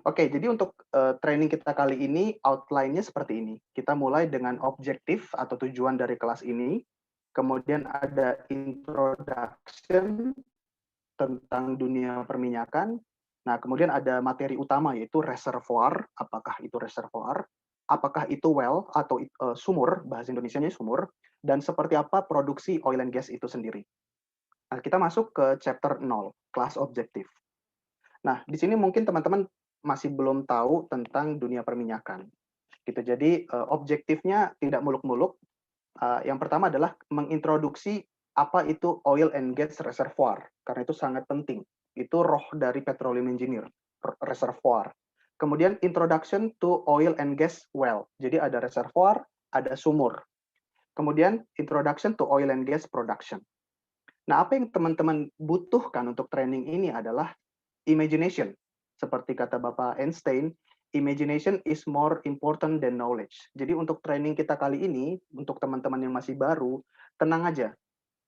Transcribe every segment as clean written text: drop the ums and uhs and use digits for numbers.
Oke, jadi untuk training kita kali ini outline-nya seperti ini. Kita mulai dengan objektif atau tujuan dari kelas ini, kemudian ada introduction tentang dunia perminyakan. Nah, kemudian ada materi utama yaitu reservoir, apakah itu reservoir, apakah itu well atau sumur, bahasa Indonesianya sumur, dan seperti apa produksi oil and gas itu sendiri. Nah, kita masuk ke chapter 0, kelas objektif. Nah, di sini mungkin teman-teman masih belum tahu tentang dunia perminyakan. Gitu. Jadi objektifnya tidak muluk-muluk. Yang pertama adalah mengintroduksi apa itu oil and gas reservoir, karena itu sangat penting. Itu roh dari petroleum engineer, reservoir. Kemudian introduction to oil and gas well. Jadi ada reservoir, ada sumur. Kemudian introduction to oil and gas production. Nah, apa yang teman-teman butuhkan untuk training ini adalah imagination. Seperti kata Bapak Einstein, imagination is more important than knowledge. Jadi untuk training kita kali ini, untuk teman-teman yang masih baru, tenang aja.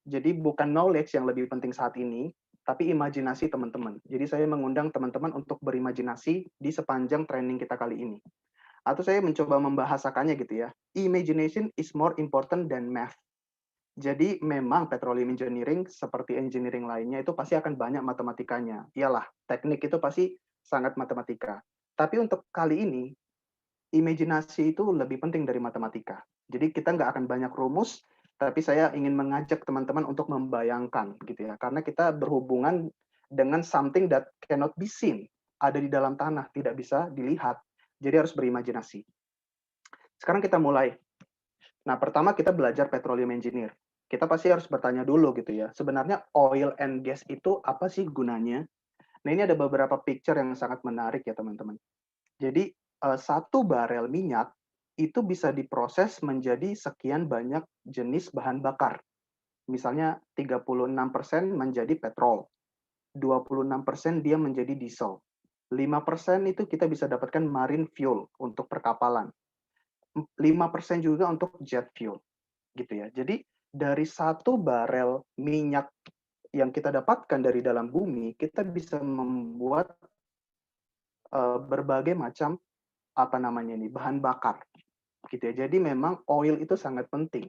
Jadi bukan knowledge yang lebih penting saat ini, tapi imajinasi teman-teman. Jadi saya mengundang teman-teman untuk berimajinasi di sepanjang training kita kali ini. Atau saya mencoba membahasakannya gitu ya. Imagination is more important than math. Jadi memang petroleum engineering seperti engineering lainnya itu pasti akan banyak matematikanya. Iyalah, teknik itu pasti sangat matematika. Tapi untuk kali ini, imajinasi itu lebih penting dari matematika. Jadi kita nggak akan banyak rumus, tapi saya ingin mengajak teman-teman untuk membayangkan gitu ya. Karena kita berhubungan dengan something that cannot be seen, ada di dalam tanah, tidak bisa dilihat. Jadi harus berimajinasi. Sekarang kita mulai. Nah, pertama kita belajar petroleum engineer. Kita pasti harus bertanya dulu gitu ya, sebenarnya oil and gas itu apa sih gunanya? Nah, ini ada beberapa picture yang sangat menarik ya teman-teman. Jadi, satu barel minyak itu bisa diproses menjadi sekian banyak jenis bahan bakar. Misalnya 36% menjadi petrol, 26% dia menjadi diesel, 5% itu kita bisa dapatkan marine fuel untuk perkapalan, 5% juga untuk jet fuel. Gitu ya. Jadi dari satu barel minyak yang kita dapatkan dari dalam bumi, kita bisa membuat berbagai macam apa namanya ini bahan bakar, gitu ya. Jadi memang oil itu sangat penting,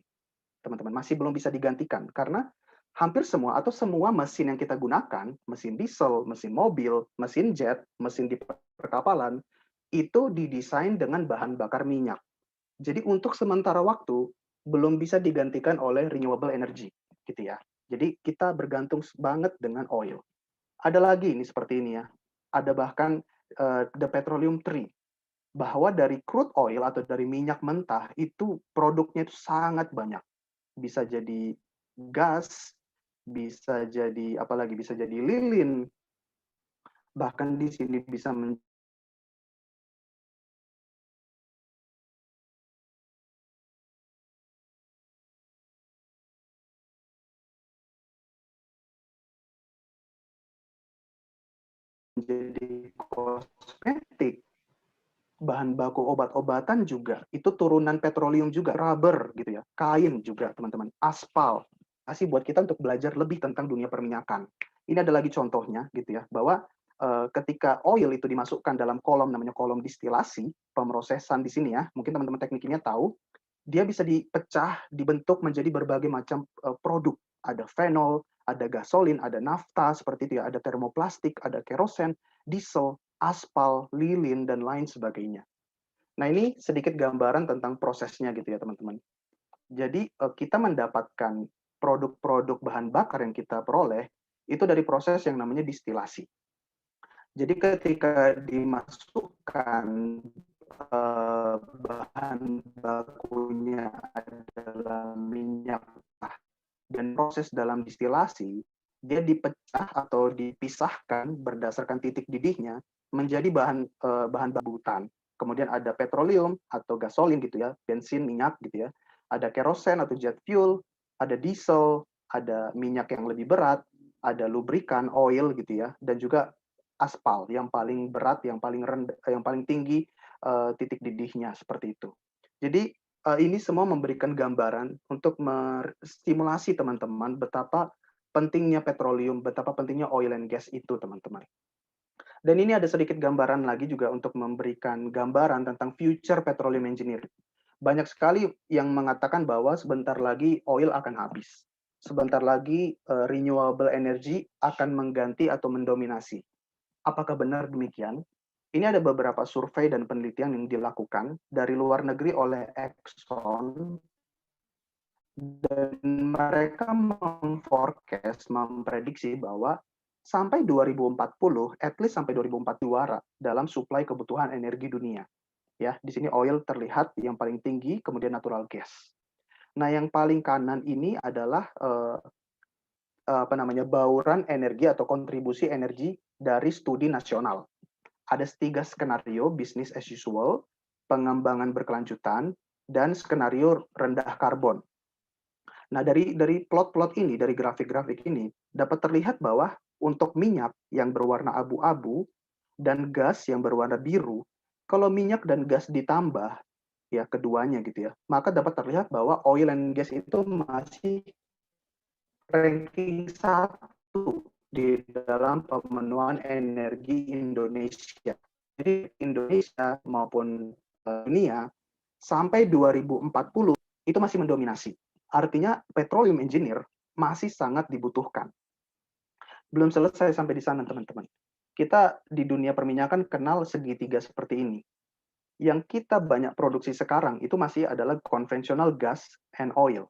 teman-teman. Masih belum bisa digantikan karena hampir semua atau semua mesin yang kita gunakan, mesin diesel, mesin mobil, mesin jet, mesin di perkapalan, itu didesain dengan bahan bakar minyak. Jadi untuk sementara waktu belum bisa digantikan oleh renewable energy, gitu ya. Jadi kita bergantung banget dengan oil. Ada lagi ini seperti ini ya. Ada bahkan the petroleum tree, bahwa dari crude oil atau dari minyak mentah itu produknya itu sangat banyak. Bisa jadi gas, bisa jadi apalagi bisa jadi lilin, bahkan di sini bisa menjadi kosmetik, bahan baku obat-obatan juga, itu turunan petroleum juga, rubber gitu ya, kain juga teman-teman, aspal. Kasih buat kita untuk belajar lebih tentang dunia perminyakan. Ini ada lagi contohnya gitu ya, bahwa ketika oil itu dimasukkan dalam kolom namanya kolom distilasi, pemrosesan di sini ya, mungkin teman-teman teknik kimia tahu, dia bisa dipecah, dibentuk menjadi berbagai macam produk. Ada fenol, ada gasolin, ada nafta, seperti itu ya, ada termoplastik, ada kerosen, diesel, aspal, lilin, dan lain sebagainya. Nah, ini sedikit gambaran tentang prosesnya gitu ya, teman-teman. Jadi, kita mendapatkan produk-produk bahan bakar yang kita peroleh, itu dari proses yang namanya distilasi. Jadi ketika dimasukkan bahan bakunya adalah minyak dan proses dalam distilasi, dia dipecah atau dipisahkan berdasarkan titik didihnya menjadi bahan bakutan. Kemudian ada petroleum atau gasolin gitu ya, bensin, minyak gitu ya. Ada kerosen atau jet fuel, ada diesel, ada minyak yang lebih berat, ada lubrikan, oil gitu ya, dan juga aspal yang paling berat, yang paling rendah, yang paling tinggi titik didihnya seperti itu. Jadi ini semua memberikan gambaran untuk menstimulasi teman-teman betapa pentingnya petroleum, betapa pentingnya oil and gas itu, teman-teman. Dan ini ada sedikit gambaran lagi juga untuk memberikan gambaran tentang future petroleum engineering. Banyak sekali yang mengatakan bahwa sebentar lagi oil akan habis. Sebentar lagi renewable energy akan mengganti atau mendominasi. Apakah benar demikian? Ini ada beberapa survei dan penelitian yang dilakukan dari luar negeri oleh Exxon, dan mereka memprediksi bahwa sampai 2040, at least sampai 2040 juara dalam suplai kebutuhan energi dunia. Ya, di sini oil terlihat yang paling tinggi, kemudian natural gas. Nah, yang paling kanan ini adalah bauran energi atau kontribusi energi dari studi nasional. Ada 3 skenario, business as usual, pengembangan berkelanjutan, dan skenario rendah karbon. Nah, dari plot-plot ini, dari grafik-grafik ini, dapat terlihat bahwa untuk minyak yang berwarna abu-abu dan gas yang berwarna biru, kalau minyak dan gas ditambah, ya keduanya gitu ya, maka dapat terlihat bahwa oil and gas itu masih ranking 1 di dalam pemenuhan energi Indonesia. Jadi Indonesia maupun dunia sampai 2040 itu masih mendominasi. Artinya petroleum engineer masih sangat dibutuhkan. Belum selesai sampai di sana, teman-teman. Kita di dunia perminyakan kenal segitiga seperti ini. Yang kita banyak produksi sekarang itu masih adalah conventional gas and oil.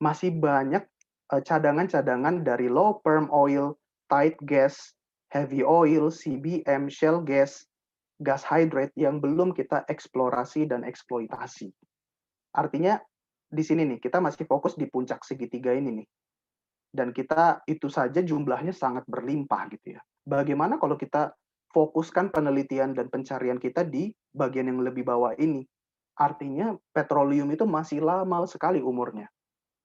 Masih banyak cadangan-cadangan dari low perm oil, tight gas, heavy oil, CBM, shale gas, gas hydrate yang belum kita eksplorasi dan eksploitasi. Artinya di sini nih, kita masih fokus di puncak segitiga ini nih. Dan kita itu saja jumlahnya sangat berlimpah gitu ya. Bagaimana kalau kita fokuskan penelitian dan pencarian kita di bagian yang lebih bawah ini? Artinya petroleum itu masih lama sekali umurnya.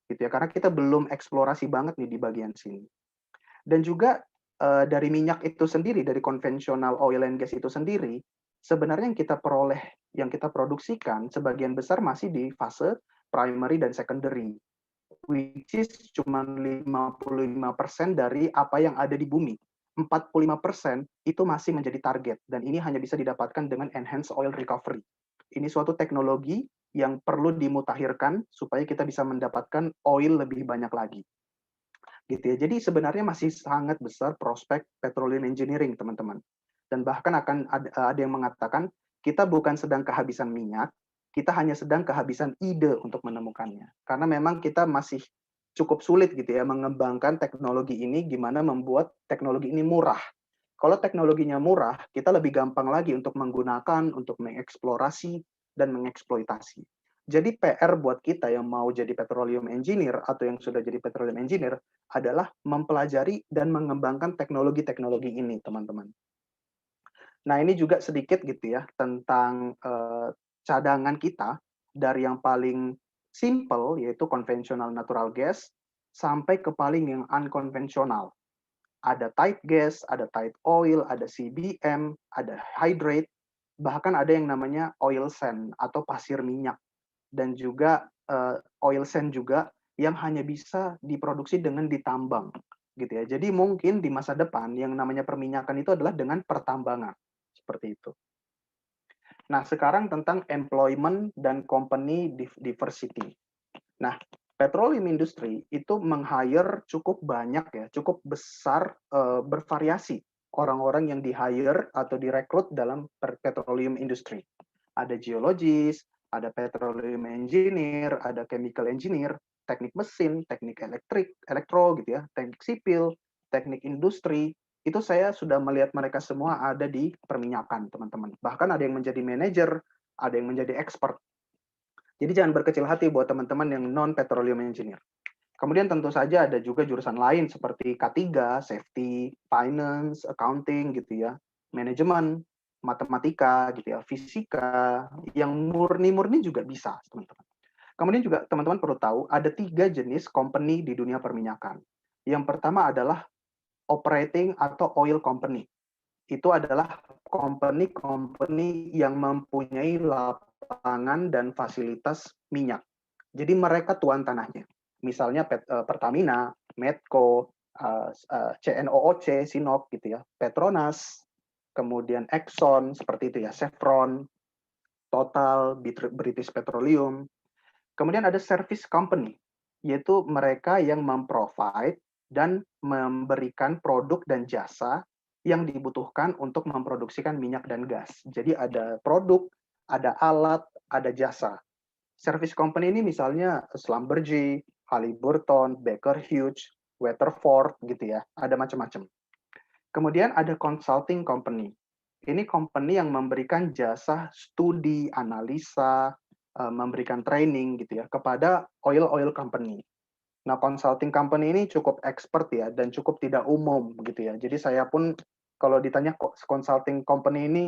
Gitu ya, karena kita belum eksplorasi banget nih di bagian sini. Dan juga dari minyak itu sendiri, dari konvensional oil and gas itu sendiri, sebenarnya yang kita peroleh, yang kita produksikan, sebagian besar masih di fase primary dan secondary, which is cuma 55% dari apa yang ada di bumi. 45% itu masih menjadi target, dan ini hanya bisa didapatkan dengan enhanced oil recovery. Ini suatu teknologi yang perlu dimutakhirkan supaya kita bisa mendapatkan oil lebih banyak lagi. Gitu ya. Jadi sebenarnya masih sangat besar prospek petroleum engineering, teman-teman. Dan bahkan akan ada yang mengatakan kita bukan sedang kehabisan minyak, kita hanya sedang kehabisan ide untuk menemukannya. Karena memang kita masih cukup sulit gitu ya mengembangkan teknologi ini, gimana membuat teknologi ini murah. Kalau teknologinya murah, kita lebih gampang lagi untuk menggunakan, untuk mengeksplorasi dan mengeksploitasi. Jadi PR buat kita yang mau jadi petroleum engineer atau yang sudah jadi petroleum engineer adalah mempelajari dan mengembangkan teknologi-teknologi ini, teman-teman. Nah, ini juga sedikit gitu ya tentang cadangan kita dari yang paling simple yaitu konvensional natural gas sampai ke paling yang unkonvensional. Ada tight gas, ada tight oil, ada CBM, ada hydrate, bahkan ada yang namanya oil sand atau pasir minyak, dan juga oil sand juga yang hanya bisa diproduksi dengan ditambang gitu ya. Jadi mungkin di masa depan yang namanya perminyakan itu adalah dengan pertambangan seperti itu. Nah, sekarang tentang employment dan company diversity. Nah, petroleum industry itu meng-hire cukup banyak ya, cukup besar, bervariasi orang-orang yang di-hire atau direkrut dalam petroleum industry. Ada geologis, ada petroleum engineer, ada chemical engineer, teknik mesin, teknik elektro gitu ya, teknik sipil, teknik industri. Itu saya sudah melihat mereka semua ada di perminyakan, teman-teman. Bahkan ada yang menjadi manajer, ada yang menjadi expert. Jadi jangan berkecil hati buat teman-teman yang non-petroleum engineer. Kemudian tentu saja ada juga jurusan lain seperti K3, safety, finance, accounting gitu ya, manajemen, matematika gitu ya, fisika, yang murni-murni juga bisa, teman-teman. Kemudian juga teman-teman perlu tahu ada 3 jenis company di dunia perminyakan. Yang pertama adalah operating atau oil company. Itu adalah company-company yang mempunyai lapangan dan fasilitas minyak. Jadi mereka tuan tanahnya. Misalnya Pertamina, Medco, CNOOC, Sinop gitu ya, Petronas, kemudian Exxon, seperti itu ya, Chevron, Total, British Petroleum. Kemudian ada service company, yaitu mereka yang memprovide dan memberikan produk dan jasa yang dibutuhkan untuk memproduksikan minyak dan gas. Jadi ada produk, ada alat, ada jasa. Service company ini misalnya Schlumberger, Halliburton, Baker Hughes, Weatherford gitu ya, ada macam-macam. Kemudian ada consulting company. Ini company yang memberikan jasa studi, analisa, memberikan training gitu ya kepada oil company. Nah, consulting company ini cukup expert ya dan cukup tidak umum gitu ya. Jadi saya pun kalau ditanya consulting company ini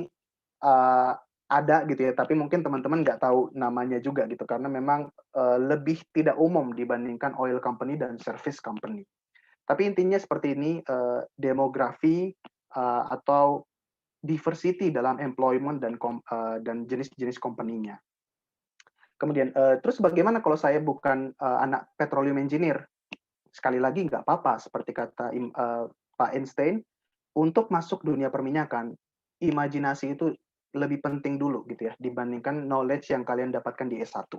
uh, ada gitu ya, tapi mungkin teman-teman nggak tahu namanya juga gitu karena memang lebih tidak umum dibandingkan oil company dan service company. Tapi intinya seperti ini, demografi atau diversity dalam employment dan jenis-jenis company-nya. Kemudian, terus bagaimana kalau saya bukan anak petroleum engineer? Sekali lagi nggak apa-apa, seperti kata Pak Einstein, untuk masuk dunia perminyakan, imajinasi itu lebih penting dulu gitu ya, dibandingkan knowledge yang kalian dapatkan di S1.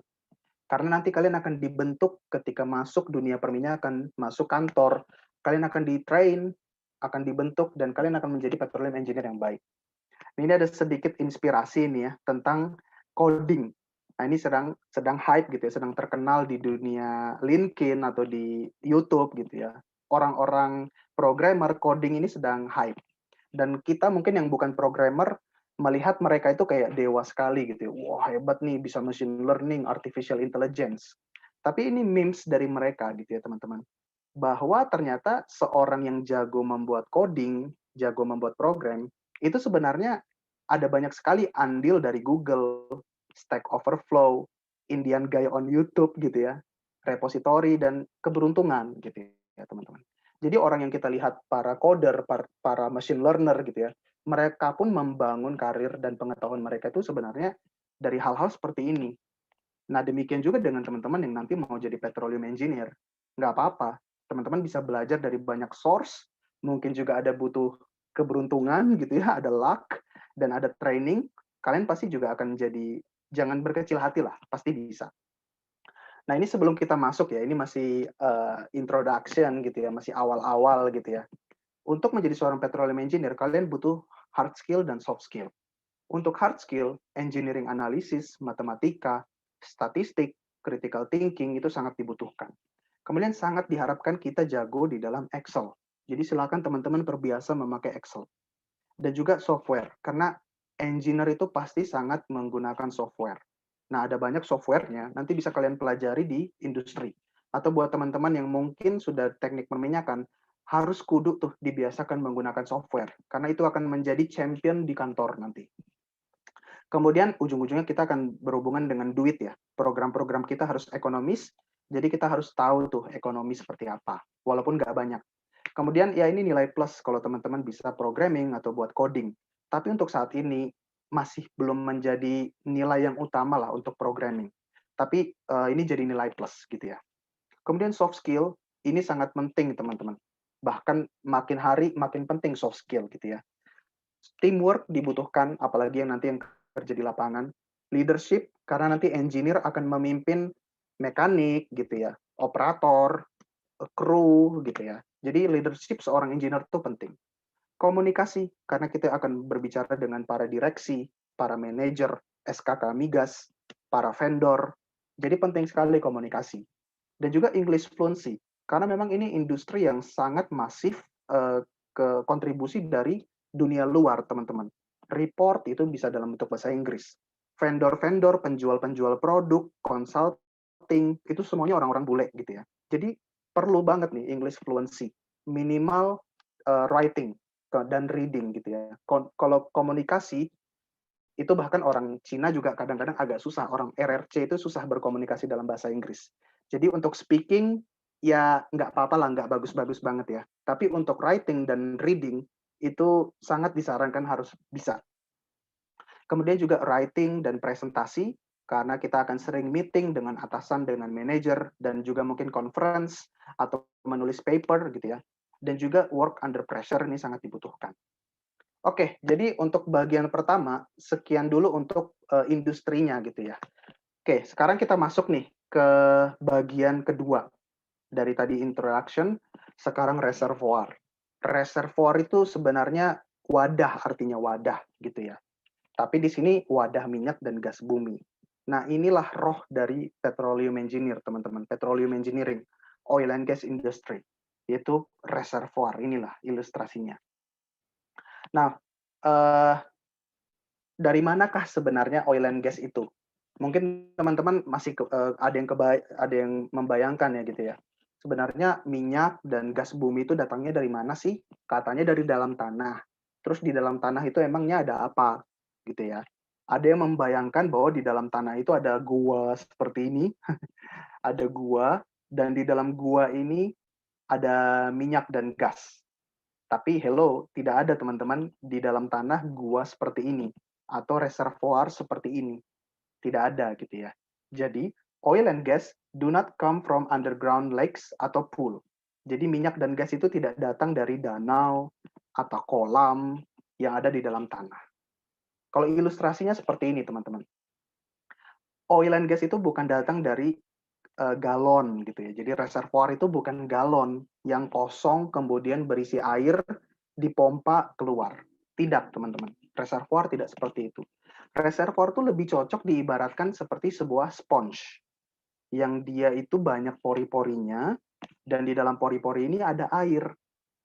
Karena nanti kalian akan dibentuk ketika masuk dunia perminyakan, masuk kantor, kalian akan di-train, akan dibentuk, dan kalian akan menjadi petroleum engineer yang baik. Ini ada sedikit inspirasi nih ya tentang coding. Nah, ini sedang hype gitu ya, sedang terkenal di dunia LinkedIn atau di YouTube gitu ya. Orang-orang programmer coding ini sedang hype. Dan kita mungkin yang bukan programmer melihat mereka itu kayak dewa sekali gitu ya. Wah, hebat nih bisa machine learning, artificial intelligence. Tapi ini memes dari mereka gitu ya, teman-teman. Bahwa ternyata seorang yang jago membuat coding, jago membuat program, itu sebenarnya ada banyak sekali andil dari Google, Stack Overflow, Indian Guy on YouTube gitu ya, repository dan keberuntungan gitu ya teman-teman. Jadi orang yang kita lihat para coder, para machine learner gitu ya, mereka pun membangun karir dan pengetahuan mereka itu sebenarnya dari hal-hal seperti ini. Nah demikian juga dengan teman-teman yang nanti mau jadi petroleum engineer. Nggak apa-apa, teman-teman bisa belajar dari banyak source, mungkin juga ada butuh keberuntungan gitu ya, ada luck, dan ada training, kalian pasti juga akan jadi, jangan berkecil hati lah, pasti bisa. Nah ini sebelum kita masuk ya, ini masih introduction gitu ya, masih awal-awal gitu ya. Untuk menjadi seorang petroleum engineer, kalian butuh hard skill dan soft skill. Untuk hard skill, engineering analisis, matematika, statistik, critical thinking itu sangat dibutuhkan. Kemudian sangat diharapkan kita jago di dalam Excel. Jadi silakan teman-teman terbiasa memakai Excel. Dan juga software, karena engineer itu pasti sangat menggunakan software. Nah, ada banyak softwarenya, nanti bisa kalian pelajari di industri. Atau buat teman-teman yang mungkin sudah teknik perminyakan, harus kudu tuh dibiasakan menggunakan software, karena itu akan menjadi champion di kantor nanti. Kemudian ujung-ujungnya kita akan berhubungan dengan duit ya. Program-program kita harus ekonomis, jadi kita harus tahu tuh ekonomi seperti apa, walaupun nggak banyak. Kemudian ya ini nilai plus kalau teman-teman bisa programming atau buat coding. Tapi untuk saat ini masih belum menjadi nilai yang utama lah untuk programming. Tapi ini jadi nilai plus gitu ya. Kemudian soft skill ini sangat penting teman-teman. Bahkan makin hari makin penting soft skill gitu ya. Teamwork dibutuhkan, apalagi yang nanti yang kerja di lapangan. Leadership, karena nanti engineer akan memimpin mekanik gitu ya, operator, kru gitu ya. Jadi leadership seorang engineer itu penting. Komunikasi, karena kita akan berbicara dengan para direksi, para manajer, SKK migas, para vendor. Jadi penting sekali komunikasi. Dan juga English fluency, karena memang ini industri yang sangat masif ke kontribusi dari dunia luar, teman-teman. Report itu bisa dalam bentuk bahasa Inggris. Vendor-vendor, penjual-penjual produk, consulting, itu semuanya orang-orang bule gitu ya. Jadi perlu banget nih English fluency, minimal writing dan reading gitu ya. Kalau komunikasi itu bahkan orang Cina juga kadang-kadang agak susah, orang RRC itu susah berkomunikasi dalam bahasa Inggris. Jadi untuk speaking ya nggak apa-apa lah, nggak bagus-bagus banget ya. Tapi untuk writing dan reading itu sangat disarankan harus bisa. Kemudian juga writing dan presentasi, karena kita akan sering meeting dengan atasan, dengan manajer, dan juga mungkin conference atau menulis paper gitu ya. Dan juga work under pressure ini sangat dibutuhkan. Oke, jadi untuk bagian pertama, sekian dulu untuk industrinya gitu ya. Oke, sekarang kita masuk nih ke bagian kedua. Dari tadi introduction, sekarang reservoir. Reservoir itu sebenarnya wadah, artinya wadah gitu ya. Tapi di sini wadah minyak dan gas bumi. Nah, inilah roh dari petroleum engineer, teman-teman. Petroleum engineering, oil and gas industry, yaitu reservoir. Inilah ilustrasinya. Nah, eh, dari manakah sebenarnya oil and gas itu? Mungkin teman-teman masih ada yang membayangkan ya gitu ya. Sebenarnya minyak dan gas bumi itu datangnya dari mana sih? Katanya dari dalam tanah. Terus di dalam tanah itu emangnya ada apa? Gitu ya. Ada yang membayangkan bahwa di dalam tanah itu ada gua seperti ini, ada gua, dan di dalam gua ini ada minyak dan gas. Tapi hello, tidak ada teman-teman di dalam tanah gua seperti ini atau reservoir seperti ini. Tidak ada gitu ya. Jadi, oil and gas do not come from underground lakes atau pool. Jadi minyak dan gas itu tidak datang dari danau atau kolam yang ada di dalam tanah. Kalau ilustrasinya seperti ini, teman-teman. Oil and gas itu bukan datang dari galon gitu ya. Jadi reservoir itu bukan galon yang kosong kemudian berisi air dipompa keluar. Tidak, teman-teman. Reservoir tidak seperti itu. Reservoir itu lebih cocok diibaratkan seperti sebuah sponge yang dia itu banyak pori-porinya dan di dalam pori-pori ini ada air.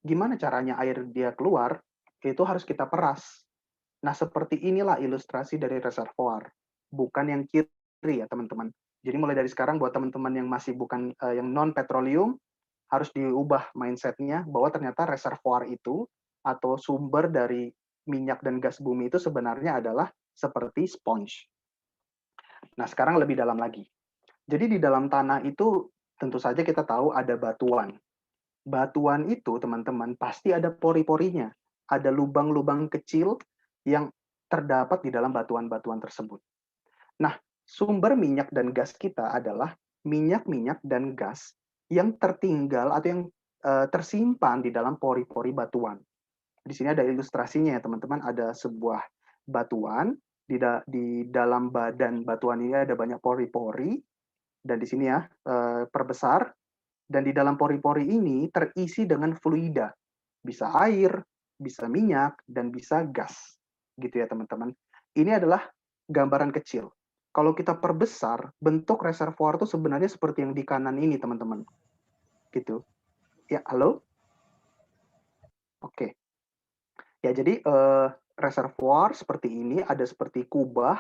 Gimana caranya air dia keluar? Itu harus kita peras. Nah, seperti inilah ilustrasi dari reservoir. Bukan yang kiri ya, teman-teman. Jadi mulai dari sekarang buat teman-teman yang masih bukan yang non petroleum harus diubah mindsetnya bahwa ternyata reservoir itu atau sumber dari minyak dan gas bumi itu sebenarnya adalah seperti sponge. Nah, sekarang lebih dalam lagi. Jadi di dalam tanah itu tentu saja kita tahu ada batuan. Batuan itu, teman-teman, pasti ada pori-porinya. Ada lubang-lubang kecil yang terdapat di dalam batuan-batuan tersebut. Nah, sumber minyak dan gas kita adalah minyak-minyak dan gas yang tertinggal atau yang tersimpan di dalam pori-pori batuan. Di sini ada ilustrasinya ya, teman-teman. Ada sebuah batuan, di dalam badan batuan ini ada banyak pori-pori, dan di sini ya, perbesar, dan di dalam pori-pori ini terisi dengan fluida. Bisa air, bisa minyak, dan bisa gas. Gitu ya, teman-teman. Ini adalah gambaran kecil. Kalau kita perbesar, bentuk reservoir itu sebenarnya seperti yang di kanan ini, teman-teman. Gitu. Ya, halo? Oke. Ya, jadi reservoir seperti ini, ada seperti kubah,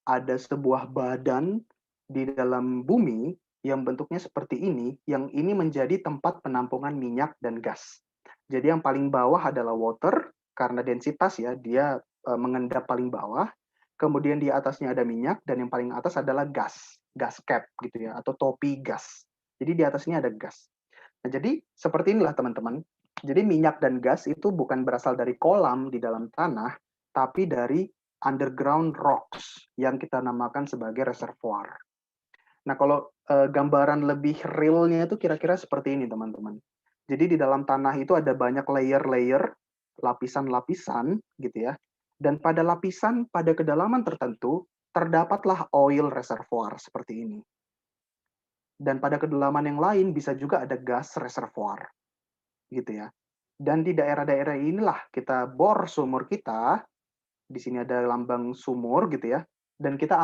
ada sebuah badan di dalam bumi yang bentuknya seperti ini, yang ini menjadi tempat penampungan minyak dan gas. Jadi yang paling bawah adalah water, karena densitas ya, dia mengendap paling bawah. Kemudian di atasnya ada minyak, dan yang paling atas adalah gas, gas cap gitu ya, atau topi gas. Jadi di atasnya ada gas. Nah, jadi seperti inilah teman-teman. Jadi minyak dan gas itu bukan berasal dari kolam di dalam tanah, tapi dari underground rocks yang kita namakan sebagai reservoir. Nah, kalau gambaran lebih realnya itu kira-kira seperti ini, teman-teman. Jadi di dalam tanah itu ada banyak layer-layer, lapisan-lapisan, gitu ya. Dan pada lapisan, pada kedalaman tertentu, terdapatlah oil reservoir seperti ini. Dan pada kedalaman yang lain bisa juga ada gas reservoir, gitu ya. Dan di daerah-daerah inilah kita bor sumur kita, di sini ada lambang sumur gitu ya, dan kita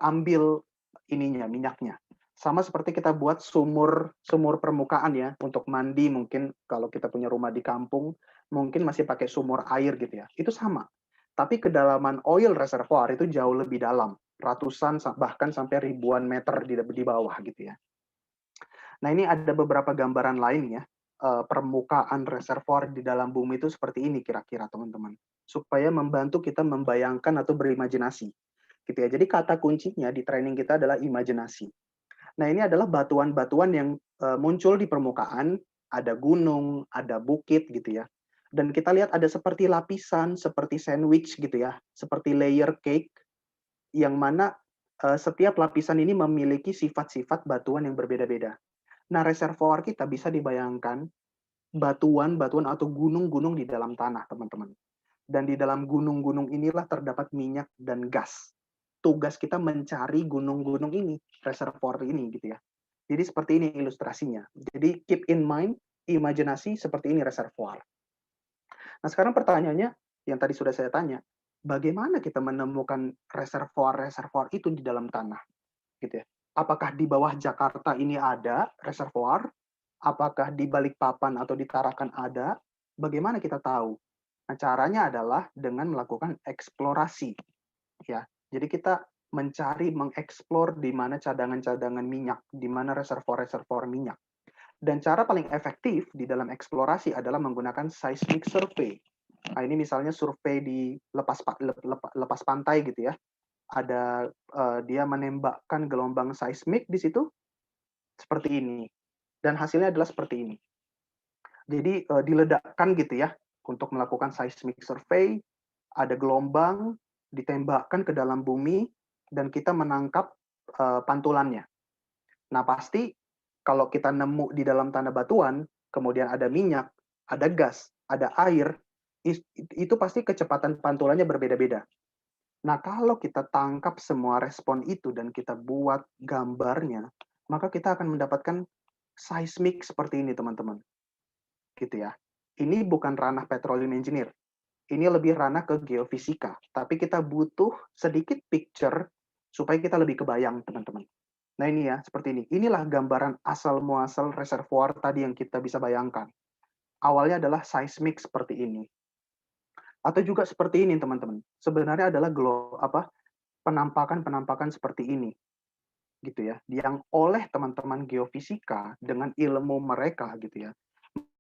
ambil ininya, minyaknya. Sama seperti kita buat sumur sumur permukaan ya, untuk mandi mungkin kalau kita punya rumah di kampung, mungkin masih pakai sumur air gitu ya. Itu sama. Tapi kedalaman oil reservoir itu jauh lebih dalam, ratusan bahkan sampai ribuan meter di bawah gitu ya. Nah, ini ada beberapa gambaran lain ya, permukaan reservoir di dalam bumi itu seperti ini kira-kira, teman-teman. Supaya membantu kita membayangkan atau berimajinasi. Gitu ya. Jadi kata kuncinya di training kita adalah imajinasi. Nah, ini adalah batuan-batuan yang muncul di permukaan, ada gunung, ada bukit gitu ya. Dan kita lihat ada seperti lapisan, seperti sandwich gitu ya, seperti layer cake, yang mana setiap lapisan ini memiliki sifat-sifat batuan yang berbeda-beda. Nah, reservoir kita bisa dibayangkan batuan-batuan atau gunung-gunung di dalam tanah, teman-teman. Dan di dalam gunung-gunung inilah terdapat minyak dan gas. Tugas kita mencari gunung-gunung ini, reservoir ini gitu ya. Jadi seperti ini ilustrasinya. Jadi keep in mind, imajinasi seperti ini reservoir. Nah sekarang pertanyaannya, yang tadi sudah saya tanya, bagaimana kita menemukan reservoir-reservoir itu di dalam tanah? Gitu ya. Apakah di bawah Jakarta ini ada reservoir? Apakah di Balikpapan atau di Tarakan ada? Bagaimana kita tahu? Nah, caranya adalah dengan melakukan eksplorasi, ya. Jadi kita mencari, mengeksplor di mana cadangan-cadangan minyak, di mana reservoir-reservoir minyak. Dan cara paling efektif di dalam eksplorasi adalah menggunakan seismic survey. Nah, ini misalnya survei di lepas pantai gitu ya. Ada dia menembakkan gelombang seismik di situ seperti ini. Dan hasilnya adalah seperti ini. Jadi diledakkan gitu ya untuk melakukan seismic survey, ada gelombang ditembakkan ke dalam bumi dan kita menangkap pantulannya. Nah, pasti kalau kita nemu di dalam tanah batuan, kemudian ada minyak, ada gas, ada air, itu pasti kecepatan pantulannya berbeda-beda. Nah, kalau kita tangkap semua respon itu dan kita buat gambarnya, maka kita akan mendapatkan seismik seperti ini, teman-teman. Gitu ya. Ini bukan ranah petroleum engineer. Ini lebih ranah ke geofisika. Tapi kita butuh sedikit picture supaya kita lebih kebayang, teman-teman. Nah ini ya, seperti ini. Inilah gambaran asal-muasal reservoir tadi yang kita bisa bayangkan. Awalnya adalah seismik seperti ini. Atau juga seperti ini, teman-teman. Sebenarnya adalah penampakan-penampakan seperti ini. Gitu ya. Yang oleh teman-teman geofisika dengan ilmu mereka gitu ya.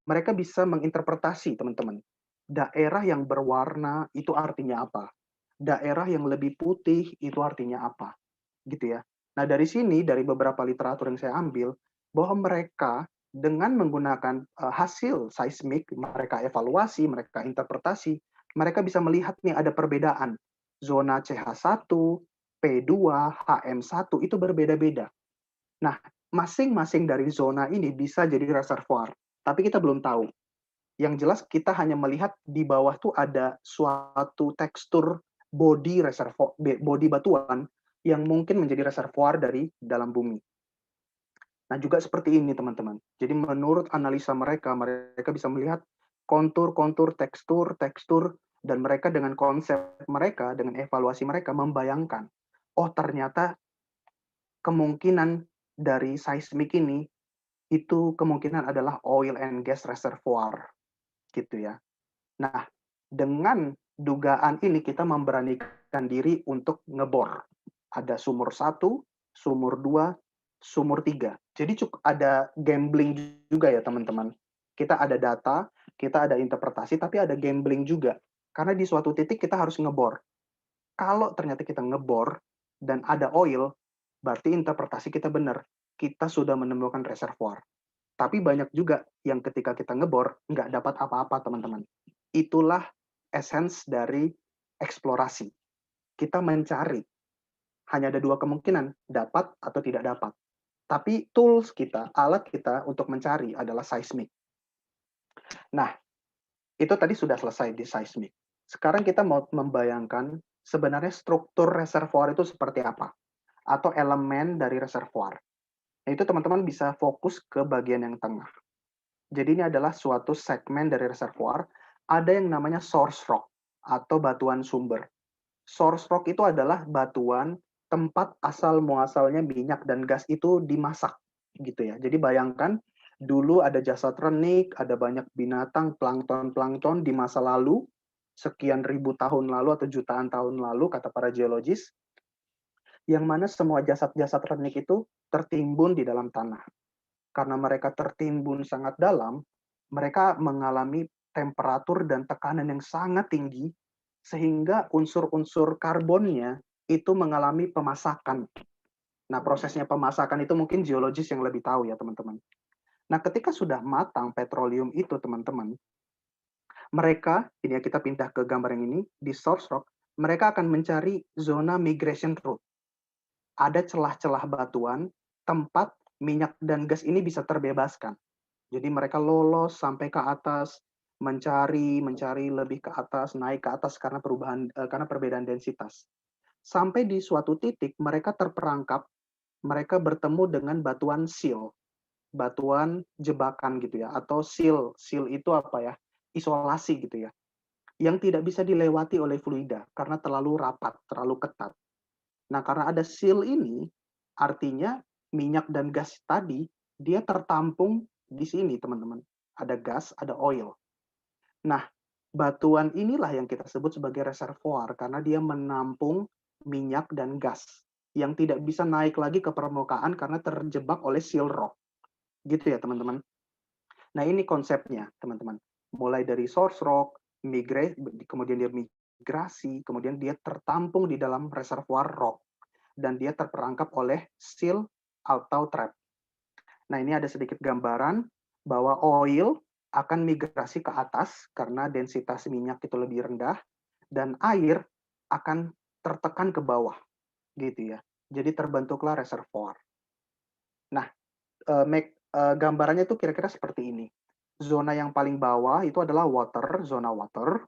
Mereka bisa menginterpretasi, teman-teman. Daerah yang berwarna itu artinya apa? Daerah yang lebih putih itu artinya apa? Gitu ya. Nah, dari sini, dari beberapa literatur yang saya ambil, bahwa mereka dengan menggunakan hasil seismik, mereka evaluasi, mereka interpretasi, mereka bisa melihat nih ada perbedaan. Zona CH1, P2, HM1 itu berbeda-beda. Nah, masing-masing dari zona ini bisa jadi reservoir, tapi kita belum tahu. Yang jelas kita hanya melihat di bawah tuh ada suatu tekstur body reservoir, body batuan yang mungkin menjadi reservoir dari dalam bumi. Nah, juga seperti ini teman-teman. Jadi menurut analisa mereka, mereka bisa melihat kontur-kontur, tekstur, dan mereka dengan konsep mereka, dengan evaluasi mereka membayangkan, oh ternyata kemungkinan dari seismik ini itu kemungkinan adalah oil and gas reservoir gitu ya. Nah, dengan dugaan ini kita memberanikan diri untuk ngebor. Ada sumur 1, sumur 2, sumur 3. Jadi cukup ada gambling juga ya teman-teman. Kita ada data, kita ada interpretasi, tapi ada gambling juga. Karena di suatu titik kita harus ngebor. Kalau ternyata kita ngebor dan ada oil, berarti interpretasi kita benar. Kita sudah menemukan reservoir. Tapi banyak juga yang ketika kita ngebor, nggak dapat apa-apa, teman-teman. Itulah essence dari eksplorasi. Kita mencari. Hanya ada dua kemungkinan, dapat atau tidak dapat. Tapi tools kita, alat kita untuk mencari adalah seismik. Nah, itu tadi sudah selesai di seismik. Sekarang kita mau membayangkan sebenarnya struktur reservoir itu seperti apa. Atau elemen dari reservoir. Nah, itu teman-teman bisa fokus ke bagian yang tengah. Jadi ini adalah suatu segmen dari reservoir, ada yang namanya source rock atau batuan sumber. Source rock itu adalah batuan tempat asal muasalnya minyak dan gas itu dimasak gitu ya. Jadi bayangkan dulu ada jasad renik, ada banyak binatang, plankton-plankton di masa lalu, sekian ribu tahun lalu atau jutaan tahun lalu kata para geologis, yang mana semua jasad-jasad renik itu tertimbun di dalam tanah. Karena mereka tertimbun sangat dalam, mereka mengalami temperatur dan tekanan yang sangat tinggi, sehingga unsur-unsur karbonnya itu mengalami pemasakan. Nah, prosesnya pemasakan itu mungkin geologis yang lebih tahu ya, teman-teman. Nah, ketika sudah matang petroleum itu, teman-teman, mereka, ini ya kita pindah ke gambar yang ini, di source rock, mereka akan mencari zona migration route. Ada celah-celah batuan, tempat minyak dan gas ini bisa terbebaskan. Jadi mereka lolos sampai ke atas, mencari lebih ke atas, naik ke atas karena perbedaan densitas. Sampai di suatu titik mereka terperangkap, mereka bertemu dengan batuan seal, batuan jebakan gitu ya, atau seal. Seal itu apa ya? Isolasi gitu ya, yang tidak bisa dilewati oleh fluida karena terlalu rapat, terlalu ketat. Nah, karena ada seal ini, artinya minyak dan gas tadi, dia tertampung di sini, teman-teman. Ada gas, ada oil. Nah, batuan inilah yang kita sebut sebagai reservoir, karena dia menampung minyak dan gas yang tidak bisa naik lagi ke permukaan karena terjebak oleh seal rock. Gitu ya, teman-teman. Nah, ini konsepnya, teman-teman. Mulai dari source rock, kemudian dia migrasi, kemudian dia tertampung di dalam reservoir rock dan dia terperangkap oleh seal atau trap. Nah, ini ada sedikit gambaran bahwa oil akan migrasi ke atas karena densitas minyak itu lebih rendah dan air akan tertekan ke bawah gitu ya. Jadi terbentuklah reservoir. Nah, gambarannya itu kira-kira seperti ini. Zona yang paling bawah itu adalah water, zona water.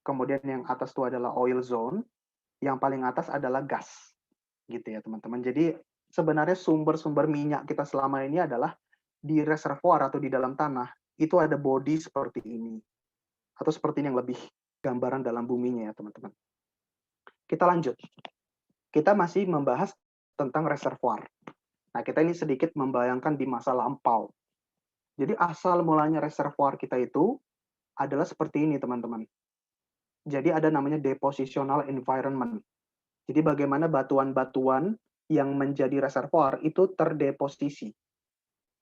Kemudian yang atas itu adalah oil zone, yang paling atas adalah gas. Gitu ya, teman-teman. Jadi sebenarnya sumber-sumber minyak kita selama ini adalah di reservoir atau di dalam tanah. Itu ada body seperti ini. Atau seperti ini yang lebih gambaran dalam buminya ya, teman-teman. Kita lanjut. Kita masih membahas tentang reservoir. Nah, kita ini sedikit membayangkan di masa lampau. Jadi asal mulanya reservoir kita itu adalah seperti ini, teman-teman. Jadi ada namanya depositional environment. Jadi bagaimana batuan-batuan yang menjadi reservoir itu terdeposisi.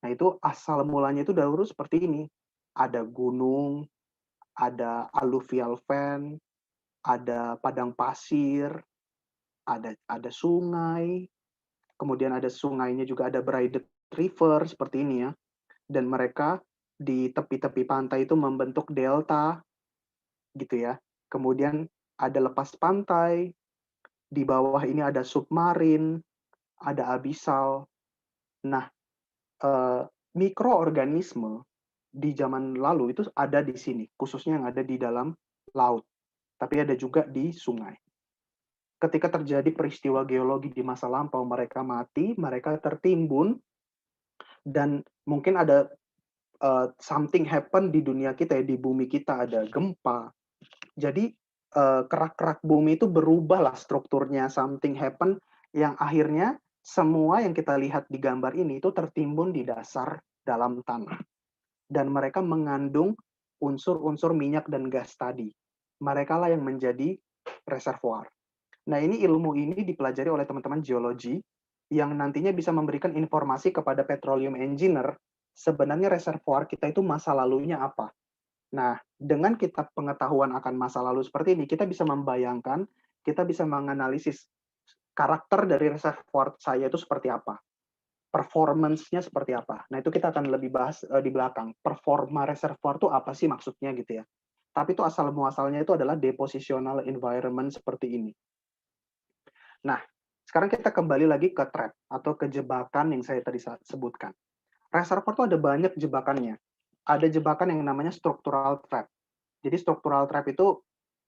Nah, itu asal mulanya itu dahulu seperti ini. Ada gunung, ada alluvial fan, ada padang pasir, ada sungai, kemudian ada sungainya juga ada braided river seperti ini ya. Dan mereka di tepi-tepi pantai itu membentuk delta gitu ya. Kemudian ada lepas pantai, di bawah ini ada submarin, ada abyssal. Nah, mikroorganisme di zaman lalu itu ada di sini, khususnya yang ada di dalam laut, tapi ada juga di sungai. Ketika terjadi peristiwa geologi di masa lampau, mereka mati, mereka tertimbun, dan mungkin ada something happen di dunia kita ya, di bumi kita ada gempa. Jadi kerak-kerak bumi itu berubahlah strukturnya, something happen yang akhirnya semua yang kita lihat di gambar ini itu tertimbun di dasar dalam tanah. Dan mereka mengandung unsur-unsur minyak dan gas tadi. Mereka lah yang menjadi reservoir. Nah, ini ilmu ini dipelajari oleh teman-teman geologi yang nantinya bisa memberikan informasi kepada petroleum engineer sebenarnya reservoir kita itu masa lalunya apa. Nah, dengan kita pengetahuan akan masa lalu seperti ini, kita bisa membayangkan, kita bisa menganalisis karakter dari reservoir saya itu seperti apa. Performance-nya seperti apa. Nah, itu kita akan lebih bahas di belakang. Performa reservoir itu apa sih maksudnya gitu ya. Tapi itu asal-muasalnya itu adalah depositional environment seperti ini. Nah, sekarang kita kembali lagi ke trap atau ke jebakan yang saya tadi sebutkan. Reservoir itu ada banyak jebakannya. Ada jebakan yang namanya structural trap. Jadi structural trap itu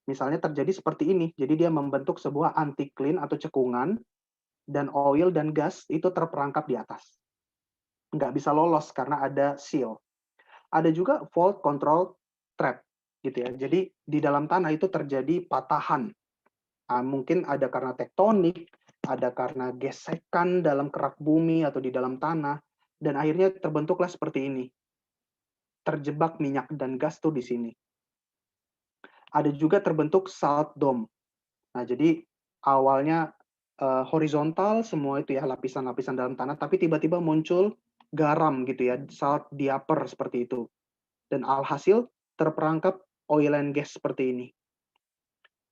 misalnya terjadi seperti ini. Jadi dia membentuk sebuah anticline atau cekungan dan oil dan gas itu terperangkap di atas. Nggak bisa lolos karena ada seal. Ada juga fault control trap gitu ya. Jadi di dalam tanah itu terjadi patahan. Mungkin ada karena tektonik, ada karena gesekan dalam kerak bumi atau di dalam tanah, dan akhirnya terbentuklah seperti ini. Terjebak minyak dan gas tuh di sini. Ada juga terbentuk salt dome. Nah, jadi awalnya horizontal semua itu ya, lapisan-lapisan dalam tanah, tapi tiba-tiba muncul garam gitu ya, salt diaper seperti itu. Dan alhasil terperangkap oil and gas seperti ini.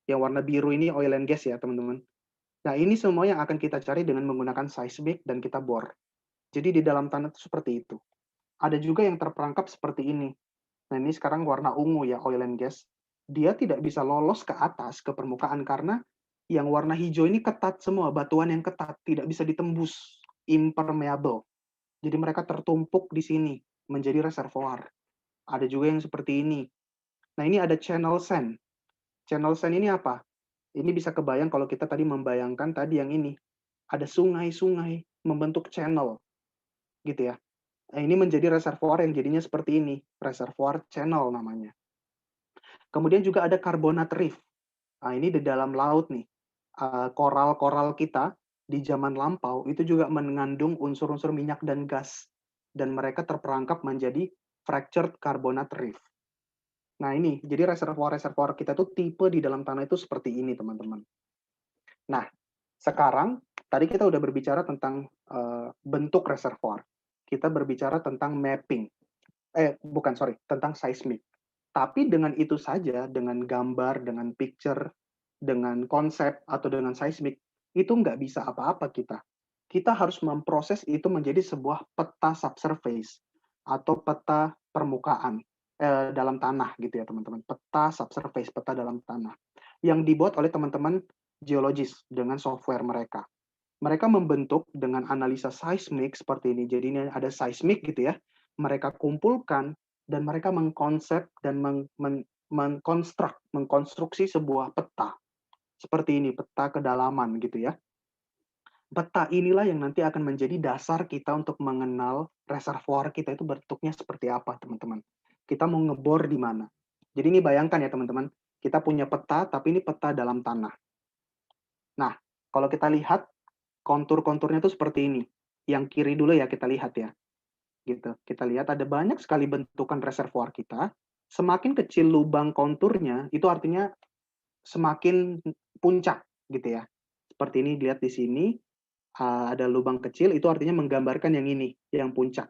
Yang warna biru ini oil and gas ya, teman-teman. Nah, ini semua yang akan kita cari dengan menggunakan seismik dan kita bor. Jadi di dalam tanah itu seperti itu. Ada juga yang terperangkap seperti ini. Nah, ini sekarang warna ungu ya, oil and gas. Dia tidak bisa lolos ke atas, ke permukaan, karena yang warna hijau ini ketat semua, batuan yang ketat, tidak bisa ditembus, impermeable. Jadi mereka tertumpuk di sini. menjadi reservoir. Ada juga yang seperti ini. Nah, ini ada channel sand. Channel sand ini apa? Ini bisa kebayang kalau kita tadi membayangkan tadi yang ini, ada sungai-sungai membentuk channel, gitu ya. Nah, ini menjadi reservoir yang jadinya seperti ini, reservoir channel namanya. Kemudian juga ada carbonate reef. Nah, ini di dalam laut nih. Koral-koral kita di zaman lampau itu juga mengandung unsur-unsur minyak dan gas. Dan mereka terperangkap menjadi fractured carbonate reef. Nah, ini, jadi reservoir-reservoir kita tuh tipe di dalam tanah itu seperti ini, teman-teman. Nah, sekarang tadi kita udah berbicara tentang bentuk reservoir. Kita berbicara tentang mapping. Bukan, sorry, tentang seismik. Tapi dengan itu saja, dengan gambar, dengan picture, dengan konsep, atau dengan seismik, itu nggak bisa apa-apa kita. Kita harus memproses itu menjadi sebuah peta subsurface atau peta permukaan dalam tanah gitu ya teman-teman. Peta subsurface, peta dalam tanah. Yang dibuat oleh teman-teman geologis dengan software mereka. Mereka membentuk dengan analisa seismik seperti ini. Jadi ini ada seismik gitu ya. Mereka kumpulkan dan mereka mengkonsep dan mengkonstruksi sebuah peta. Seperti ini, peta kedalaman gitu ya. Peta inilah yang nanti akan menjadi dasar kita untuk mengenal reservoir kita itu bentuknya seperti apa, teman-teman. Kita mau ngebor di mana. Jadi ini bayangkan ya, teman-teman. Kita punya peta, tapi ini peta dalam tanah. Nah, kalau kita lihat, kontur-konturnya itu seperti ini. Yang kiri dulu ya kita lihat ya. Gitu. Kita lihat ada banyak sekali bentukan reservoir kita. Semakin kecil lubang konturnya, itu artinya semakin puncak gitu ya. Seperti ini dilihat di sini, ada lubang kecil, itu artinya menggambarkan yang ini, yang puncak.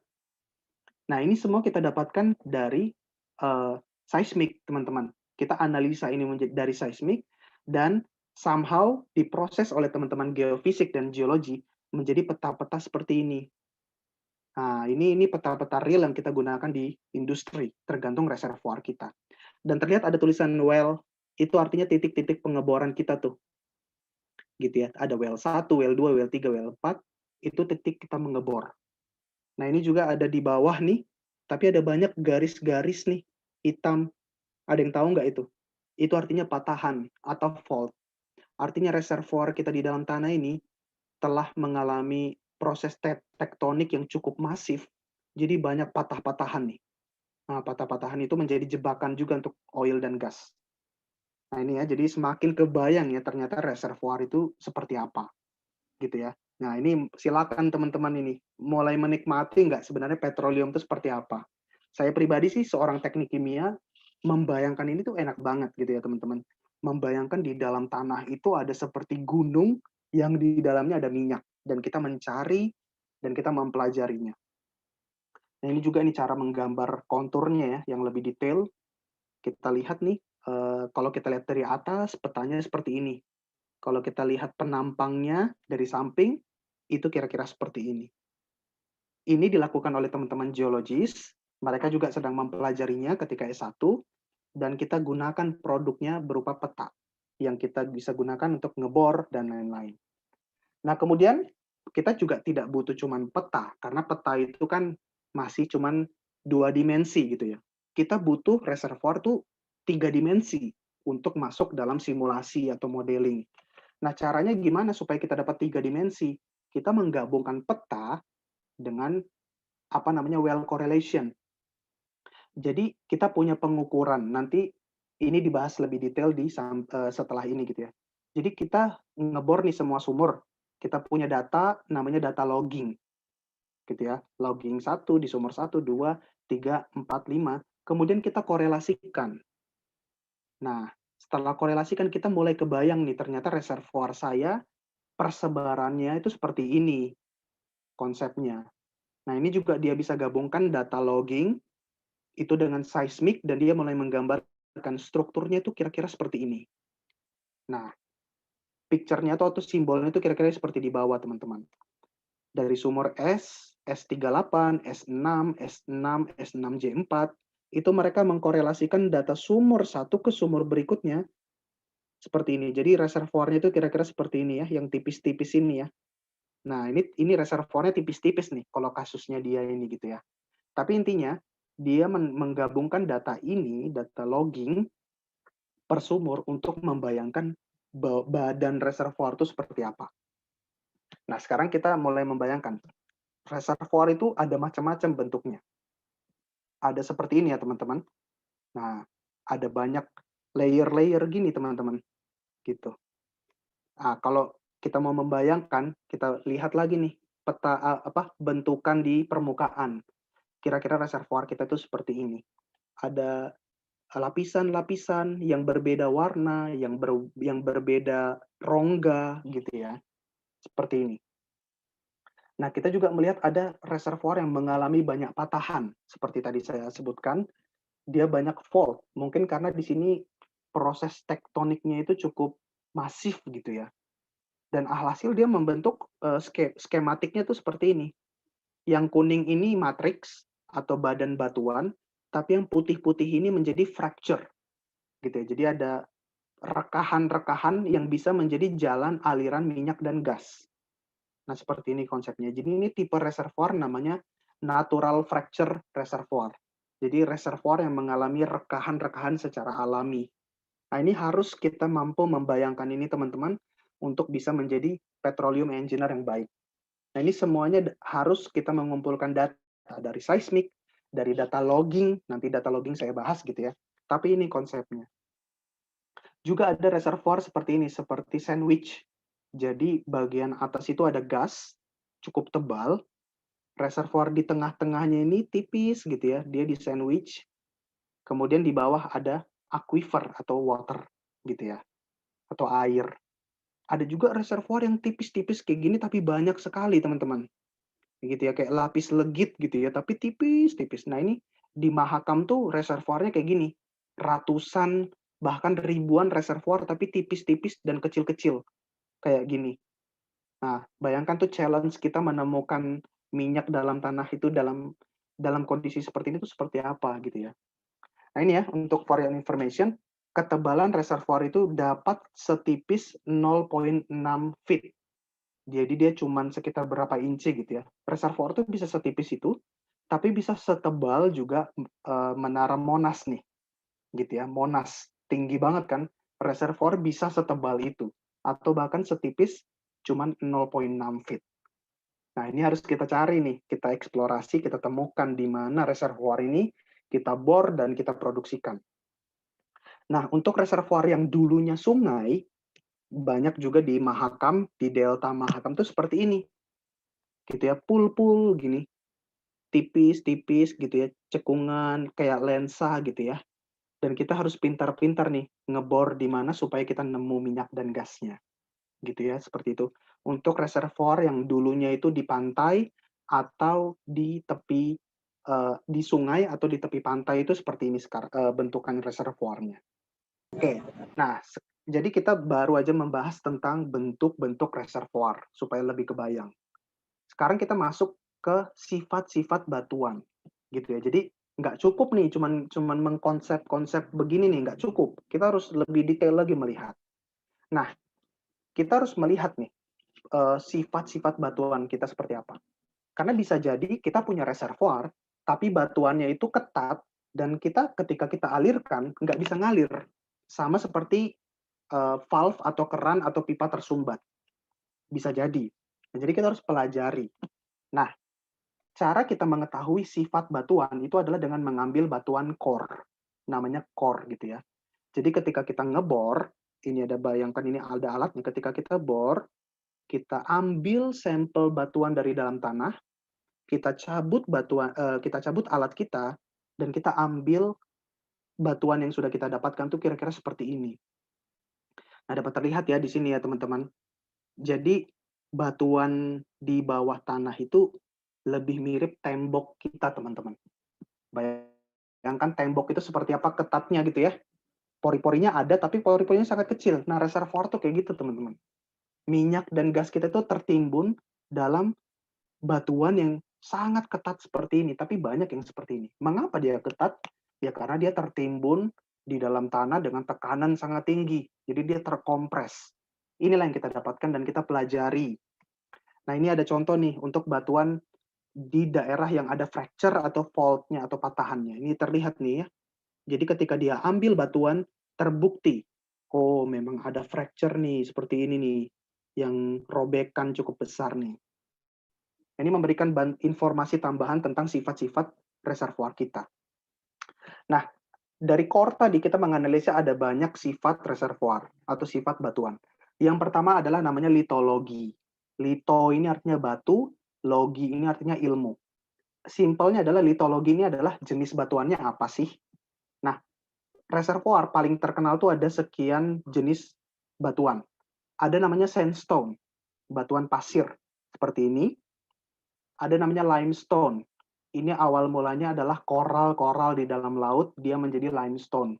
Nah, ini semua kita dapatkan dari seismik, teman-teman. Kita analisa ini dari seismik, dan somehow diproses oleh teman-teman geofisik dan geologi menjadi peta-peta seperti ini. Nah, ini peta-peta real yang kita gunakan di industri, tergantung reservoir kita. Dan terlihat ada tulisan well, itu artinya titik-titik pengeboran kita tuh. Gitu ya. Ada well 1, well 2, well 3, well 4, itu titik kita mengebor. Nah, ini juga ada di bawah nih, tapi ada banyak garis-garis nih, hitam. Ada yang tahu nggak itu? Itu artinya patahan atau fault. Artinya reservoir kita di dalam tanah ini telah mengalami proses tektonik yang cukup masif. Jadi banyak patah-patahan nih. Nah, patah-patahan itu menjadi jebakan juga untuk oil dan gas. Nah, ini ya, jadi semakin kebayang ya ternyata reservoir itu seperti apa, gitu ya. Nah, ini silakan teman-teman ini mulai menikmati nggak sebenarnya petroleum itu seperti apa. Saya pribadi sih seorang teknik kimia, membayangkan ini tuh enak banget gitu ya teman-teman. Membayangkan di dalam tanah itu ada seperti gunung yang di dalamnya ada minyak dan kita mencari dan kita mempelajarinya. Nah, ini juga ini cara menggambar konturnya ya yang lebih detail. Kita lihat nih, kalau kita lihat dari atas petanya seperti ini. Kalau kita lihat penampangnya dari samping, itu kira-kira seperti ini. Ini dilakukan oleh teman-teman geologis, mereka juga sedang mempelajarinya ketika S1, dan kita gunakan produknya berupa peta, yang kita bisa gunakan untuk ngebor dan lain-lain. Nah, kemudian kita juga tidak butuh cuman peta, karena peta itu kan masih cuman 2 dimensi gitu ya. Kita butuh reservoir tuh 3 dimensi untuk masuk dalam simulasi atau modeling. Nah, caranya gimana supaya kita dapat 3 dimensi? Kita menggabungkan peta dengan apa namanya well correlation. Jadi kita punya pengukuran. Nanti ini dibahas lebih detail setelah ini gitu ya. Jadi kita ngebor nih semua sumur. Kita punya data namanya data logging. Gitu ya. Logging 1 di sumur 1, 2, 3, 4, 5. Kemudian kita korelasikan. Nah, setelah korelasikan kita mulai kebayang nih ternyata reservoir saya persebarannya itu seperti ini konsepnya. Nah, ini juga dia bisa gabungkan data logging itu dengan seismik dan dia mulai menggambarkan strukturnya itu kira-kira seperti ini. Nah, picture-nya atau simbolnya itu kira-kira seperti di bawah, teman-teman. Dari sumur S38, S6, S6, S6J4, itu mereka mengkorelasikan data sumur satu ke sumur berikutnya seperti ini. Jadi reservoirnya itu kira-kira seperti ini ya, yang tipis-tipis ini ya. Nah, ini reservoirnya tipis-tipis nih kalau kasusnya dia ini gitu ya. Tapi intinya, dia menggabungkan data ini, data logging per sumur untuk membayangkan badan reservoir itu seperti apa. Nah, sekarang kita mulai membayangkan, reservoir itu ada macam-macam bentuknya. Ada seperti ini ya, teman-teman. Nah, ada banyak layer-layer gini, teman-teman. Gitu. Nah, kalau kita mau membayangkan, kita lihat lagi nih peta bentukan di permukaan. Kira-kira reservoir kita itu seperti ini. Ada lapisan-lapisan yang berbeda warna, yang berbeda rongga gitu ya. Seperti ini. Nah, kita juga melihat ada reservoir yang mengalami banyak patahan. Seperti tadi saya sebutkan, dia banyak fault. Mungkin karena di sini proses tektoniknya itu cukup masif gitu ya. Dan alhasil dia membentuk skematiknya tuh seperti ini. Yang kuning ini matriks atau badan batuan, tapi yang putih-putih ini menjadi fracture gitu ya. Jadi ada rekahan-rekahan yang bisa menjadi jalan aliran minyak dan gas. Nah, seperti ini konsepnya. Jadi ini tipe reservoir namanya natural fracture reservoir. Jadi reservoir yang mengalami rekahan-rekahan secara alami. Nah, ini harus kita mampu membayangkan ini teman-teman untuk bisa menjadi petroleum engineer yang baik. Nah, ini semuanya harus kita mengumpulkan data dari seismik, dari data logging, nanti data logging saya bahas gitu ya. Tapi ini konsepnya. Juga ada reservoir seperti ini, seperti sandwich. Jadi bagian atas itu ada gas, cukup tebal. Reservoir di tengah-tengahnya ini tipis gitu ya, dia di sandwich. Kemudian di bawah ada aquifer atau water gitu ya, atau air. Ada juga reservoir yang tipis-tipis kayak gini tapi banyak sekali teman-teman. Gitu ya, kayak lapis legit gitu ya, tapi tipis-tipis. Nah ini di Mahakam tuh reservoirnya kayak gini. Ratusan, bahkan ribuan reservoir tapi tipis-tipis dan kecil-kecil. Kayak gini. Nah, bayangkan tuh challenge kita menemukan minyak dalam tanah itu dalam kondisi seperti ini tuh seperti apa gitu ya. Nah ini ya, untuk for your information, ketebalan reservoir itu dapat setipis 0,6 feet. Jadi dia cuma sekitar berapa inci gitu ya. Reservoir tuh bisa setipis itu, tapi bisa setebal juga menara Monas nih, gitu ya. Monas tinggi banget kan, reservoir bisa setebal itu, atau bahkan setipis cuman 0,6 feet. Nah, ini harus kita cari nih, kita eksplorasi, kita temukan di mana reservoir ini, kita bor dan kita produksikan. Nah, untuk reservoir yang dulunya sungai, banyak juga di Mahakam, di delta Mahakam tuh seperti ini. Gitu ya, pool-pool gini, tipis-tipis gitu ya, cekungan kayak lensa gitu ya. Dan kita harus pintar-pintar nih ngebor di mana supaya kita nemu minyak dan gasnya. Gitu ya, seperti itu. Untuk reservoir yang dulunya itu di pantai atau di tepi di sungai atau di tepi pantai itu seperti ini sekarang bentukan reservoirnya. Oke. Nah, jadi kita baru aja membahas tentang bentuk-bentuk reservoir supaya lebih kebayang. Sekarang kita masuk ke sifat-sifat batuan, gitu ya. Jadi nggak cukup nih cuman mengkonsep-konsep begini nih, nggak cukup. Kita harus lebih detail lagi melihat. Nah, kita harus melihat nih sifat-sifat batuan kita seperti apa. Karena bisa jadi kita punya reservoir, tapi batuannya itu ketat dan kita ketika kita alirkan nggak bisa ngalir, sama seperti valve atau keran atau pipa tersumbat. Bisa jadi. Nah, jadi kita harus pelajari. Nah, cara kita mengetahui sifat batuan itu adalah dengan mengambil batuan core. Namanya core gitu ya. Jadi ketika kita ngebor, ini ada bayangkan ini ada alatnya. Ketika kita bor, kita ambil sampel batuan dari dalam tanah, kita cabut kita cabut alat kita, dan kita ambil batuan yang sudah kita dapatkan tuh kira-kira seperti ini. Nah, dapat terlihat ya di sini ya teman-teman. Jadi batuan di bawah tanah itu lebih mirip tembok kita, teman-teman. Bayangkan tembok itu seperti apa ketatnya gitu ya. Pori-porinya ada, tapi pori-porinya sangat kecil. Nah, reservoir tuh kayak gitu, teman-teman. Minyak dan gas kita itu tertimbun dalam batuan yang sangat ketat seperti ini, tapi banyak yang seperti ini. Mengapa dia ketat? Ya karena dia tertimbun di dalam tanah dengan tekanan sangat tinggi. Jadi dia terkompres. Inilah yang kita dapatkan dan kita pelajari. Nah, ini ada contoh nih untuk batuan di daerah yang ada fracture atau fault-nya atau patahannya. Ini terlihat nih ya. Jadi ketika dia ambil batuan, terbukti, oh memang ada fracture nih, seperti ini nih, yang robekan cukup besar nih. Ini memberikan informasi tambahan tentang sifat-sifat reservoir kita. Nah, dari core tadi kita menganalisa ada banyak sifat reservoir atau sifat batuan. Yang pertama adalah namanya litologi. Lito ini artinya batu, logi ini artinya ilmu. Simpelnya adalah litologi ini adalah jenis batuannya apa sih? Nah, reservoir paling terkenal tuh ada sekian jenis batuan. Ada namanya sandstone, batuan pasir seperti ini. Ada namanya limestone. Ini awal mulanya adalah koral-koral di dalam laut, dia menjadi limestone.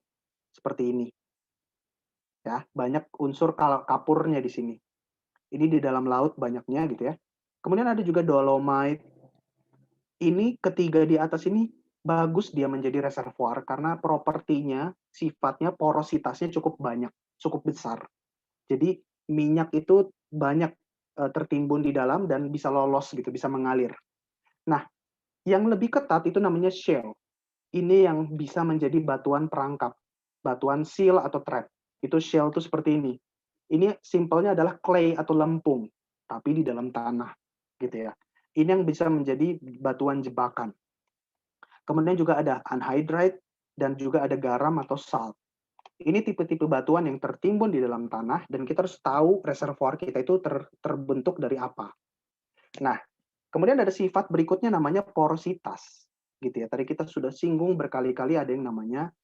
Seperti ini. Ya, banyak unsur kapurnya di sini. Ini di dalam laut banyaknya gitu ya. Kemudian ada juga dolomite. Ini ketiga di atas ini bagus dia menjadi reservoir karena propertinya, sifatnya, porositasnya cukup banyak, cukup besar. Jadi minyak itu banyak tertimbun di dalam dan bisa lolos gitu, bisa mengalir. Nah, yang lebih ketat itu namanya shale. Ini yang bisa menjadi batuan perangkap, batuan seal atau trap. Itu shale itu seperti ini. Ini simpelnya adalah clay atau lempung, tapi di dalam tanah, gitu ya. Ini yang bisa menjadi batuan jebakan. Kemudian juga ada anhydrite dan juga ada garam atau salt. Ini tipe-tipe batuan yang tertimbun di dalam tanah dan kita harus tahu reservoir kita itu terbentuk dari apa. Nah, kemudian ada sifat berikutnya namanya porositas, gitu ya. Tadi kita sudah singgung berkali-kali ada yang namanya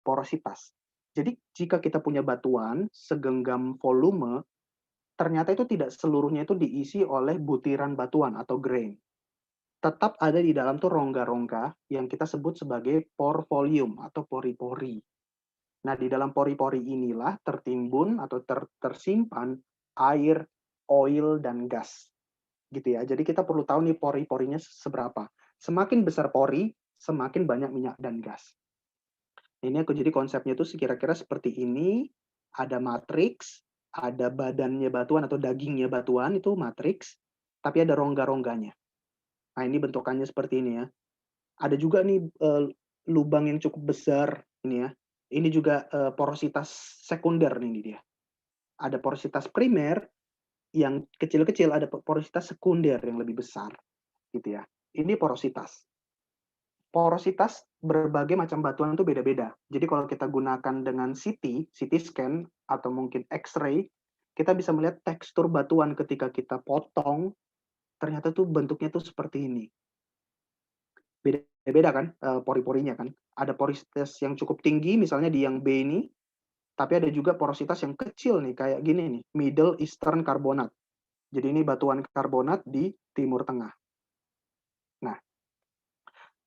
porositas. Jadi jika kita punya batuan segenggam volume, ternyata itu tidak seluruhnya itu diisi oleh butiran batuan atau grain. Tetap ada di dalam tuh rongga-rongga yang kita sebut sebagai pore volume atau pori-pori. Nah, di dalam pori-pori inilah tertimbun atau tersimpan air, oil, dan gas. Gitu ya. Jadi kita perlu tahu nih pori-porinya seberapa. Semakin besar pori, semakin banyak minyak dan gas. Ini aku jadi konsepnya itu kira-kira seperti ini. Ada matriks, ada badannya batuan atau dagingnya batuan, itu matriks, tapi ada rongga-rongganya. Nah, ini bentukannya seperti ini ya. Ada juga nih lubang yang cukup besar ini ya. Ini juga porositas sekunder nih dia. Ada porositas primer yang kecil-kecil, ada porositas sekunder yang lebih besar gitu ya. Ini porositas. Porositas berbagai macam batuan itu beda-beda. Jadi kalau kita gunakan dengan CT scan atau mungkin X-ray, kita bisa melihat tekstur batuan ketika kita potong, ternyata tuh bentuknya tuh seperti ini. Beda-beda kan pori-porinya kan. Ada porositas yang cukup tinggi misalnya di yang B ini, tapi ada juga porositas yang kecil nih kayak gini nih, Middle Eastern Carbonate. Jadi ini batuan karbonat di Timur Tengah.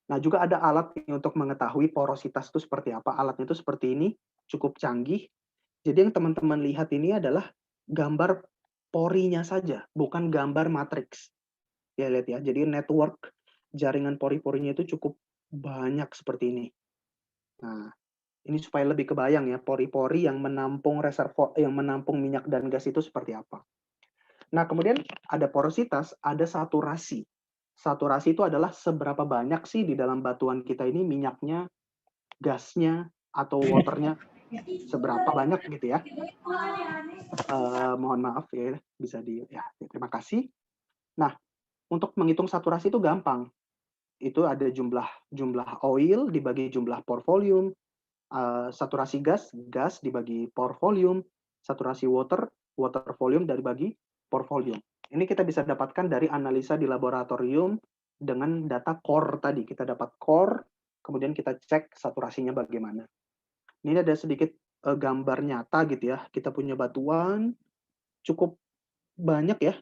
Nah, juga ada alat untuk mengetahui porositas itu seperti apa. Alatnya itu seperti ini, cukup canggih. Jadi yang teman-teman lihat ini adalah gambar porinya saja, bukan gambar matriks. Ya, lihat ya. Jadi network jaringan pori-porinya itu cukup banyak seperti ini. Nah, ini supaya lebih kebayang ya, pori-pori yang menampung reservoir, yang menampung minyak dan gas itu seperti apa. Nah, kemudian ada porositas, ada saturasi. Saturasi itu adalah seberapa banyak sih di dalam batuan kita ini minyaknya, gasnya, atau waternya, seberapa banyak gitu ya. Mohon maaf ya, bisa ya, terima kasih. Nah, untuk menghitung saturasi itu gampang. Itu ada jumlah oil dibagi jumlah pore volume, saturasi gas dibagi pore volume, saturasi water volume dibagi pore volume. Ini kita bisa dapatkan dari analisa di laboratorium dengan data core tadi. Kita dapat core, kemudian kita cek saturasinya bagaimana. Ini ada sedikit gambar nyata gitu ya. Kita punya batuan, cukup banyak ya,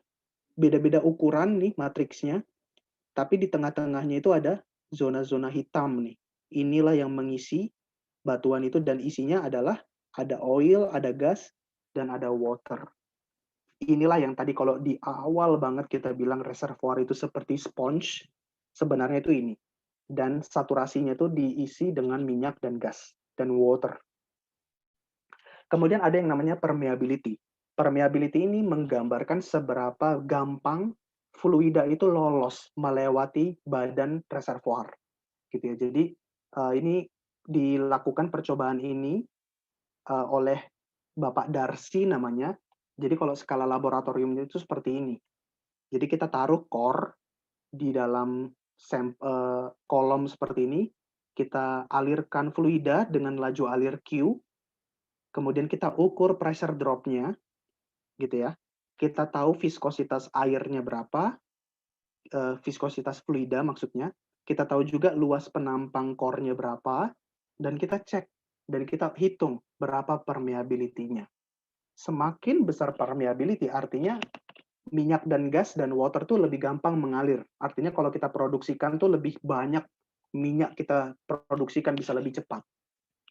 beda-beda ukuran nih matriksnya. Tapi di tengah-tengahnya itu ada zona-zona hitam nih. Inilah yang mengisi batuan itu dan isinya adalah ada oil, ada gas, dan ada water. Inilah yang tadi kalau di awal banget kita bilang reservoir itu seperti sponge, sebenarnya itu ini. Dan saturasinya itu diisi dengan minyak dan gas dan water. Kemudian ada yang namanya permeability. Permeability ini menggambarkan seberapa gampang fluida itu lolos melewati badan reservoir, gitu ya. Jadi, ini dilakukan percobaan ini, oleh Bapak Darsi namanya. Jadi kalau skala laboratoriumnya itu seperti ini. Jadi kita taruh core di dalam kolom seperti ini, kita alirkan fluida dengan laju alir Q, kemudian kita ukur pressure drop-nya, gitu ya. Kita tahu viskositas airnya berapa, viskositas fluida maksudnya. Kita tahu juga luas penampang core-nya berapa, dan kita cek, dan kita hitung berapa permeability-nya. Semakin besar permeability, artinya minyak dan gas dan water tuh lebih gampang mengalir. Artinya kalau kita produksikan tuh lebih banyak minyak kita produksikan bisa lebih cepat.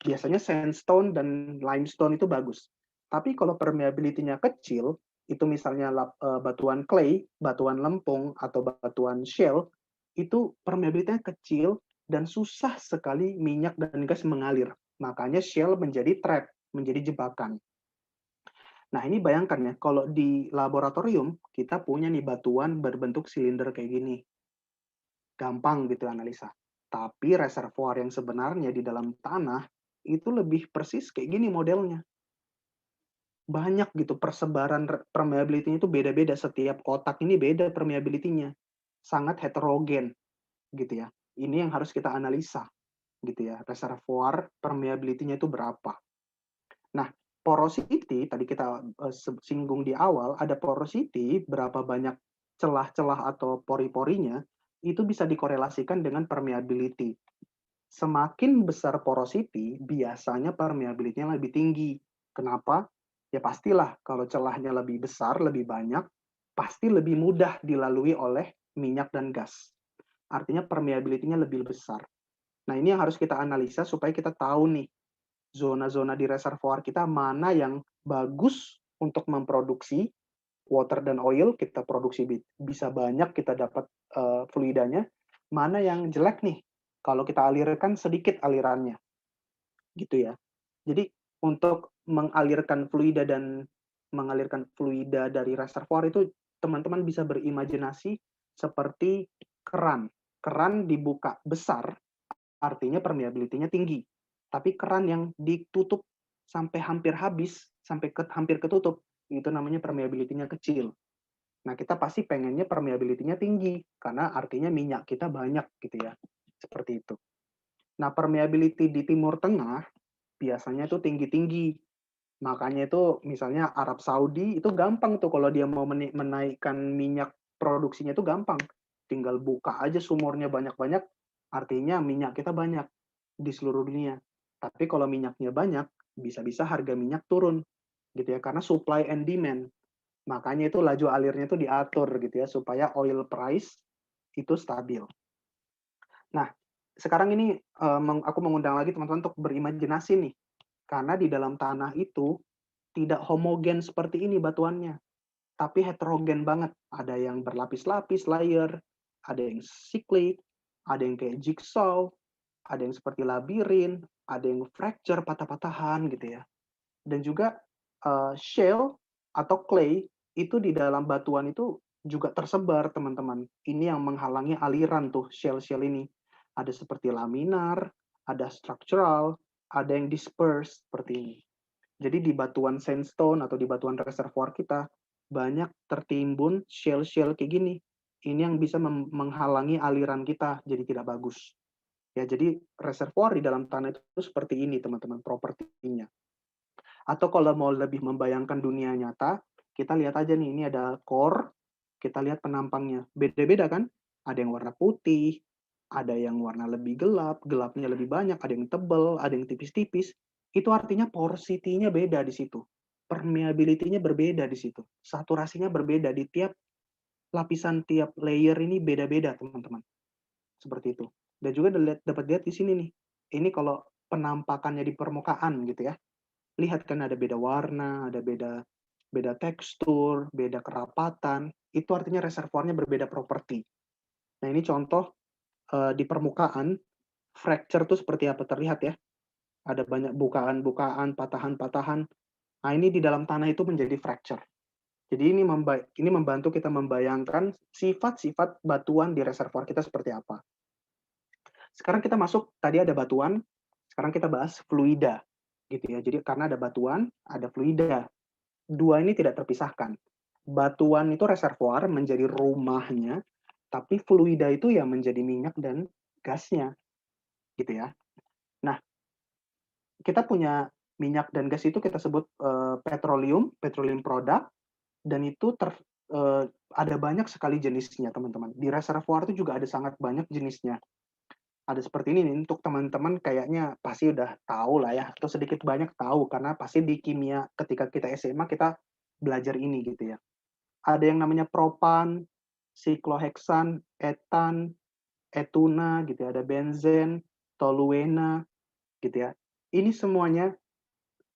Biasanya sandstone dan limestone itu bagus. Tapi kalau permeability-nya kecil, itu misalnya batuan clay, batuan lempung, atau batuan shale, itu permeability-nya kecil dan susah sekali minyak dan gas mengalir. Makanya shale menjadi trap, menjadi jebakan. Nah, ini bayangkan ya, kalau di laboratorium, kita punya nih batuan berbentuk silinder kayak gini. Gampang gitu analisa. Tapi reservoir yang sebenarnya di dalam tanah, itu lebih persis kayak gini modelnya. Banyak gitu, persebaran permeability-nya itu beda-beda. Setiap kotak ini beda permeability-nya. Sangat heterogen gitu ya. Ini yang harus kita analisa gitu ya. Reservoir permeability-nya itu berapa. Nah, porosity tadi kita singgung di awal, ada porosity berapa banyak celah-celah atau pori-porinya itu bisa dikorelasikan dengan permeability. Semakin besar porosity, biasanya permeability-nya lebih tinggi. Kenapa? Ya pastilah kalau celahnya lebih besar, lebih banyak, pasti lebih mudah dilalui oleh minyak dan gas. Artinya permeability-nya lebih besar. Nah, ini yang harus kita analisa supaya kita tahu nih zona-zona di reservoir kita mana yang bagus untuk memproduksi water dan oil, kita produksi bisa banyak, kita dapat fluidanya, mana yang jelek nih, kalau kita alirkan sedikit alirannya, gitu ya. Jadi untuk mengalirkan fluida dari reservoir itu teman-teman bisa berimajinasi seperti keran. Keran dibuka besar, artinya permeability-nya tinggi. Tapi keran yang ditutup sampai hampir habis, sampai hampir ketutup, itu namanya permeability-nya kecil. Nah, kita pasti pengennya permeability-nya tinggi, karena artinya minyak kita banyak gitu ya. Seperti itu. Nah, permeability di Timur Tengah biasanya itu tinggi-tinggi. Makanya itu misalnya Arab Saudi itu gampang tuh kalau dia mau menaikkan minyak produksinya itu gampang. Tinggal buka aja sumurnya banyak-banyak, artinya minyak kita banyak di seluruh dunia. Tapi kalau minyaknya banyak, bisa-bisa harga minyak turun gitu ya, karena supply and demand. Makanya itu laju alirnya itu diatur gitu ya supaya oil price itu stabil. Nah, sekarang ini aku mengundang lagi teman-teman untuk berimajinasi nih. Karena di dalam tanah itu tidak homogen seperti ini batuannya, tapi heterogen banget. Ada yang berlapis-lapis layer, ada yang cyclic, ada yang kayak jigsaw, ada yang seperti labirin, ada yang fracture, patah-patahan gitu ya. Dan juga shale atau clay itu di dalam batuan itu juga tersebar, teman-teman. Ini yang menghalangi aliran tuh shale-shale ini. Ada seperti laminar, ada structural, ada yang dispersed seperti ini. Jadi di batuan sandstone atau di batuan reservoir kita banyak tertimbun shale-shale kayak gini. Ini yang bisa menghalangi aliran kita jadi tidak bagus. Ya, jadi reservoir di dalam tanah itu seperti ini, teman-teman, propertinya. Atau kalau mau lebih membayangkan dunia nyata, kita lihat aja nih, ini ada core, kita lihat penampangnya. Beda-beda kan? Ada yang warna putih, ada yang warna lebih gelap, gelapnya lebih banyak, ada yang tebal, ada yang tipis-tipis. Itu artinya porosity-nya beda di situ. Permeability-nya berbeda di situ. Saturasinya berbeda di tiap lapisan, tiap layer ini beda-beda, teman-teman. Seperti itu. Dan juga dapat lihat di sini nih. Ini kalau penampakannya di permukaan gitu ya. Lihat kan ada beda warna, ada beda beda tekstur, beda kerapatan. Itu artinya reservoirnya berbeda properti. Nah, ini contoh di permukaan fracture tuh seperti apa terlihat ya. Ada banyak bukaan-bukaan, patahan-patahan. Nah, ini di dalam tanah itu menjadi fracture. Jadi ini membantu kita membayangkan sifat-sifat batuan di reservoir kita seperti apa. Sekarang kita masuk, tadi ada batuan, sekarang kita bahas fluida, gitu ya. Jadi karena ada batuan, ada fluida. Dua ini tidak terpisahkan. Batuan itu reservoir menjadi rumahnya, tapi fluida itu yang menjadi minyak dan gasnya, gitu ya. Nah, kita punya minyak dan gas itu kita sebut petroleum product, dan itu ada banyak sekali jenisnya, teman-teman. Di reservoir itu juga ada sangat banyak jenisnya. Ada seperti ini nih, untuk teman-teman kayaknya pasti udah tahu lah ya, atau sedikit banyak tahu, karena pasti di kimia ketika kita SMA kita belajar ini gitu ya. Ada yang namanya propan, sikloheksan, etan, etuna gitu ya, ada benzen, toluena gitu ya. Ini semuanya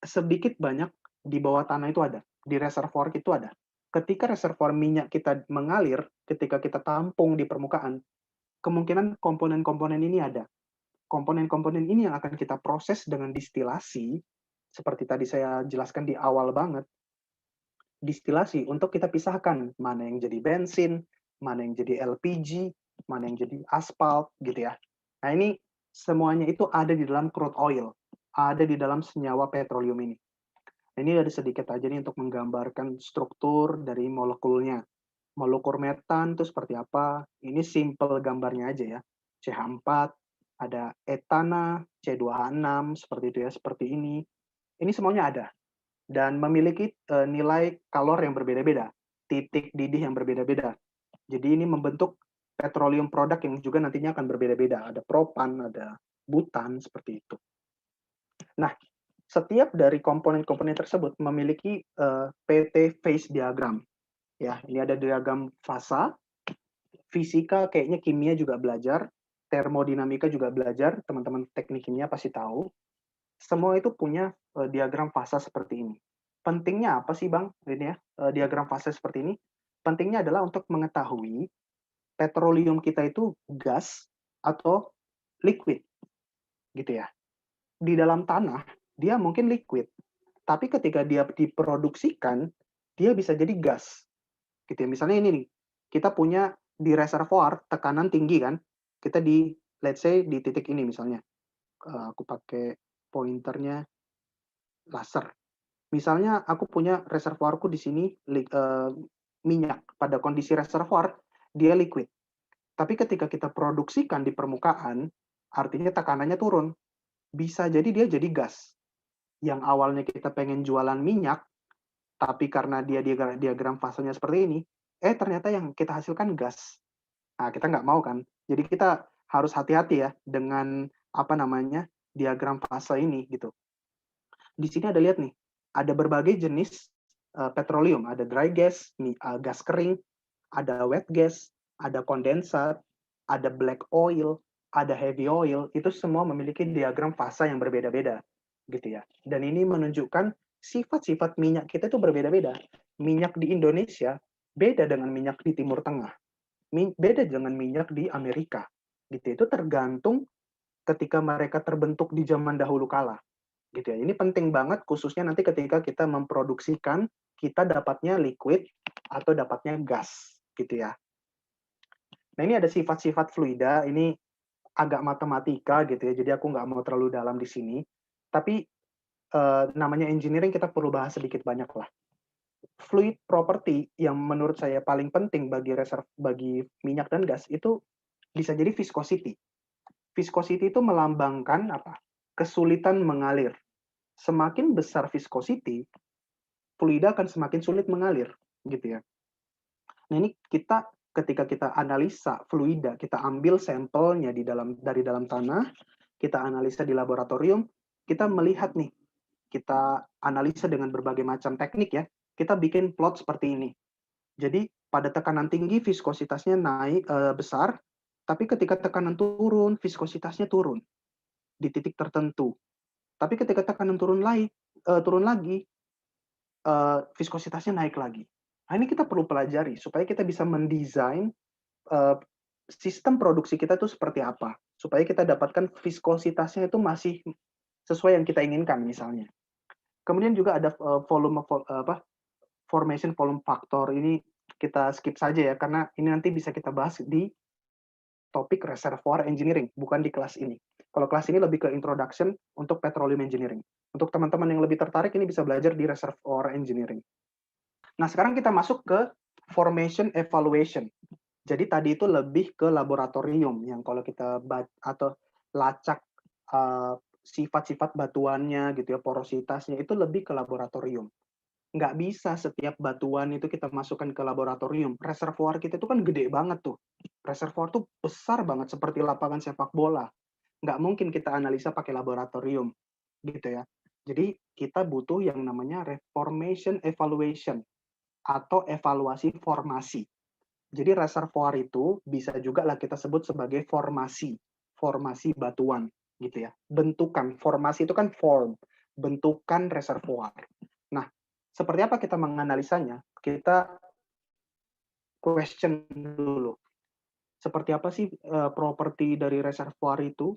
sedikit banyak di bawah tanah itu ada, di reservoir itu ada. Ketika reservoir minyak kita mengalir, ketika kita tampung di permukaan, kemungkinan komponen-komponen ini ada. Komponen-komponen ini yang akan kita proses dengan distilasi, seperti tadi saya jelaskan di awal banget, distilasi untuk kita pisahkan mana yang jadi bensin, mana yang jadi LPG, mana yang jadi aspal, gitu ya. Nah ini semuanya itu ada di dalam crude oil, ada di dalam senyawa petroleum ini. Ini ada sedikit aja nih untuk menggambarkan struktur dari molekulnya. Molekul metan itu seperti apa? Ini simple gambarnya aja ya. CH4, ada etana, C2H6, seperti itu ya, seperti ini. Ini semuanya ada. Dan memiliki nilai kalor yang berbeda-beda, titik didih yang berbeda-beda. Jadi ini membentuk petroleum produk yang juga nantinya akan berbeda-beda. Ada propan, ada butan, seperti itu. Nah, setiap dari komponen-komponen tersebut memiliki PT phase diagram. Ya, ini ada diagram fasa, fisika kayaknya kimia juga belajar, termodinamika juga belajar, teman-teman teknik kimia pasti tahu. Semua itu punya diagram fasa seperti ini. Pentingnya apa sih, Bang? Ini ya, diagram fasa seperti ini. Pentingnya adalah untuk mengetahui petroleum kita itu gas atau liquid, gitu ya. Di dalam tanah, dia mungkin liquid, tapi ketika dia diproduksikan, dia bisa jadi gas. Gitu ya. Misalnya ini nih, kita punya di reservoir tekanan tinggi kan, kita di let's say di titik ini misalnya, aku pakai pointernya laser. Misalnya aku punya reservoirku di sini minyak, pada kondisi reservoir dia liquid. Tapi ketika kita produksikan di permukaan, artinya tekanannya turun. Bisa jadi dia jadi gas. Yang awalnya kita pengen jualan minyak, tapi karena dia diagram fasenya seperti ini, ternyata yang kita hasilkan gas. Nah, kita nggak mau kan. Jadi kita harus hati-hati ya dengan apa namanya diagram fase ini gitu. Di sini ada lihat nih, ada berbagai jenis petroleum, ada dry gas, gas kering, ada wet gas, ada kondensat, ada black oil, ada heavy oil, itu semua memiliki diagram fasa yang berbeda-beda, gitu ya. Dan ini menunjukkan sifat-sifat minyak kita itu berbeda-beda. Minyak di Indonesia beda dengan minyak di Timur Tengah, beda dengan minyak di Amerika. Gitu. Itu tergantung ketika mereka terbentuk di zaman dahulu kala. Gitu ya. Ini penting banget khususnya nanti ketika kita memproduksikan, kita dapatnya liquid atau dapatnya gas, gitu ya. Nah, ini ada sifat-sifat fluida, ini agak matematika gitu ya, jadi aku nggak mau terlalu dalam di sini. Tapi namanya engineering kita perlu bahas sedikit banyak lah. Fluid property yang menurut saya paling penting bagi minyak dan gas itu bisa jadi viscosity. Viscosity itu melambangkan apa? Kesulitan mengalir. Semakin besar viscosity, fluida akan semakin sulit mengalir, gitu ya. Nah, ini ketika kita analisa fluida, kita ambil sampelnya dari dalam tanah, kita analisa di laboratorium, kita melihat nih, kita analisa dengan berbagai macam teknik ya, kita bikin plot seperti ini. Jadi pada tekanan tinggi viskositasnya naik besar, tapi ketika tekanan turun, viskositasnya turun di titik tertentu. Tapi ketika tekanan turun lagi, viskositasnya naik lagi. Nah, ini kita perlu pelajari supaya kita bisa mendesain sistem produksi kita itu seperti apa, supaya kita dapatkan viskositasnya itu masih sesuai yang kita inginkan misalnya. Kemudian juga ada formation volume factor ini kita skip saja ya, karena ini nanti bisa kita bahas di topik reservoir engineering, bukan di kelas ini. Kalau kelas ini lebih ke introduction untuk petroleum engineering. Untuk teman-teman yang lebih tertarik, ini bisa belajar di reservoir engineering. Nah, sekarang kita masuk ke formation evaluation. Jadi tadi itu lebih ke laboratorium, yang kalau kita atau lacak sifat-sifat batuannya gitu ya, porositasnya, itu lebih ke laboratorium. Nggak bisa setiap batuan itu kita masukkan ke laboratorium. Reservoir kita itu kan gede banget tuh. Reservoir tuh besar banget, seperti lapangan sepak bola. Nggak mungkin kita analisa pakai laboratorium, gitu ya. Jadi kita butuh yang namanya reformation evaluation, atau evaluasi formasi. Jadi reservoir itu bisa juga lah kita sebut sebagai formasi batuan, gitu ya. Bentukan, formasi itu kan form, bentukan reservoir. Nah, seperti apa kita menganalisanya? Kita question dulu. Seperti apa sih properti dari reservoir itu?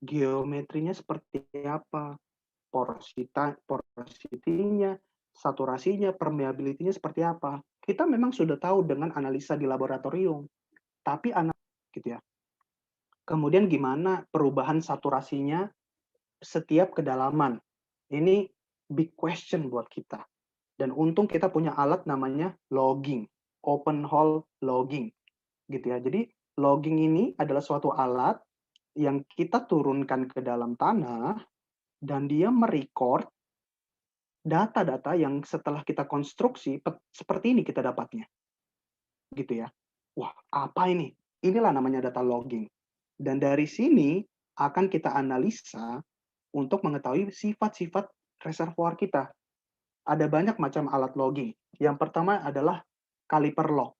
Geometrinya seperti apa? Porositinya, saturasinya, permeability-nya seperti apa? Kita memang sudah tahu dengan analisa di laboratorium, tapi gitu ya. Kemudian gimana perubahan saturasinya setiap kedalaman? Ini big question buat kita. Dan untung kita punya alat namanya logging, open hole logging, gitu ya. Jadi logging ini adalah suatu alat yang kita turunkan ke dalam tanah dan dia merecord data-data yang setelah kita konstruksi seperti ini kita dapatnya, gitu ya. Wah, apa ini? Inilah namanya data logging. Dan dari sini akan kita analisa untuk mengetahui sifat-sifat reservoir kita. Ada banyak macam alat logging. Yang pertama adalah caliper log,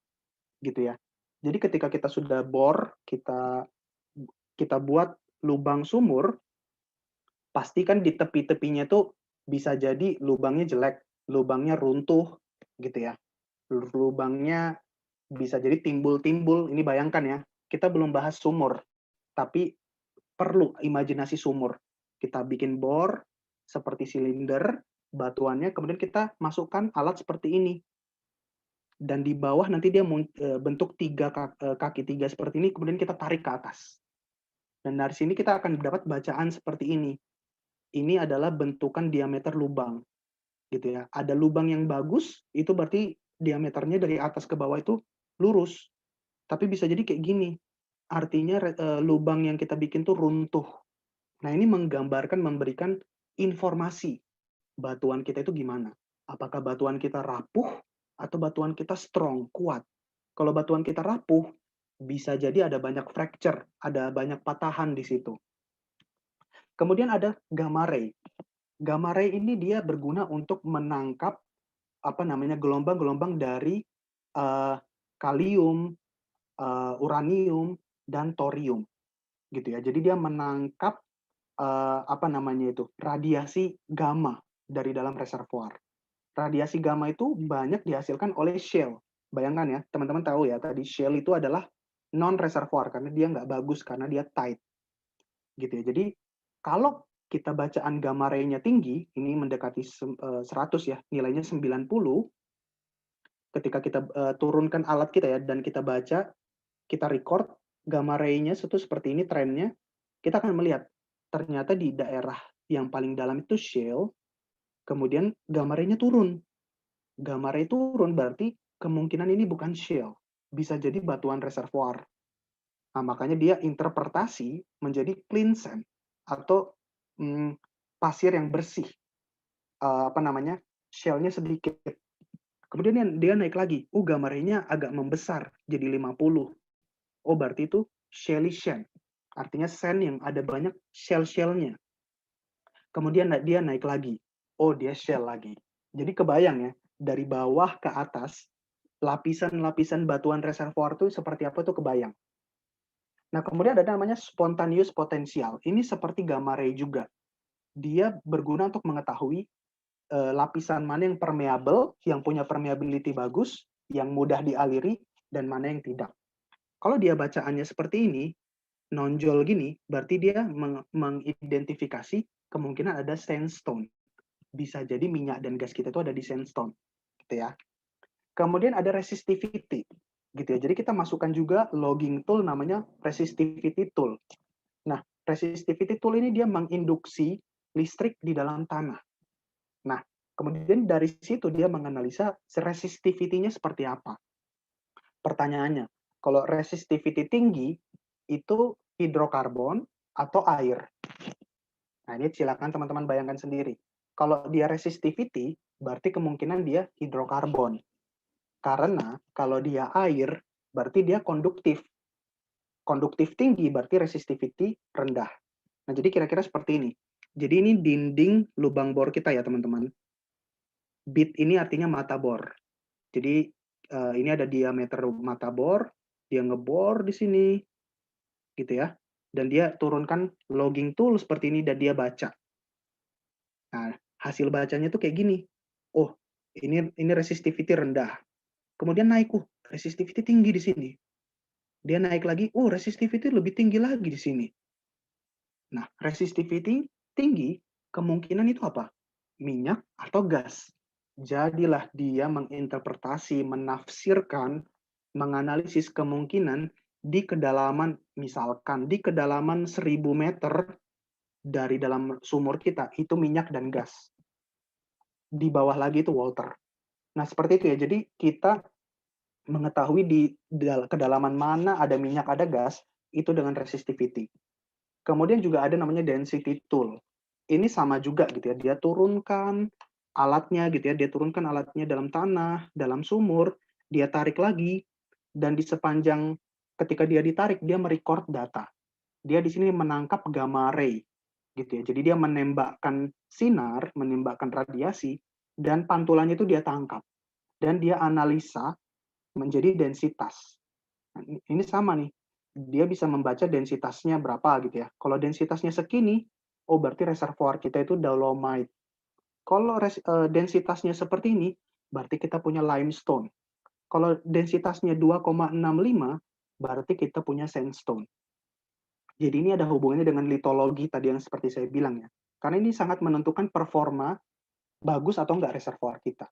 gitu ya. Jadi ketika kita sudah bor, kita buat lubang sumur, pastikan di tepi-tepinya tuh bisa jadi lubangnya jelek, lubangnya runtuh, gitu ya. Lubangnya bisa jadi timbul-timbul. Ini bayangkan ya, kita belum bahas sumur, tapi perlu imajinasi sumur. Kita bikin bor seperti silinder, batuannya, kemudian kita masukkan alat seperti ini. Dan di bawah nanti dia bentuk kaki tiga seperti ini, kemudian kita tarik ke atas. Dan dari sini kita akan dapat bacaan seperti ini. Ini adalah bentukan diameter lubang, gitu ya. Ada lubang yang bagus, itu berarti diameternya dari atas ke bawah itu lurus. Tapi bisa jadi kayak gini. Artinya lubang yang kita bikin tuh runtuh. Nah, ini menggambarkan, memberikan informasi batuan kita itu gimana. Apakah batuan kita rapuh atau batuan kita strong, kuat. Kalau batuan kita rapuh, bisa jadi ada banyak fracture, ada banyak patahan di situ. Kemudian ada gamma ray. Gamma ray ini dia berguna untuk menangkap gelombang-gelombang dari kalium, uranium, dan thorium, gitu ya. Jadi dia menangkap radiasi gamma dari dalam reservoir. Radiasi gamma itu banyak dihasilkan oleh shale. Bayangkan ya, teman-teman tahu ya, tadi shale itu adalah non reservoir karena dia nggak bagus, karena dia tight, gitu ya. Jadi kalau kita bacaan gamma ray-nya tinggi, ini mendekati 100 ya, nilainya 90, ketika kita turunkan alat kita ya, dan kita baca, kita record gamma ray-nya itu seperti ini trennya, kita akan melihat ternyata di daerah yang paling dalam itu shale, kemudian gamma ray-nya turun. Gamma ray turun berarti kemungkinan ini bukan shale, bisa jadi batuan reservoir. Nah, makanya dia interpretasi menjadi clean sand atau pasir yang bersih. Shale-nya sedikit. Kemudian dia naik lagi. Gamma ray-nya agak membesar jadi 50. Oh, berarti itu shelly sand. Artinya sand yang ada banyak shell-shellnya. Kemudian dia naik lagi. Oh, dia shell lagi. Jadi kebayang ya, dari bawah ke atas, lapisan-lapisan batuan reservoir itu seperti apa tuh kebayang. Nah, kemudian ada namanya spontaneous potential. Ini seperti gamma ray juga. Dia berguna untuk mengetahui lapisan mana yang permeable, yang punya permeability bagus, yang mudah dialiri, dan mana yang tidak. Kalau dia bacaannya seperti ini, nonjol gini, berarti dia mengidentifikasi kemungkinan ada sandstone. Bisa jadi minyak dan gas kita itu ada di sandstone. gitu ya. Kemudian ada resistivity, gitu ya. Jadi kita masukkan juga logging tool namanya resistivity tool. Nah, resistivity tool ini dia menginduksi listrik di dalam tanah. Nah, kemudian dari situ dia menganalisa resistivity-nya seperti apa. Pertanyaannya, kalau resistivity tinggi itu hidrokarbon atau air? Nah, ini silakan teman-teman bayangkan sendiri. Kalau dia resistivity, berarti kemungkinan dia hidrokarbon. Karena kalau dia air, berarti dia konduktif. Konduktif tinggi berarti resistivity rendah. Nah, jadi kira-kira seperti ini. Jadi ini dinding lubang bor kita ya, teman-teman. Bit ini artinya mata bor. Jadi ini ada diameter mata bor, dia ngebor di sini, gitu ya. Dan dia turunkan logging tool seperti ini dan dia baca. Nah, hasil bacanya tuh kayak gini. Oh, ini resistivity rendah. Kemudian naik, resistivity tinggi di sini. Dia naik lagi, resistivity lebih tinggi lagi di sini. Nah, resistivity tinggi, kemungkinan itu apa? Minyak atau gas. Jadilah dia menginterpretasi, menafsirkan, menganalisis kemungkinan di kedalaman, misalkan di kedalaman 1000 meter dari dalam sumur kita, itu minyak dan gas. Di bawah lagi itu water. Nah, seperti itu ya. Jadi kita mengetahui di kedalaman mana ada minyak, ada gas, itu dengan resistivity. Kemudian juga ada namanya density tool. Ini sama juga gitu ya, dia turunkan alatnya gitu ya, dia turunkan alatnya dalam tanah, dalam sumur, dia tarik lagi, dan di sepanjang ketika dia ditarik, dia merecord data. Dia di sini menangkap gamma ray gitu ya. Jadi dia menembakkan sinar, menembakkan radiasi, dan pantulannya itu dia tangkap. Dan dia analisa menjadi densitas. Nah, ini sama nih, dia bisa membaca densitasnya berapa gitu ya. Kalau densitasnya segini, berarti reservoir kita itu dolomite. Kalau densitasnya seperti ini, berarti kita punya limestone. Kalau densitasnya 2,65, berarti kita punya sandstone. Jadi ini ada hubungannya dengan litologi tadi yang seperti saya bilang ya. Karena ini sangat menentukan performa bagus atau enggak reservoir kita.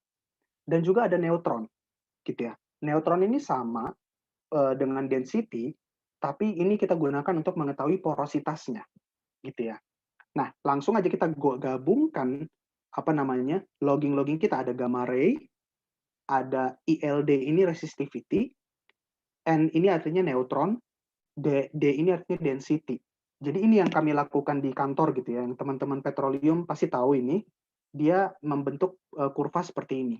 Dan juga ada neutron, gitu ya. Neutron ini sama dengan density, tapi ini kita gunakan untuk mengetahui porositasnya, gitu ya. Nah, langsung aja kita gabungkan logging kita ada gamma ray, ada ILD ini resistivity, N ini artinya neutron, D ini artinya density. Jadi ini yang kami lakukan di kantor gitu ya, yang teman-teman petroleum pasti tahu ini, dia membentuk kurva seperti ini.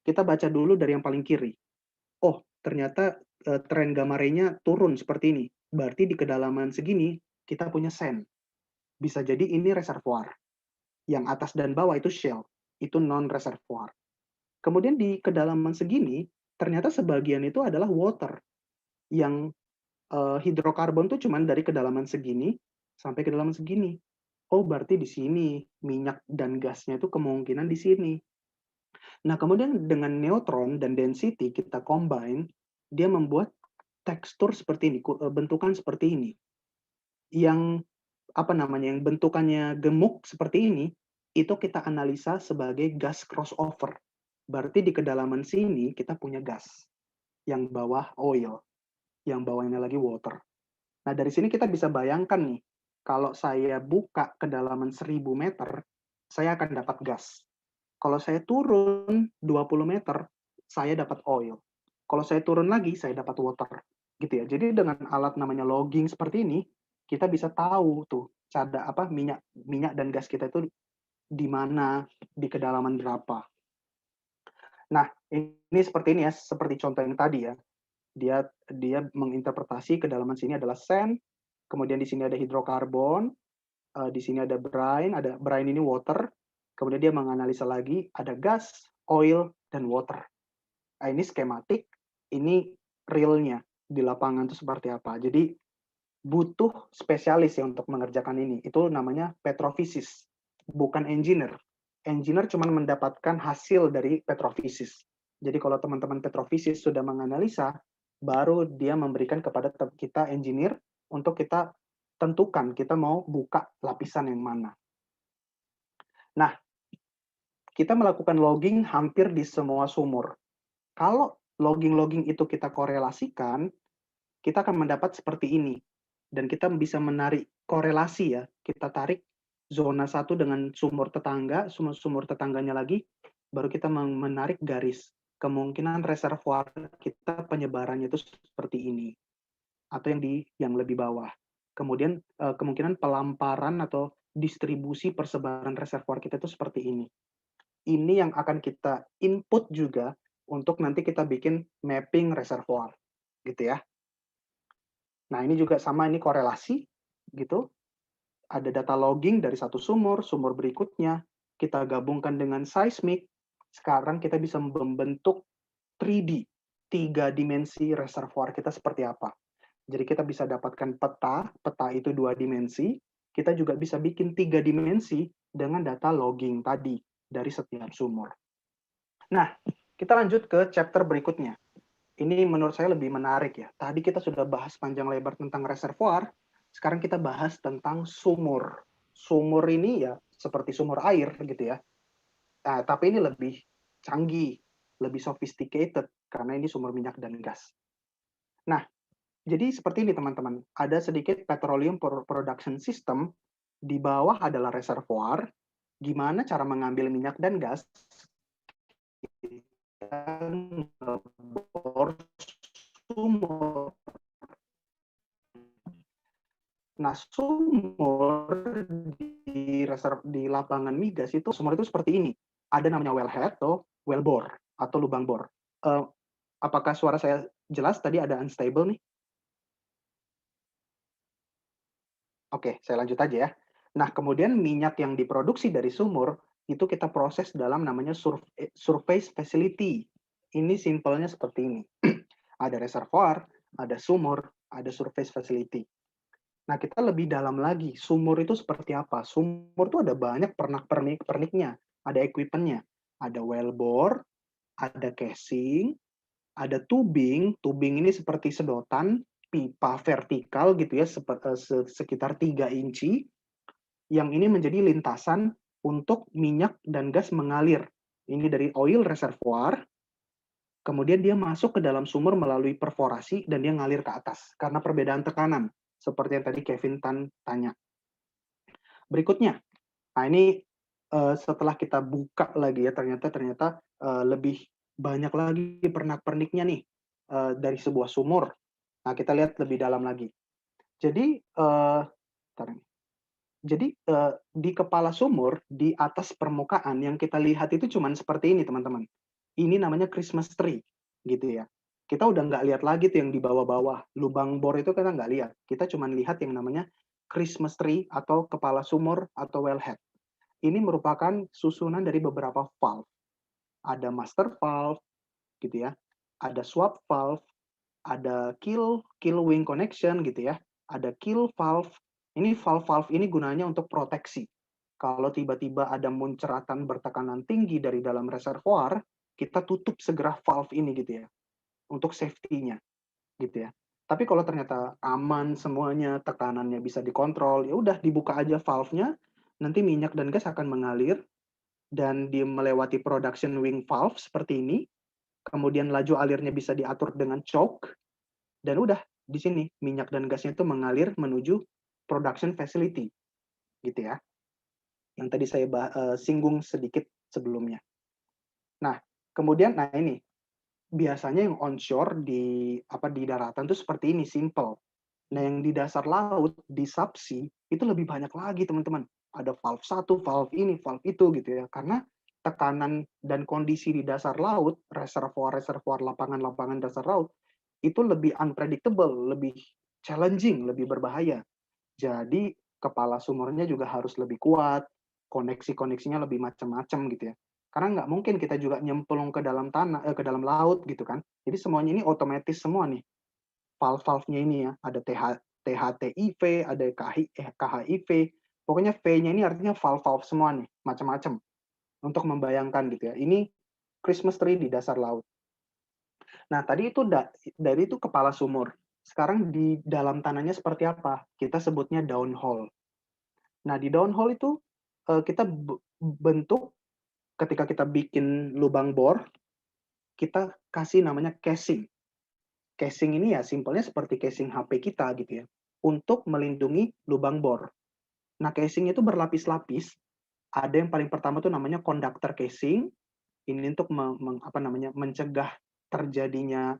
Kita baca dulu dari yang paling kiri. Ternyata tren gamma ray-nya turun seperti ini. Berarti di kedalaman segini, kita punya sand. Bisa jadi ini reservoir. Yang atas dan bawah itu shell. Itu non-reservoir. Kemudian di kedalaman segini, ternyata sebagian itu adalah water. Yang hidrokarbon itu cuma dari kedalaman segini sampai kedalaman segini. Berarti di sini minyak dan gasnya itu kemungkinan di sini. Nah, kemudian dengan neutron dan density kita combine, dia membuat tekstur seperti ini, bentukan seperti ini. Yang yang bentukannya gemuk seperti ini, itu kita analisa sebagai gas crossover. Berarti di kedalaman sini kita punya gas. Yang bawah oil, yang bawahnya lagi water. Nah, dari sini kita bisa bayangkan nih, kalau saya buka kedalaman 1000 meter, saya akan dapat gas. Kalau saya turun 20 meter, saya dapat oil. Kalau saya turun lagi, saya dapat water. Gitu ya. Jadi dengan alat namanya logging seperti ini, kita bisa tahu tuh minyak dan gas kita itu di mana, di kedalaman berapa. Nah, ini seperti ini ya, seperti contoh yang tadi ya. Dia menginterpretasi kedalaman sini adalah sand, kemudian di sini ada hidrokarbon, di sini ada brine ini water, kemudian dia menganalisa lagi ada gas, oil, dan water. Nah, ini skematik, ini realnya di lapangan itu seperti apa. Jadi butuh spesialis ya untuk mengerjakan ini. Itu namanya petrofisis, bukan engineer. Engineer cuma mendapatkan hasil dari petrofisis. Jadi kalau teman-teman petrofisis sudah menganalisa, baru dia memberikan kepada kita engineer untuk kita tentukan kita mau buka lapisan yang mana. Nah, kita melakukan logging hampir di semua sumur. Kalau logging-logging itu kita korelasikan, kita akan mendapat seperti ini. Dan kita bisa menarik korelasi ya. Kita tarik zona 1 dengan sumur tetangga, sumur tetangganya lagi, baru kita menarik garis. Kemungkinan reservoir kita penyebarannya itu seperti ini. Atau yang lebih bawah. Kemudian kemungkinan pelamparan atau distribusi persebaran reservoir kita itu seperti ini. Ini yang akan kita input juga untuk nanti kita bikin mapping reservoir, gitu ya. Nah, ini juga sama, ini korelasi, gitu. Ada data logging dari satu sumur, sumur berikutnya, kita gabungkan dengan seismik, sekarang kita bisa membentuk 3D, 3 dimensi reservoir kita seperti apa. Jadi kita bisa dapatkan peta itu 2 dimensi, kita juga bisa bikin 3 dimensi dengan data logging tadi dari setiap sumur. Nah, kita lanjut ke chapter berikutnya. Ini menurut saya lebih menarik ya. Tadi kita sudah bahas panjang lebar tentang reservoir, sekarang kita bahas tentang sumur. Sumur ini ya seperti sumur air gitu ya. Nah, tapi ini lebih canggih, lebih sophisticated karena ini sumur minyak dan gas. Nah, jadi seperti ini teman-teman, ada sedikit petroleum production system, di bawah adalah reservoir, gimana cara mengambil minyak dan gas, kita ngebor sumur. Nah, sumur di lapangan migas itu, sumur itu seperti ini. Ada namanya wellhead atau wellbore atau lubang bor. Apakah suara saya jelas? Tadi ada unstable nih. Oke, saya lanjut aja ya. Nah, kemudian minyak yang diproduksi dari sumur itu kita proses dalam namanya surface facility. Ini simpelnya seperti ini. Ada reservoir, ada sumur, ada surface facility. Nah, kita lebih dalam lagi. Sumur itu seperti apa? Sumur itu ada banyak pernik-perniknya. Ada equipment-nya. Ada wellbore, ada casing, ada tubing. Tubing ini seperti sedotan, pipa vertikal gitu ya, sekitar 3 inci. Yang ini menjadi lintasan untuk minyak dan gas mengalir. Ini dari oil reservoir, kemudian dia masuk ke dalam sumur melalui perforasi dan dia ngalir ke atas karena perbedaan tekanan seperti yang tadi Kevin Tan tanya. Berikutnya, nah ini setelah kita buka lagi ya ternyata lebih banyak lagi pernak-perniknya nih dari sebuah sumur. Nah kita lihat lebih dalam lagi. Jadi di kepala sumur di atas permukaan yang kita lihat itu cuma seperti ini teman-teman. Ini namanya Christmas tree gitu ya. Kita udah nggak lihat lagi tuh yang di bawah-bawah. Lubang bor itu kita nggak lihat. Kita cuma lihat yang namanya Christmas tree atau kepala sumur atau wellhead. Ini merupakan susunan dari beberapa valve. Ada master valve gitu ya. Ada swap valve, ada kill wing connection gitu ya. Ada kill valve. Ini valve-valve ini gunanya untuk proteksi. Kalau tiba-tiba ada munceratan bertekanan tinggi dari dalam reservoir, kita tutup segera valve ini gitu ya, untuk safety-nya gitu ya. Tapi kalau ternyata aman semuanya, tekanannya bisa dikontrol, ya udah dibuka aja valve-nya, nanti minyak dan gas akan mengalir dan dia melewati production wing valve seperti ini, kemudian laju alirnya bisa diatur dengan choke, dan udah di sini minyak dan gasnya itu mengalir menuju production facility, gitu ya. Yang tadi saya singgung sedikit sebelumnya. Nah, kemudian ini biasanya yang onshore di daratan itu seperti ini, simple. Nah, yang di dasar laut, di subsea, itu lebih banyak lagi, teman-teman. Ada valve satu, valve ini, valve itu, gitu ya. Karena tekanan dan kondisi di dasar laut, reservoir lapangan-lapangan dasar laut, itu lebih unpredictable, lebih challenging, lebih berbahaya. Jadi, kepala sumurnya juga harus lebih kuat, koneksi-koneksinya lebih macam-macam gitu ya. Karena nggak mungkin kita juga nyemplung ke dalam tanah, ke dalam laut gitu kan. Jadi semuanya ini otomatis semua nih. Valve-valve-nya ini ya, ada THTIV, ada KHIV. Pokoknya V-nya ini artinya valve-valve semua nih, macam-macam. Untuk membayangkan gitu ya. Ini Christmas tree di dasar laut. Nah, tadi itu dari itu kepala sumur. Sekarang di dalam tanahnya seperti apa? Kita sebutnya downhole. Nah, di downhole itu kita bentuk ketika kita bikin lubang bor, kita kasih namanya casing. Casing ini ya simpelnya seperti casing HP kita gitu ya, untuk melindungi lubang bor. Nah, casing itu berlapis-lapis. Ada yang paling pertama tuh namanya conductor casing. Ini untuk mencegah terjadinya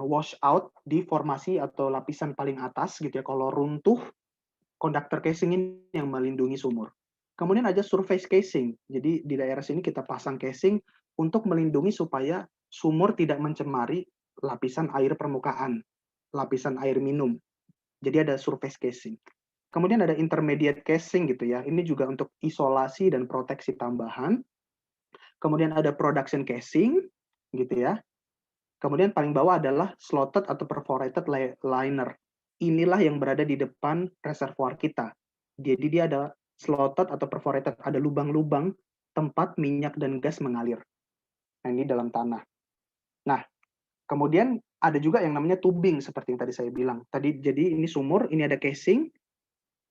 wash out di formasi atau lapisan paling atas gitu ya. Kalau runtuh, conductor casing ini yang melindungi sumur. Kemudian ada surface casing. Jadi di daerah sini kita pasang casing untuk melindungi supaya sumur tidak mencemari lapisan air permukaan, lapisan air minum. Jadi ada surface casing. Kemudian ada intermediate casing gitu ya. Ini juga untuk isolasi dan proteksi tambahan. Kemudian ada production casing gitu ya. Kemudian paling bawah adalah slotted atau perforated liner. Inilah yang berada di depan reservoir kita. Jadi dia ada slotted atau perforated, ada lubang-lubang tempat minyak dan gas mengalir. Nah, ini dalam tanah. Nah, kemudian ada juga yang namanya tubing seperti yang tadi saya bilang. Jadi ini sumur, ini ada casing,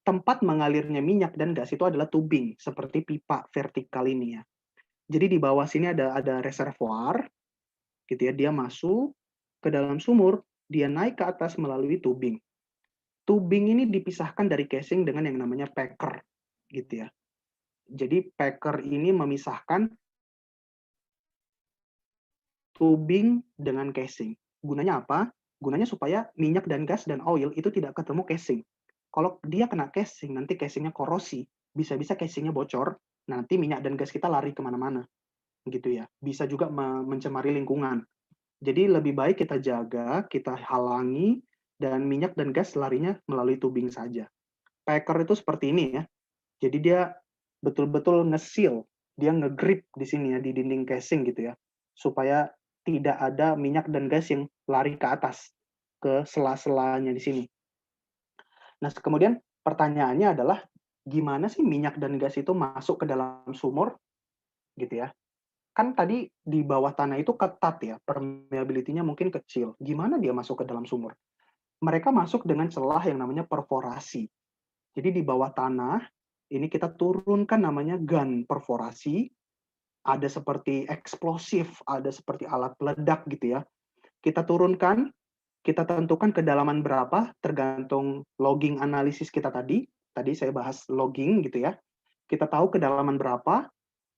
tempat mengalirnya minyak dan gas itu adalah tubing, seperti pipa vertikal ini ya. Jadi di bawah sini ada reservoir, gitu ya. Dia masuk ke dalam sumur, dia naik ke atas melalui tubing. Tubing ini dipisahkan dari casing dengan yang namanya packer, gitu ya. Jadi packer ini memisahkan tubing dengan casing. Gunanya apa? Gunanya supaya minyak dan gas dan oil itu tidak ketemu casing. Kalau dia kena casing, nanti casingnya korosi, bisa-bisa casingnya bocor, nanti minyak dan gas kita lari kemana-mana, gitu ya. Bisa juga mencemari lingkungan. Jadi lebih baik kita jaga, kita halangi, dan minyak dan gas larinya melalui tubing saja. Packer itu seperti ini ya. Jadi dia betul-betul nge-seal, dia nge-grip di sini ya, di dinding casing gitu ya, supaya tidak ada minyak dan gas yang lari ke atas, ke sela-selanya di sini. Nah, kemudian pertanyaannya adalah, gimana sih minyak dan gas itu masuk ke dalam sumur, gitu ya. Kan tadi di bawah tanah itu ketat ya, permeability-nya mungkin kecil. Gimana dia masuk ke dalam sumur? Mereka masuk dengan celah yang namanya perforasi. Jadi di bawah tanah, ini kita turunkan namanya gun perforasi, ada seperti eksplosif, ada seperti alat peledak gitu ya. Kita turunkan, kita tentukan kedalaman berapa, tergantung logging analisis kita tadi. Tadi saya bahas logging gitu ya. Kita tahu kedalaman berapa,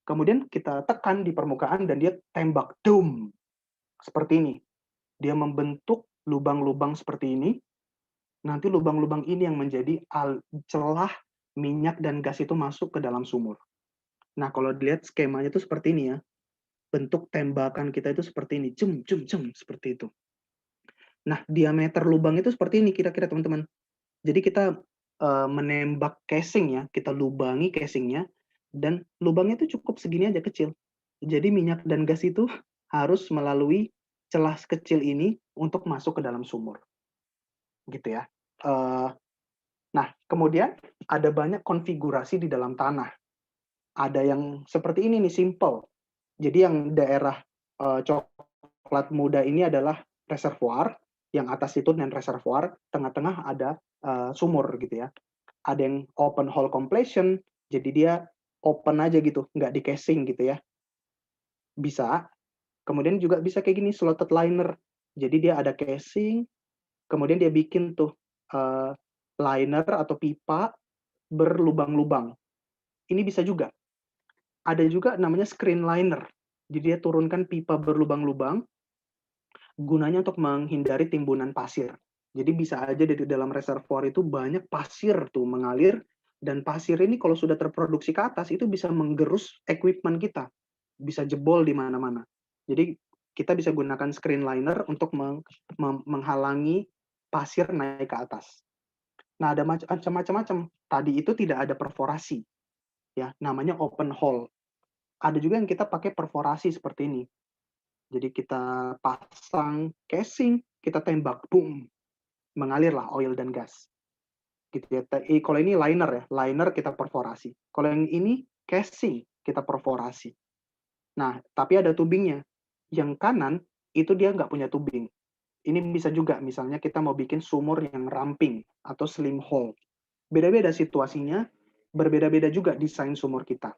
kemudian kita tekan di permukaan dan dia tembak, doom, seperti ini. Dia membentuk lubang-lubang seperti ini. Nanti lubang-lubang ini yang menjadi celah minyak dan gas itu masuk ke dalam sumur. Nah, kalau dilihat skemanya itu seperti ini ya. Bentuk tembakan kita itu seperti ini, cum, cum, cum, seperti itu. Nah, diameter lubang itu seperti ini kira-kira teman-teman. Jadi kita menembak casing ya, kita lubangi casingnya, dan lubangnya itu cukup segini aja kecil. Jadi minyak dan gas itu harus melalui celah kecil ini untuk masuk ke dalam sumur. Gitu ya. Nah, kemudian ada banyak konfigurasi di dalam tanah. Ada yang seperti ini nih, simple. Jadi yang daerah coklat muda ini adalah reservoir, yang atas itu dan reservoir, tengah-tengah ada sumur gitu ya. Ada yang open hole completion, jadi dia open aja gitu, nggak di casing gitu ya. Bisa. Kemudian juga bisa kayak gini, slotted liner. Jadi dia ada casing, kemudian dia bikin tuh liner atau pipa berlubang-lubang. Ini bisa juga. Ada juga namanya screen liner. Jadi dia turunkan pipa berlubang-lubang, gunanya untuk menghindari timbunan pasir. Jadi bisa aja di dalam reservoir itu banyak pasir tuh mengalir, dan pasir ini kalau sudah terproduksi ke atas itu bisa menggerus equipment kita, bisa jebol di mana-mana. Jadi kita bisa gunakan screen liner untuk menghalangi pasir naik ke atas. Nah, ada macam-macam. Tadi itu tidak ada perforasi, ya, namanya open hole. Ada juga yang kita pakai perforasi seperti ini. Jadi kita pasang casing, kita tembak, boom, mengalirlah oil dan gas. Gitu ya. Kalau ini liner ya, liner kita perforasi. Kalau yang ini casing, kita perforasi. Nah, tapi ada tubingnya. Yang kanan itu dia nggak punya tubing. Ini bisa juga, misalnya kita mau bikin sumur yang ramping atau slim hole. Beda-beda situasinya, berbeda-beda juga desain sumur kita.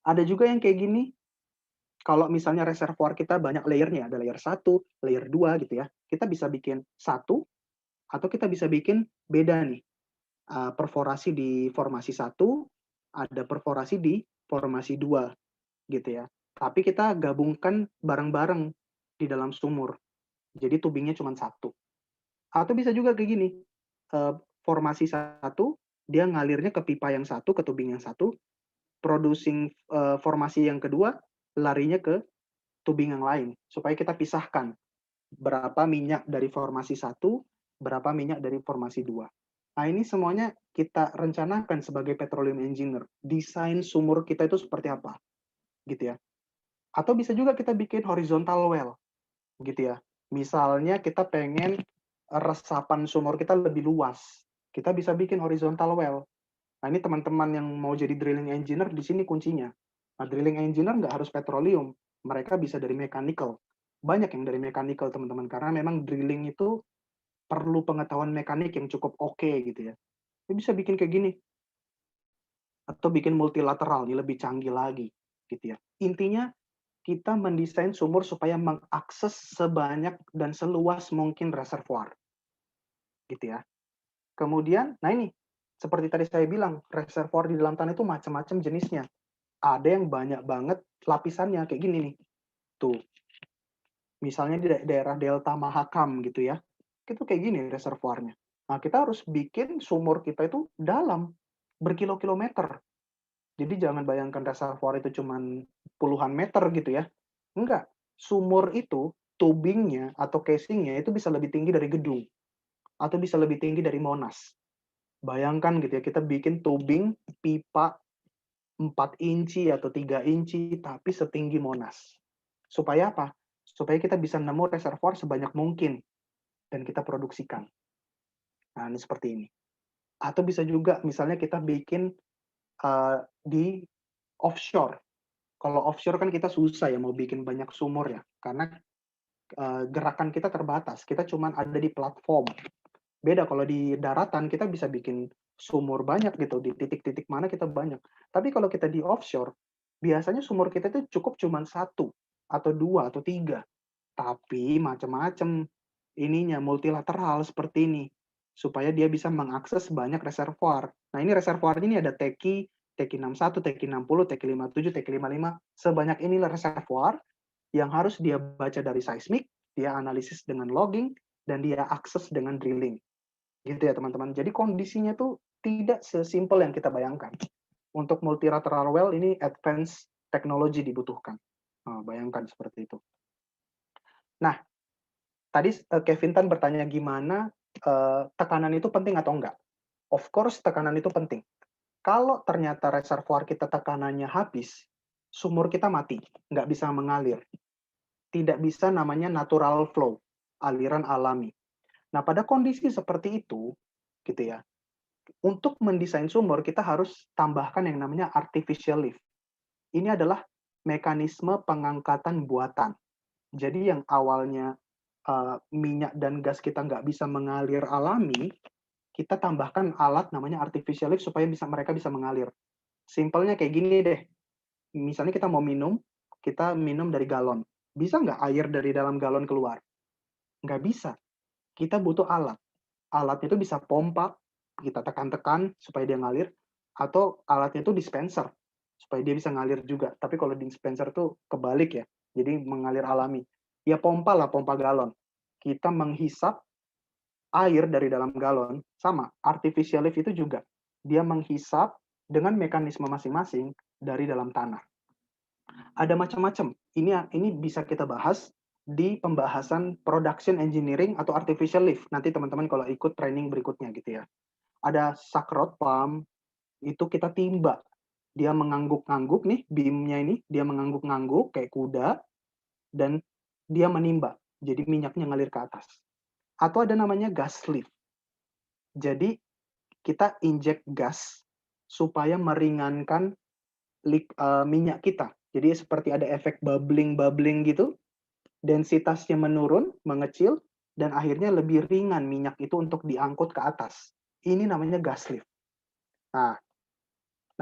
Ada juga yang kayak gini, kalau misalnya reservoir kita banyak layernya, ada layer 1, layer 2 gitu ya. Kita bisa bikin satu atau kita bisa bikin beda nih. Perforasi di formasi 1, ada perforasi di formasi 2 gitu ya. Tapi kita gabungkan bareng-bareng di dalam sumur. Jadi tubingnya cuma satu. Atau bisa juga kayak gini, formasi 1, dia ngalirnya ke pipa yang satu, ke tubing yang satu, formasi yang kedua, larinya ke tubing yang lain, supaya kita pisahkan berapa minyak dari formasi 1, berapa minyak dari formasi 2. Nah, ini semuanya kita rencanakan sebagai petroleum engineer. Desain sumur kita itu seperti apa, gitu ya. Atau bisa juga kita bikin horizontal well, gitu ya. Misalnya kita pengen resapan sumur kita lebih luas, kita bisa bikin horizontal well. Nah, ini teman-teman yang mau jadi drilling engineer, di sini kuncinya. Nah, drilling engineer nggak harus petroleum, mereka bisa dari mechanical. Banyak yang dari mechanical, teman-teman, karena memang drilling itu perlu pengetahuan mekanik yang cukup oke gitu ya. Dia bisa bikin kayak gini, atau bikin multilateral, ini lebih canggih lagi gitu ya. Intinya kita mendesain sumur supaya mengakses sebanyak dan seluas mungkin reservoir gitu ya. Kemudian, nah ini seperti tadi saya bilang, reservoir di dalam tanah itu macam-macam jenisnya. Ada yang banyak banget lapisannya kayak gini nih. Tuh. Misalnya di daerah Delta Mahakam gitu ya. Itu kayak gini reservoirnya. Nah, kita harus bikin sumur kita itu dalam, berkilo-kilometer. Jadi jangan bayangkan reservoir itu cuman puluhan meter gitu ya. Enggak. Sumur itu, tubingnya atau casingnya itu bisa lebih tinggi dari gedung. Atau bisa lebih tinggi dari Monas. Bayangkan gitu ya, kita bikin tubing pipa 4 inci atau 3 inci, tapi setinggi Monas. Supaya apa? Supaya kita bisa nemu reservoir sebanyak mungkin dan kita produksikan. Nah, ini seperti ini. Atau bisa juga misalnya kita bikin di offshore. Kalau offshore kan kita susah ya mau bikin banyak sumur ya, karena gerakan kita terbatas. Kita cuma ada di platform. Beda kalau di daratan kita bisa bikin sumur banyak gitu, di titik-titik mana kita banyak. Tapi kalau kita di offshore, biasanya sumur kita itu cukup cuma satu, atau dua, atau tiga. Tapi macam-macam ininya, multilateral seperti ini. Supaya dia bisa mengakses banyak reservoir. Nah, ini reservoir ini ada TEKI, TEKI 61, TEKI 60, TEKI 57, TEKI 55. Sebanyak inilah reservoir yang harus dia baca dari seismik, dia analisis dengan logging, dan dia akses dengan drilling. Gitu ya, teman-teman. Jadi kondisinya tuh tidak sesimpel yang kita bayangkan. Untuk multilateral well ini advance teknologi dibutuhkan. Nah, bayangkan seperti itu. Nah, tadi Kevin Tan bertanya gimana tekanan itu penting atau enggak. Of course, tekanan itu penting. Kalau ternyata reservoir kita tekanannya habis, sumur kita mati, nggak bisa mengalir. Tidak bisa namanya natural flow, aliran alami. Nah, pada kondisi seperti itu, gitu ya, untuk mendesain sumur, kita harus tambahkan yang namanya artificial lift. Ini adalah mekanisme pengangkatan buatan. Jadi yang awalnya minyak dan gas kita nggak bisa mengalir alami, kita tambahkan alat namanya artificial lift supaya mereka bisa mengalir. Simpelnya kayak gini deh. Misalnya kita mau minum, kita minum dari galon. Bisa nggak air dari dalam galon keluar? Nggak bisa. Kita butuh alat. Alatnya itu bisa pompa, kita tekan-tekan supaya dia ngalir, atau alatnya itu dispenser, supaya dia bisa ngalir juga. Tapi kalau dispenser itu kebalik ya, jadi mengalir alami. Ya pompa lah, pompa galon. Kita menghisap air dari dalam galon, sama. Artificial lift itu juga. Dia menghisap dengan mekanisme masing-masing dari dalam tanah. Ada macam-macam. Ini bisa kita bahas di pembahasan production engineering atau artificial lift. Nanti teman-teman kalau ikut training berikutnya gitu ya. Ada suck rod pump, itu kita timba. Dia mengangguk-angguk nih, beamnya ini, dia mengangguk-angguk kayak kuda, dan dia menimba. Jadi minyaknya ngalir ke atas. Atau ada namanya gas lift. Jadi kita inject gas supaya meringankan minyak kita. Jadi seperti ada efek bubbling gitu, densitasnya menurun, mengecil, dan akhirnya lebih ringan minyak itu untuk diangkut ke atas. Ini namanya gas lift. Nah,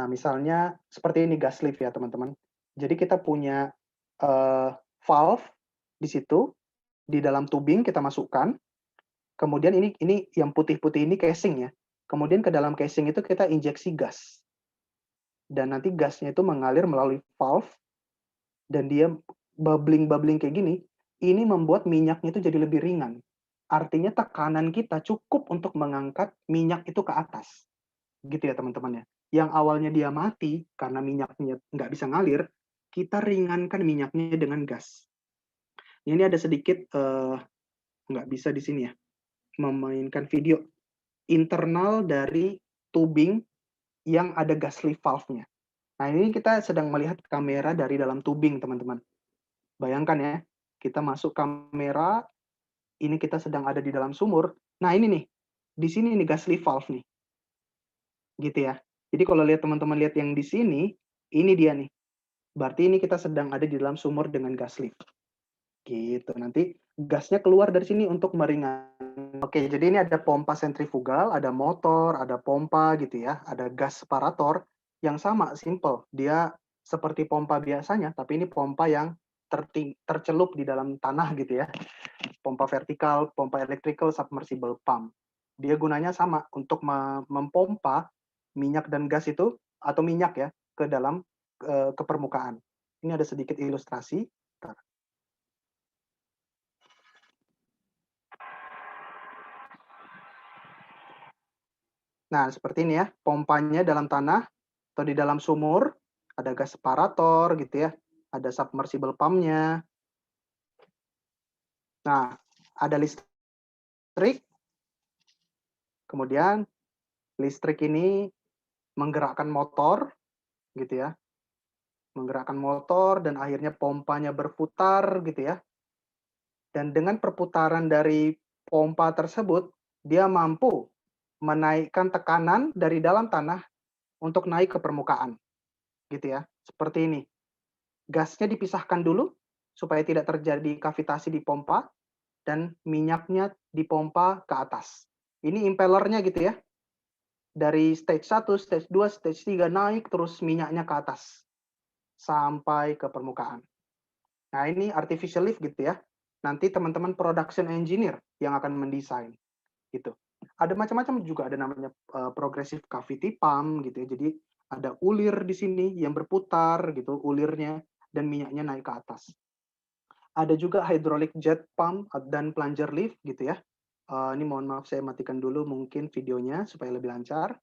Nah, misalnya seperti ini gas lift ya, teman-teman. Jadi kita punya valve di situ, di dalam tubing kita masukkan, kemudian ini yang putih-putih ini casing ya. Kemudian ke dalam casing itu kita injeksi gas. Dan nanti gasnya itu mengalir melalui valve dan dia bubbling-bubbling kayak gini, ini membuat minyaknya itu jadi lebih ringan. Artinya tekanan kita cukup untuk mengangkat minyak itu ke atas. Gitu ya teman-teman ya. Yang awalnya dia mati karena minyaknya nggak bisa ngalir, kita ringankan minyaknya dengan gas. Ini ada sedikit nggak bisa di sini ya, memainkan video internal dari tubing yang ada gas lift valve-nya. Nah, ini kita sedang melihat kamera dari dalam tubing, teman-teman. Bayangkan ya, kita masuk kamera, ini kita sedang ada di dalam sumur. Nah, ini nih, di sini nih gas lift valve nih. Gitu ya. Jadi kalau lihat teman-teman lihat yang di sini, ini dia nih. Berarti ini kita sedang ada di dalam sumur dengan gas lift. Gitu. Nanti gasnya keluar dari sini untuk meringankan. Oke, jadi ini ada pompa sentrifugal, ada motor, ada pompa gitu ya, ada gas separator yang sama, simple. Dia seperti pompa biasanya, tapi ini pompa yang tercelup di dalam tanah gitu ya. Pompa vertikal, pompa electrical, submersible pump. Dia gunanya sama untuk mempompa minyak dan gas itu atau minyak ya ke dalam ke permukaan. Ini ada sedikit ilustrasi. Nah, seperti ini ya, pompanya dalam tanah atau di dalam sumur, ada gas separator gitu ya, ada submersible pump-nya. Nah, ada listrik, kemudian listrik ini menggerakkan motor gitu ya, menggerakkan motor dan akhirnya pompanya berputar gitu ya. Dan dengan perputaran dari pompa tersebut, dia mampu menaikkan tekanan dari dalam tanah untuk naik ke permukaan. Gitu ya. Seperti ini. Gasnya dipisahkan dulu supaya tidak terjadi kavitasi di pompa dan minyaknya dipompa ke atas. Ini impellernya gitu ya. Dari stage 1, stage 2, stage 3 naik terus minyaknya ke atas sampai ke permukaan. Nah, ini artificial lift gitu ya. Nanti teman-teman production engineer yang akan mendesain gitu. Ada macam-macam juga, ada namanya progressive cavity pump gitu ya. Jadi ada ulir di sini yang berputar gitu, ulirnya dan minyaknya naik ke atas. Ada juga hydraulic jet pump dan plunger lift gitu ya. Ini mohon maaf saya matikan dulu mungkin videonya supaya lebih lancar.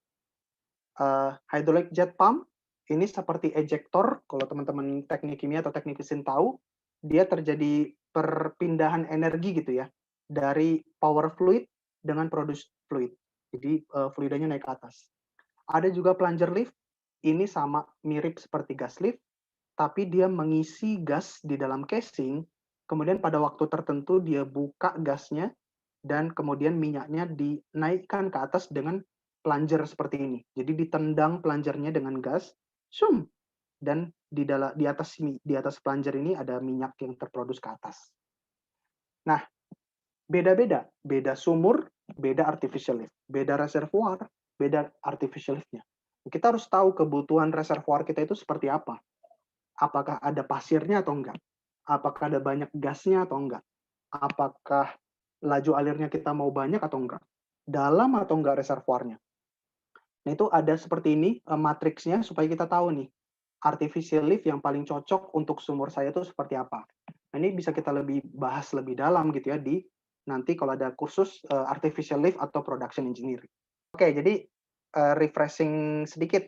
Hydraulic jet pump ini seperti ejector, kalau teman-teman teknik kimia atau teknik mesin tahu, dia terjadi perpindahan energi gitu ya, dari power fluid dengan produce fluid. Jadi fluidanya naik ke atas. Ada juga plunger lift, ini sama mirip seperti gas lift, tapi dia mengisi gas di dalam casing, kemudian pada waktu tertentu dia buka gasnya, dan kemudian minyaknya dinaikkan ke atas dengan plunger seperti ini. Jadi ditendang plungernya dengan gas, zoom, dan di atas plunger ini ada minyak yang terproduksi ke atas. Nah, beda-beda, beda sumur, beda artificial lift, beda reservoir, beda artificial liftnya. Kita harus tahu kebutuhan reservoir kita itu seperti apa. Apakah ada pasirnya atau enggak? Apakah ada banyak gasnya atau enggak? Apakah laju alirnya kita mau banyak atau enggak? Dalam atau enggak reservoirnya? Nah, itu ada seperti ini matriksnya supaya kita tahu nih, artificial lift yang paling cocok untuk sumur saya itu seperti apa. Nah, ini bisa kita lebih bahas lebih dalam gitu ya di nanti kalau ada kursus artificial lift atau production engineering. Oke, jadi refreshing sedikit.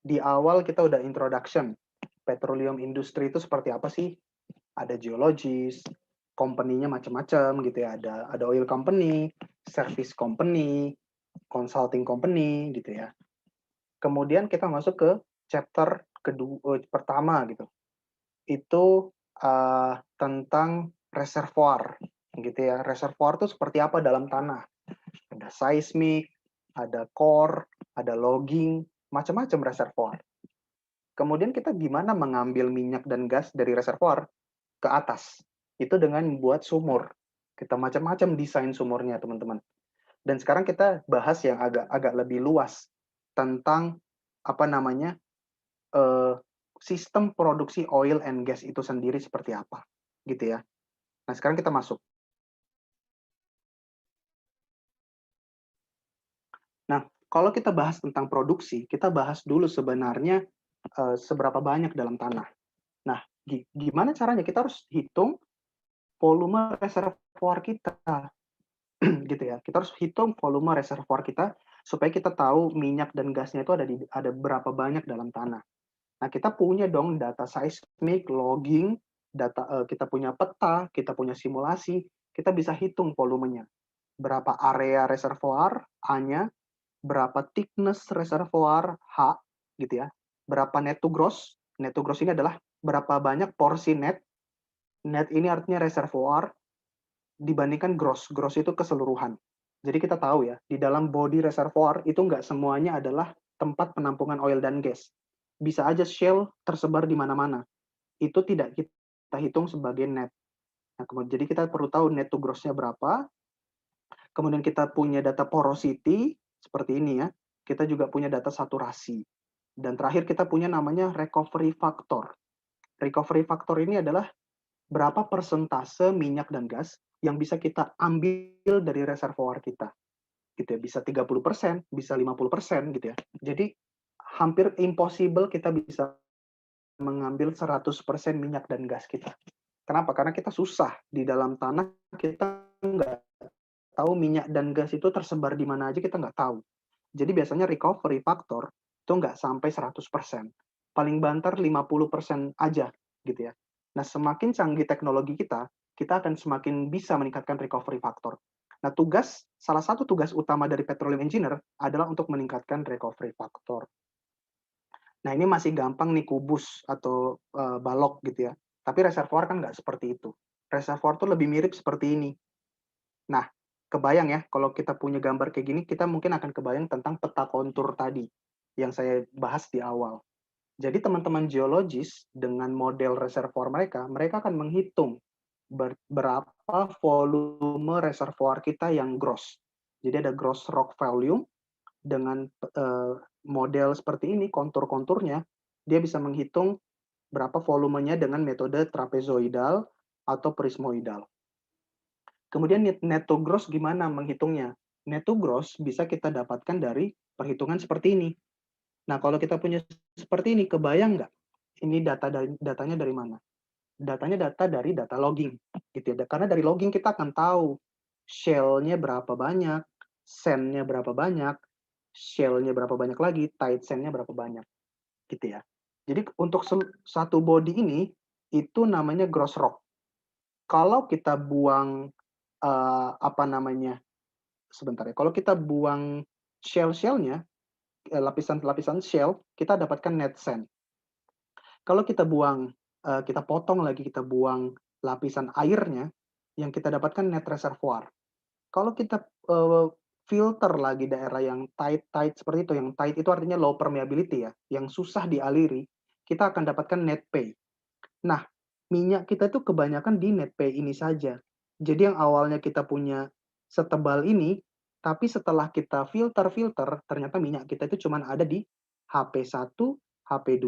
Di awal kita udah introduction. Petroleum industry itu seperti apa sih? Ada geologis, company-nya macam-macam gitu ya. Ada oil company, service company, consulting company gitu ya. Kemudian kita masuk ke chapter pertama gitu. Itu tentang reservoir gitu ya. Reservoir itu seperti apa dalam tanah? Ada seismik, ada core, ada logging, macam-macam reservoir. Kemudian kita gimana mengambil minyak dan gas dari reservoir ke atas? Itu dengan membuat sumur. Kita macam-macam desain sumurnya, teman-teman. Dan sekarang kita bahas yang agak lebih luas tentang apa namanya, sistem produksi oil and gas itu sendiri seperti apa, gitu ya. Nah, sekarang kita masuk. Nah, kalau kita bahas tentang produksi, kita bahas dulu sebenarnya seberapa banyak dalam tanah. Nah, gimana caranya? Kita harus hitung volume reservoir kita, gitu ya. Kita harus hitung volume reservoir kita supaya kita tahu minyak dan gasnya itu ada berapa banyak dalam tanah. Nah, kita punya dong data seismik, logging, kita punya peta, kita punya simulasi, kita bisa hitung volumenya. Berapa area reservoir A-nya, berapa thickness reservoir H, gitu ya. Berapa net to gross. Net to gross ini adalah berapa banyak porsi net. Net ini artinya reservoir dibandingkan gross. Gross itu keseluruhan. Jadi kita tahu ya, di dalam body reservoir itu nggak semuanya adalah tempat penampungan oil dan gas. Bisa aja shale tersebar di mana-mana. Itu tidak kita hitung sebagai net. Nah, jadi kita perlu tahu net to gross-nya berapa. Kemudian kita punya data porosity, seperti ini ya. Kita juga punya data saturasi. Dan terakhir kita punya namanya recovery factor. Recovery factor ini adalah berapa persentase minyak dan gas yang bisa kita ambil dari reservoir kita. Gitu ya, bisa 30%, bisa 50% gitu ya. Jadi hampir impossible kita bisa mengambil 100% minyak dan gas kita. Kenapa? Karena kita susah di dalam tanah, kita nggak tahu minyak dan gas itu tersebar di mana aja, kita nggak tahu. Jadi biasanya recovery factor itu nggak sampai 100%. Paling banter 50% aja gitu ya. Nah, semakin canggih teknologi kita akan semakin bisa meningkatkan recovery factor. Nah, salah satu tugas utama dari petroleum engineer adalah untuk meningkatkan recovery factor. Nah, ini masih gampang nih kubus atau balok gitu ya. Tapi reservoir kan nggak seperti itu. Reservoir tuh lebih mirip seperti ini. Nah, kebayang ya, kalau kita punya gambar kayak gini, kita mungkin akan kebayang tentang peta kontur tadi yang saya bahas di awal. Jadi teman-teman geologis dengan model reservoir mereka akan menghitung berapa volume reservoir kita yang gross. Jadi ada gross rock volume dengan model seperti ini, kontur-konturnya, dia bisa menghitung berapa volumenya dengan metode trapezoidal atau prismoidal. Kemudian net to gross gimana menghitungnya? Net to gross bisa kita dapatkan dari perhitungan seperti ini. Nah, kalau kita punya seperti ini, kebayang nggak? Ini datanya dari mana? Datanya dari data logging. Gitu ya. Karena dari logging kita akan tahu shell-nya berapa banyak, sand-nya berapa banyak, shell-nya berapa banyak lagi, tight sand-nya berapa banyak. Gitu ya. Jadi untuk satu body ini, itu namanya gross rock. Kalau kita buang sebentar ya. Kalau kita buang shell-shellnya, lapisan-lapisan shell, kita dapatkan net sand. Kalau kita buang, kita potong lagi, kita buang lapisan airnya, yang kita dapatkan net reservoir. Kalau kita filter lagi daerah yang tight seperti itu, yang tight itu artinya low permeability ya, yang susah dialiri, kita akan dapatkan net pay. Nah, minyak kita itu kebanyakan di net pay ini saja. Jadi yang awalnya kita punya setebal ini, tapi setelah kita filter, ternyata minyak kita itu cuma ada di HP1, HP2,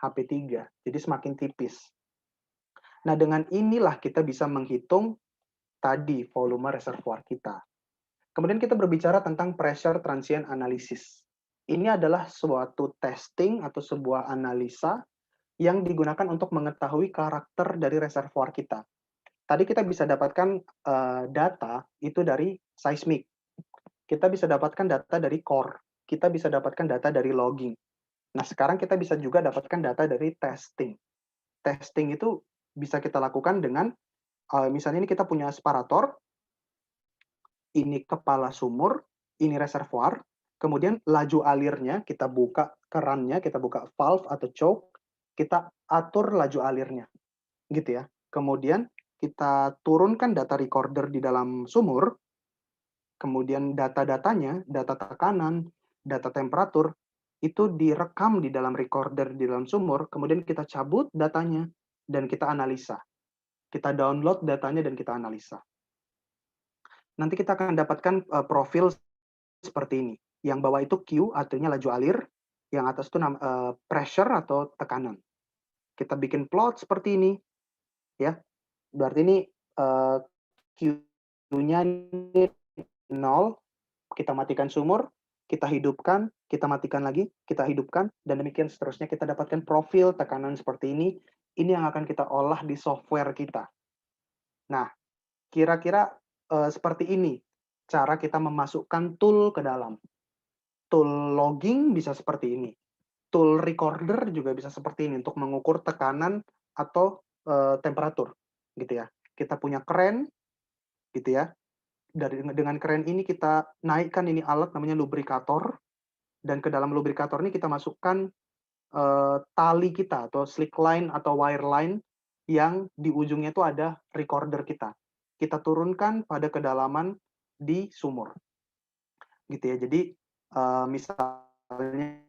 HP3. Jadi semakin tipis. Nah, dengan inilah kita bisa menghitung tadi volume reservoir kita. Kemudian kita berbicara tentang pressure transient analysis. Ini adalah suatu testing atau sebuah analisa yang digunakan untuk mengetahui karakter dari reservoir kita. Tadi kita bisa dapatkan data itu dari seismik. Kita bisa dapatkan data dari core. Kita bisa dapatkan data dari logging. Nah, sekarang kita bisa juga dapatkan data dari testing. Testing itu bisa kita lakukan dengan, misalnya ini kita punya asparator, ini kepala sumur, ini reservoir, kemudian laju alirnya, kita buka kerannya, kita buka valve atau choke, kita atur laju alirnya, gitu ya. Kemudian kita turunkan data recorder di dalam sumur, kemudian data-datanya, data tekanan, data temperatur, itu direkam di dalam recorder di dalam sumur, kemudian kita cabut datanya, dan kita analisa. Kita download datanya dan kita analisa. Nanti kita akan dapatkan profil seperti ini. Yang bawah itu Q, artinya laju alir. Yang atas itu pressure atau tekanan. Kita bikin plot seperti ini, ya. Berarti ini Q-nya ini 0, kita matikan sumur, kita hidupkan, kita matikan lagi, kita hidupkan, dan demikian seterusnya kita dapatkan profil tekanan seperti ini. Ini yang akan kita olah di software kita. Nah, kira-kira seperti ini cara kita memasukkan tool ke dalam. Tool logging bisa seperti ini. Tool recorder juga bisa seperti ini untuk mengukur tekanan atau temperatur, gitu ya. Kita punya kren, gitu ya. Dengan kren ini kita naikkan ini alat namanya lubrikator, dan ke dalam lubrikator ini kita masukkan tali kita atau slick line atau wire line yang di ujungnya itu ada recorder kita. Kita turunkan pada kedalaman di sumur, gitu ya. Jadi misalnya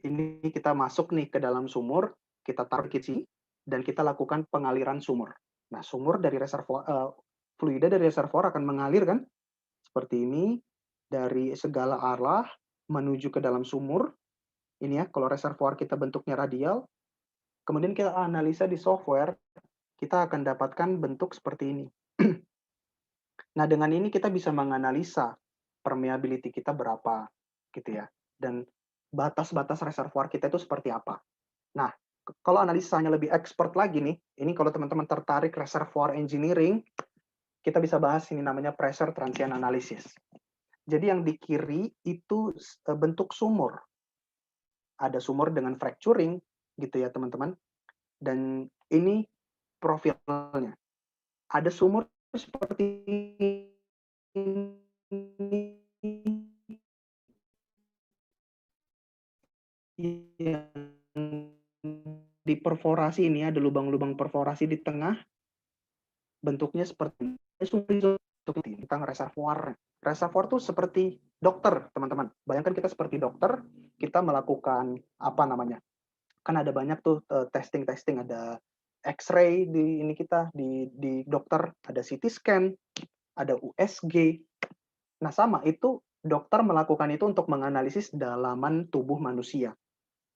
ini kita masuk nih ke dalam sumur, kita taruh di sini, dan kita lakukan pengaliran sumur. Nah, sumur dari reservoir, fluida dari reservoir akan mengalir kan, seperti ini, dari segala arah menuju ke dalam sumur. Ini ya, kalau reservoir kita bentuknya radial, kemudian kita analisa di software, kita akan dapatkan bentuk seperti ini. Nah, dengan ini kita bisa menganalisa permeability kita berapa, gitu ya. Dan batas-batas reservoir kita itu seperti apa. Nah, kalau analisanya lebih expert lagi nih, ini kalau teman-teman tertarik reservoir engineering, kita bisa bahas ini namanya pressure transient analysis. Jadi yang di kiri itu bentuk sumur. Ada sumur dengan fracturing, gitu ya teman-teman. Dan ini profilnya. Ada sumur seperti ini yang diperforasi, ini ada lubang-lubang perforasi di tengah, bentuknya seperti tentang reservoir. Reservoir itu seperti dokter, teman-teman. Bayangkan kita seperti dokter, kita melakukan apa namanya? Kan ada banyak tuh testing-testing, ada X-ray di ini kita di dokter, ada CT scan, ada USG. Nah, sama itu dokter melakukan itu untuk menganalisis dalaman tubuh manusia.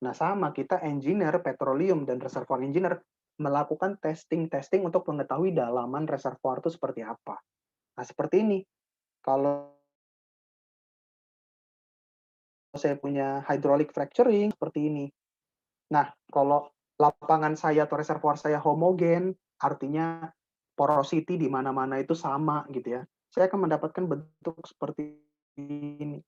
Nah, sama kita engineer petroleum dan reservoir engineer melakukan testing-testing untuk mengetahui dalaman reservoir itu seperti apa. Nah, seperti ini. Kalau saya punya hydraulic fracturing, seperti ini. Nah, kalau lapangan saya atau reservoir saya homogen, artinya porosity di mana-mana itu sama gitu ya. Saya akan mendapatkan bentuk seperti ini.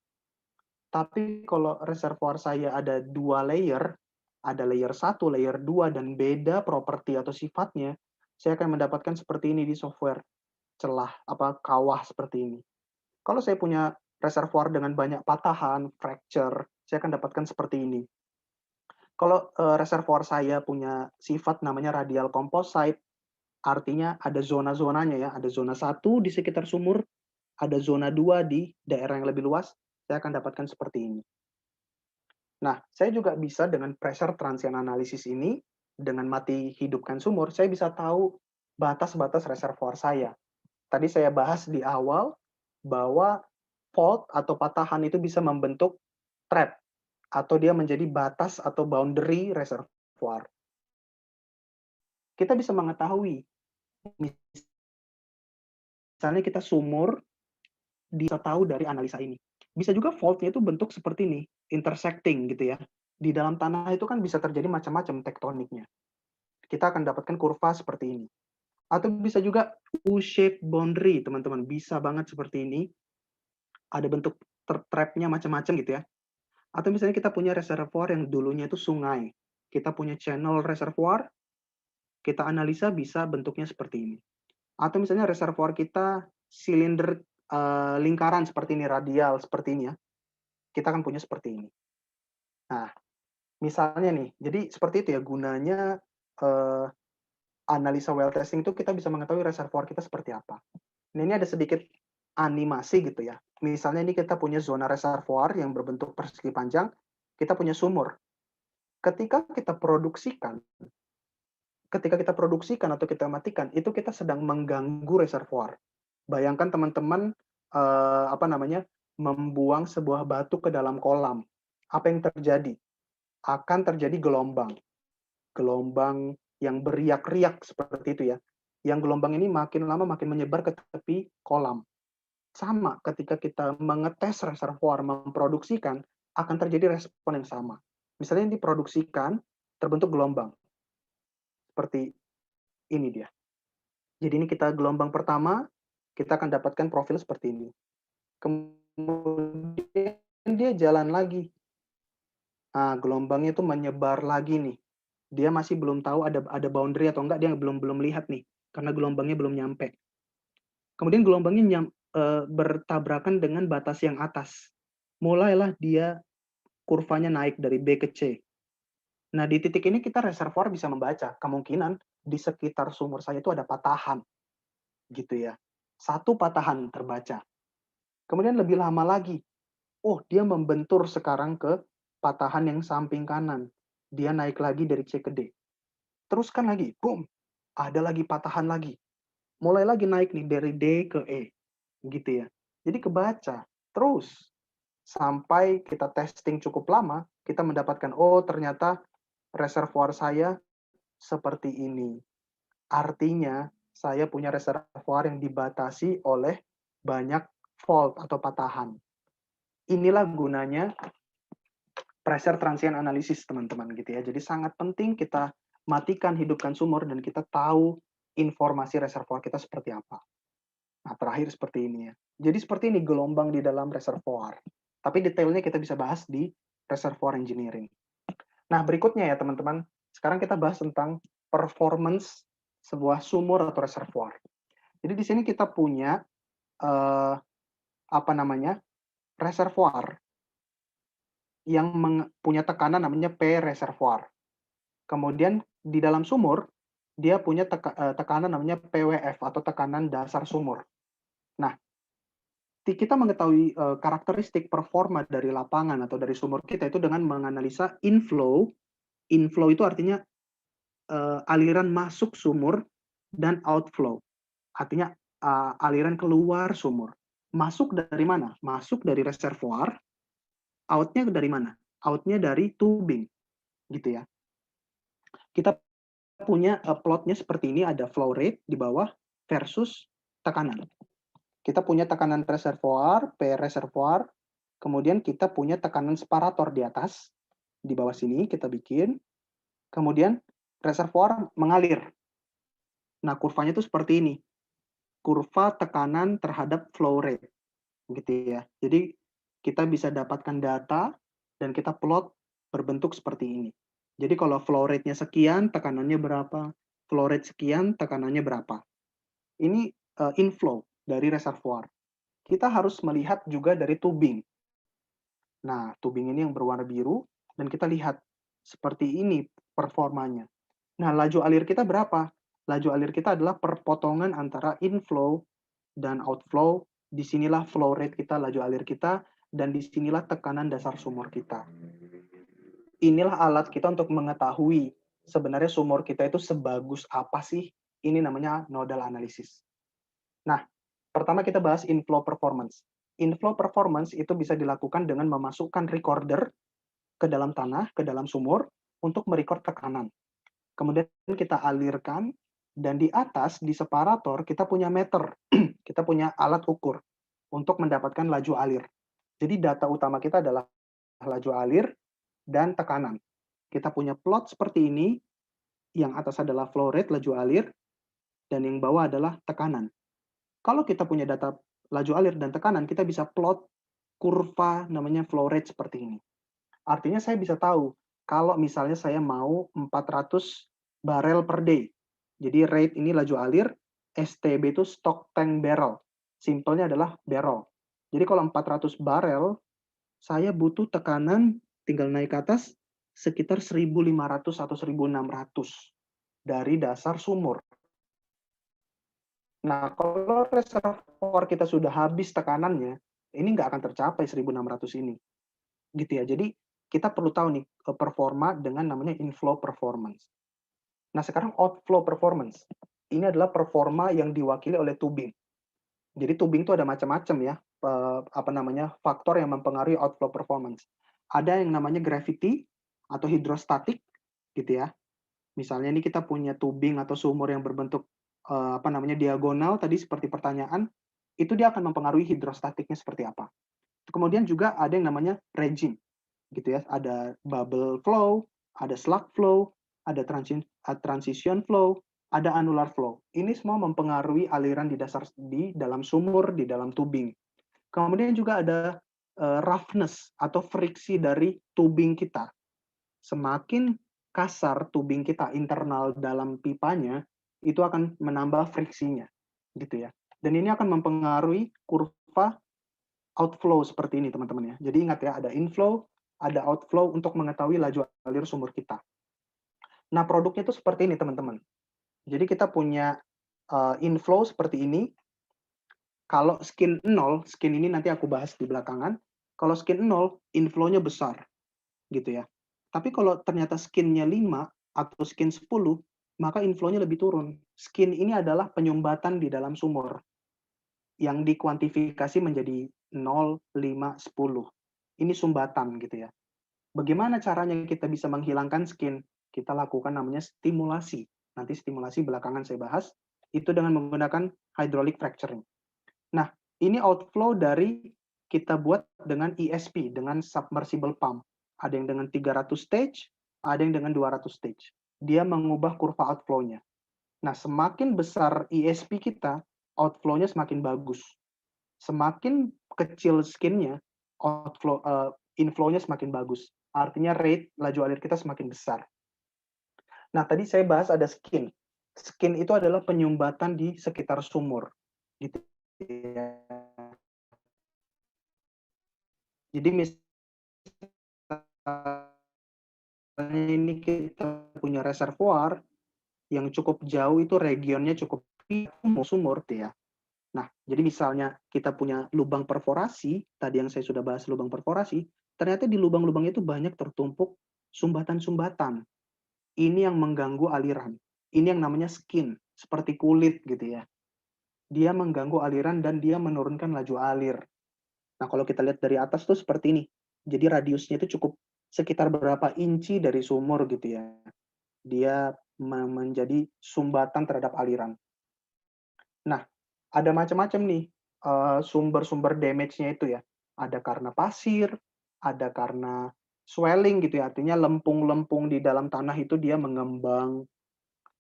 Tapi kalau reservoir saya ada 2 layer, ada layer 1, layer 2, dan beda properti atau sifatnya, saya akan mendapatkan seperti ini di software. Celah, kawah seperti ini. Kalau saya punya reservoir dengan banyak patahan, fracture, saya akan dapatkan seperti ini. Kalau reservoir saya punya sifat namanya radial composite, artinya ada zona-zonanya ya, ada zona 1 di sekitar sumur, ada zona 2 di daerah yang lebih luas, saya akan dapatkan seperti ini. Nah, saya juga bisa dengan pressure transient analysis ini, dengan mati hidupkan sumur, saya bisa tahu batas-batas reservoir saya. Tadi saya bahas di awal bahwa fault atau patahan itu bisa membentuk trap, atau dia menjadi batas atau boundary reservoir. Kita bisa mengetahui, misalnya kita sumur, bisa tahu dari analisa ini. Bisa juga fault-nya itu bentuk seperti ini, intersecting gitu ya. Di dalam tanah itu kan bisa terjadi macam-macam tektoniknya. Kita akan dapatkan kurva seperti ini. Atau bisa juga U-shape boundary, teman-teman. Bisa banget seperti ini. Ada bentuk trap-nya macam-macam gitu ya. Atau misalnya kita punya reservoir yang dulunya itu sungai. Kita punya channel reservoir, kita analisa bisa bentuknya seperti ini. Atau misalnya reservoir kita silinder lingkaran seperti ini, radial seperti ini ya. Kita akan punya seperti ini. Nah, misalnya nih, jadi seperti itu ya gunanya analisa well testing itu kita bisa mengetahui reservoir kita seperti apa. Nah, ini ada sedikit animasi gitu ya. Misalnya ini kita punya zona reservoir yang berbentuk persegi panjang, kita punya sumur. Ketika kita produksikan atau kita matikan, itu kita sedang mengganggu reservoir. Bayangkan teman-teman membuang sebuah batu ke dalam kolam, apa yang terjadi? Akan terjadi gelombang. Gelombang yang beriak-riak seperti itu ya. Yang gelombang ini makin lama makin menyebar ke tepi kolam. Sama ketika kita mengetes reservoir, memproduksikan, akan terjadi respon yang sama. Misalnya yang diproduksikan, terbentuk gelombang. Seperti ini dia. Jadi ini kita gelombang pertama, kita akan dapatkan profil seperti ini. Kemudian dia jalan lagi. Nah, gelombangnya itu menyebar lagi nih. Dia masih belum tahu ada boundary atau enggak, dia belum lihat nih, karena gelombangnya belum nyampe. Kemudian gelombangnya bertabrakan dengan batas yang atas. Mulailah dia kurvanya naik dari B ke C. Nah, di titik ini kita reservoir bisa membaca, kemungkinan di sekitar sumur saya itu ada patahan, gitu ya. Satu patahan terbaca. Kemudian lebih lama lagi, oh dia membentur sekarang ke patahan yang samping kanan. Dia naik lagi dari C ke D. Teruskan lagi, boom, ada lagi patahan lagi. Mulai lagi naik nih dari D ke E, gitu ya. Jadi kebaca, terus sampai kita testing cukup lama, kita mendapatkan, oh ternyata reservoir saya seperti ini. Artinya, saya punya reservoir yang dibatasi oleh banyak fault atau patahan. Inilah gunanya pressure transient analysis, teman-teman, gitu ya. Jadi sangat penting kita matikan, hidupkan sumur, dan kita tahu informasi reservoir kita seperti apa. Nah, terakhir seperti ini ya. Jadi seperti ini gelombang di dalam reservoir. Tapi detailnya kita bisa bahas di reservoir engineering. Nah, berikutnya ya teman-teman, sekarang kita bahas tentang performance sebuah sumur atau reservoir. Jadi di sini kita punya reservoir yang punya tekanan namanya P reservoir. Kemudian di dalam sumur dia punya tekanan namanya PWF atau tekanan dasar sumur. Nah, kita mengetahui karakteristik performa dari lapangan atau dari sumur kita itu dengan menganalisa inflow. Inflow itu artinya aliran masuk sumur, dan outflow. Artinya aliran keluar sumur. Masuk dari mana? Masuk dari reservoir. Outnya dari mana? Outnya dari tubing. Gitu ya. Kita punya plotnya seperti ini, ada flow rate di bawah versus tekanan. Kita punya tekanan reservoir, P reservoir, kemudian kita punya tekanan separator di atas, di bawah sini kita bikin, kemudian reservoir mengalir. Nah, kurvanya itu seperti ini, kurva tekanan terhadap flow rate, gitu ya. Jadi kita bisa dapatkan data dan kita plot berbentuk seperti ini. Jadi kalau flow rate-nya sekian, tekanannya berapa, flow rate sekian, tekanannya berapa. Ini inflow dari reservoir. Kita harus melihat juga dari tubing. Nah, tubing ini yang berwarna biru, dan kita lihat seperti ini performanya. Nah, laju alir kita berapa? Laju alir kita adalah perpotongan antara inflow dan outflow. Disinilah flow rate kita, laju alir kita, dan disinilah tekanan dasar sumur kita. Inilah alat kita untuk mengetahui sebenarnya sumur kita itu sebagus apa sih. Ini namanya nodal analysis. Nah, pertama kita bahas inflow performance. Inflow performance itu bisa dilakukan dengan memasukkan recorder ke dalam tanah, ke dalam sumur, untuk merecord tekanan. Kemudian kita alirkan, dan di atas, di separator, kita punya meter. Kita punya alat ukur untuk mendapatkan laju alir. Jadi data utama kita adalah laju alir dan tekanan. Kita punya plot seperti ini, yang atas adalah flow rate, laju alir, dan yang bawah adalah tekanan. Kalau kita punya data laju alir dan tekanan, kita bisa plot kurva namanya flow rate seperti ini. Artinya saya bisa tahu, kalau misalnya saya mau 400 barel per day. Jadi rate ini laju alir, STB itu stock tank barrel. Simpelnya adalah barrel. Jadi kalau 400 barel, saya butuh tekanan, tinggal naik ke atas, sekitar 1.500 atau 1.600 dari dasar sumur. Nah, kalau reservoir kita sudah habis tekanannya, ini nggak akan tercapai 1.600 ini. Gitu ya. Jadi kita perlu tahu nih performa dengan namanya inflow performance. Nah, sekarang outflow performance. Ini adalah performa yang diwakili oleh tubing. Jadi tubing itu ada macam-macam ya. faktor yang mempengaruhi outflow performance. Ada yang namanya gravity atau hidrostatik, gitu ya. Misalnya ini kita punya tubing atau sumur yang berbentuk diagonal tadi seperti pertanyaan, itu dia akan mempengaruhi hidrostatiknya seperti apa. Kemudian juga ada yang namanya regime, gitu ya. Ada bubble flow, ada slug flow, ada transition flow, ada annular flow. Ini semua mempengaruhi aliran di dalam sumur, di dalam tubing. Kemudian juga ada roughness atau friksi dari tubing kita. Semakin kasar tubing kita internal dalam pipanya, itu akan menambah friksinya, gitu ya. Dan ini akan mempengaruhi kurva outflow seperti ini, teman-teman ya. Jadi ingat ya, ada inflow, ada outflow untuk mengetahui laju alir sumur kita. Nah, produknya itu seperti ini, teman-teman. Jadi kita punya inflow seperti ini. Kalau skin 0, skin ini nanti aku bahas di belakangan. Kalau skin 0, inflow-nya besar, gitu ya. Tapi kalau ternyata skin-nya 5 atau skin 10, maka inflow-nya lebih turun. Skin ini adalah penyumbatan di dalam sumur yang dikuantifikasi menjadi 0, 5, 10. Ini sumbatan gitu ya. Bagaimana caranya kita bisa menghilangkan skin? Kita lakukan namanya stimulasi. Nanti stimulasi belakangan saya bahas. Itu dengan menggunakan hydraulic fracturing. Nah, ini outflow dari kita buat dengan ESP, dengan submersible pump. Ada yang dengan 300 stage, ada yang dengan 200 stage. Dia mengubah kurva outflow-nya. Nah, semakin besar ESP kita, outflow-nya semakin bagus. Semakin kecil skin-nya, inflow-nya semakin bagus. Artinya rate laju alir kita semakin besar. Nah, tadi saya bahas ada skin. Skin itu adalah penyumbatan di sekitar sumur. Gitu ya. Jadi misalnya ini kita punya reservoir yang cukup jauh, itu regionnya cukup sumur ya. Nah, jadi misalnya kita punya lubang perforasi, tadi yang saya sudah bahas lubang perforasi, ternyata di lubang-lubang itu banyak tertumpuk sumbatan-sumbatan. Ini yang mengganggu aliran. Ini yang namanya skin, seperti kulit gitu ya. Dia mengganggu aliran dan dia menurunkan laju alir. Nah, kalau kita lihat dari atas tuh seperti ini. Jadi radiusnya itu cukup sekitar berapa inci dari sumur gitu ya. Dia menjadi sumbatan terhadap aliran. Nah, ada macam-macam nih sumber-sumber damage-nya itu ya. Ada karena pasir, ada karena swelling gitu ya, artinya lempung-lempung di dalam tanah itu dia mengembang.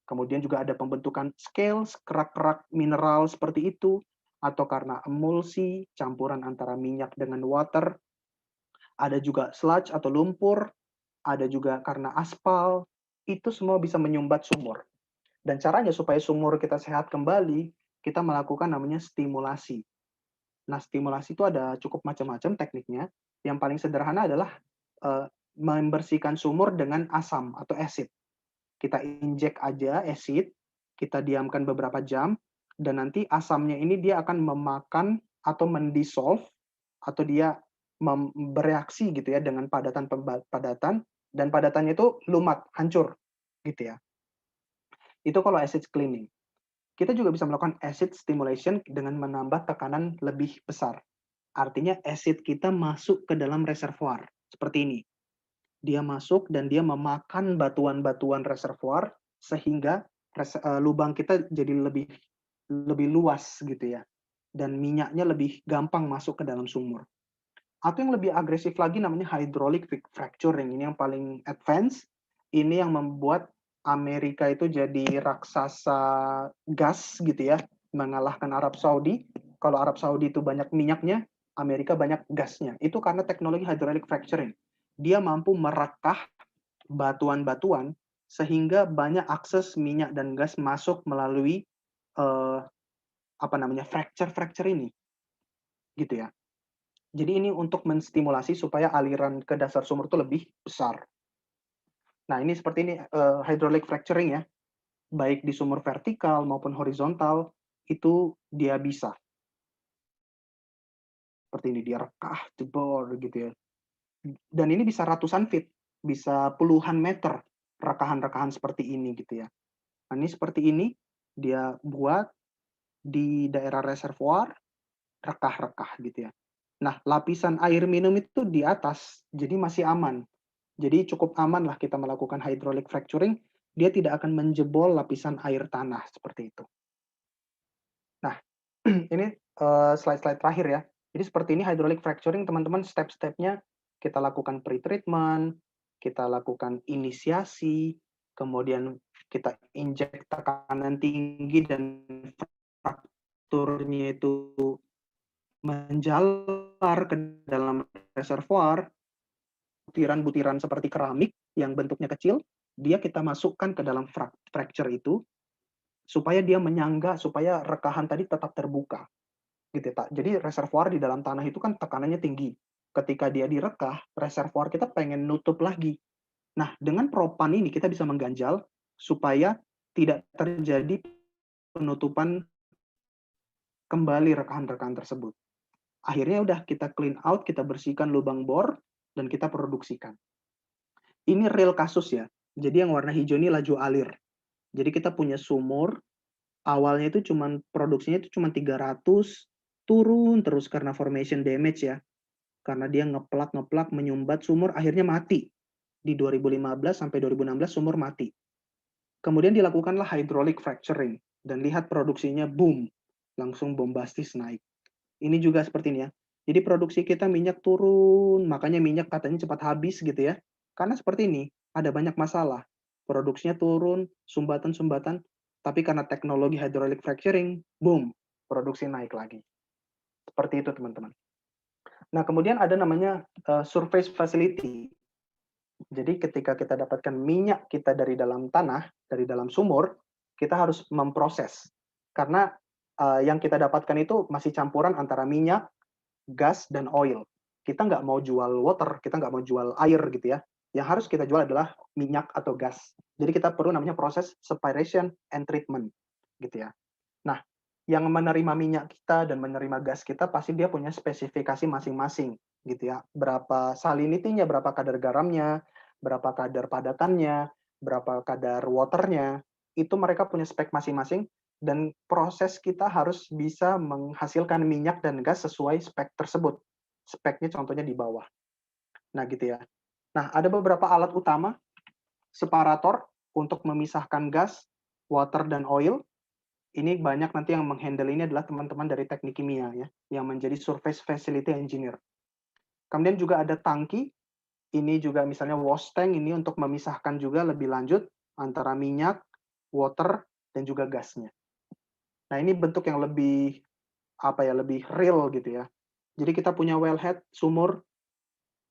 Kemudian juga ada pembentukan scales, kerak-kerak mineral seperti itu, atau karena emulsi, campuran antara minyak dengan water. Ada juga sludge atau lumpur, ada juga karena aspal. Itu semua bisa menyumbat sumur. Dan caranya supaya sumur kita sehat kembali, kita melakukan namanya stimulasi. Nah, stimulasi itu ada cukup macam-macam tekniknya. Yang paling sederhana adalah membersihkan sumur dengan asam atau acid. Kita injek aja acid, kita diamkan beberapa jam, dan nanti asamnya ini dia akan memakan atau mendissolve, atau dia bereaksi gitu ya dengan padatan, dan padatannya itu lumat, hancur gitu ya. Itu kalau acid cleaning. Kita juga bisa melakukan acid stimulation dengan menambah tekanan lebih besar. Artinya acid kita masuk ke dalam reservoir. Seperti ini. Dia masuk dan dia memakan batuan-batuan reservoir sehingga lubang kita jadi lebih luas gitu ya. Dan minyaknya lebih gampang masuk ke dalam sumur. Atau yang lebih agresif lagi namanya hydraulic fracturing. Ini yang paling advance. Ini yang membuat Amerika itu jadi raksasa gas gitu ya, mengalahkan Arab Saudi. Kalau Arab Saudi itu banyak minyaknya, Amerika banyak gasnya. Itu karena teknologi hydraulic fracturing. Dia mampu merekah batuan-batuan sehingga banyak akses minyak dan gas masuk melalui fracture ini. Gitu ya. Jadi ini untuk menstimulasi supaya aliran ke dasar sumur itu lebih besar. Nah, ini seperti ini hydraulic fracturing ya. Baik di sumur vertikal maupun horizontal, itu dia bisa. Seperti ini, dia rekah, jebol gitu ya. Dan ini bisa ratusan feet, bisa puluhan meter rekahan-rekahan seperti ini gitu ya. Nah, ini seperti ini, dia buat di daerah reservoir, rekah-rekah gitu ya. Nah, lapisan air minum itu di atas, jadi masih aman. Jadi cukup aman lah kita melakukan hydraulic fracturing, dia tidak akan menjebol lapisan air tanah seperti itu. Nah, ini slide-slide terakhir ya. Jadi seperti ini hydraulic fracturing teman-teman, step-stepnya kita lakukan pre-treatment, kita lakukan inisiasi, kemudian kita injek tekanan tinggi dan frakturnya itu menjalar ke dalam reservoir, butiran-butiran seperti keramik yang bentuknya kecil, dia kita masukkan ke dalam fracture itu, supaya dia menyangga, supaya rekahan tadi tetap terbuka. Gitu Pak. Jadi reservoir di dalam tanah itu kan tekanannya tinggi. Ketika dia direkah, reservoir kita pengen nutup lagi. Nah, dengan propan ini kita bisa mengganjal supaya tidak terjadi penutupan kembali rekahan-rekahan tersebut. Akhirnya udah kita clean out, kita bersihkan lubang bor, dan kita produksikan. Ini real kasus ya. Jadi yang warna hijau ini laju alir. Jadi kita punya sumur, awalnya itu produksinya itu cuma 300, turun terus karena formation damage ya. Karena dia ngeplak menyumbat sumur, akhirnya mati. Di 2015 sampai 2016 sumur mati. Kemudian dilakukanlah hydraulic fracturing dan lihat produksinya boom, langsung bombastis naik. Ini juga seperti ini ya. Jadi produksi kita minyak turun, makanya minyak katanya cepat habis gitu ya. Karena seperti ini, ada banyak masalah. Produksinya turun, sumbatan-sumbatan, tapi karena teknologi hydraulic fracturing, boom, produksi naik lagi. Seperti itu teman-teman. Nah, kemudian ada namanya surface facility. Jadi ketika kita dapatkan minyak kita dari dalam tanah, dari dalam sumur, kita harus memproses. Karena yang kita dapatkan itu masih campuran antara minyak, gas, dan oil. Kita nggak mau jual water, kita nggak mau jual air gitu ya. Yang harus kita jual adalah minyak atau gas. Jadi kita perlu namanya proses separation and treatment gitu ya. Nah, yang menerima minyak kita dan menerima gas kita pasti dia punya spesifikasi masing-masing gitu ya. Berapa salinity-nya, berapa kadar garamnya, berapa kadar padatannya, berapa kadar waternya, itu mereka punya spek masing-masing dan proses kita harus bisa menghasilkan minyak dan gas sesuai spek tersebut. Speknya contohnya di bawah. Nah, gitu ya. Nah, ada beberapa alat utama, separator untuk memisahkan gas, water, dan oil. Ini banyak nanti yang menghandle ini adalah teman-teman dari teknik kimia ya, yang menjadi surface facility engineer. Kemudian juga ada tangki, ini juga misalnya wash tank ini untuk memisahkan juga lebih lanjut antara minyak, water, dan juga gasnya. Nah, ini bentuk yang lebih lebih real gitu ya. Jadi kita punya wellhead, sumur,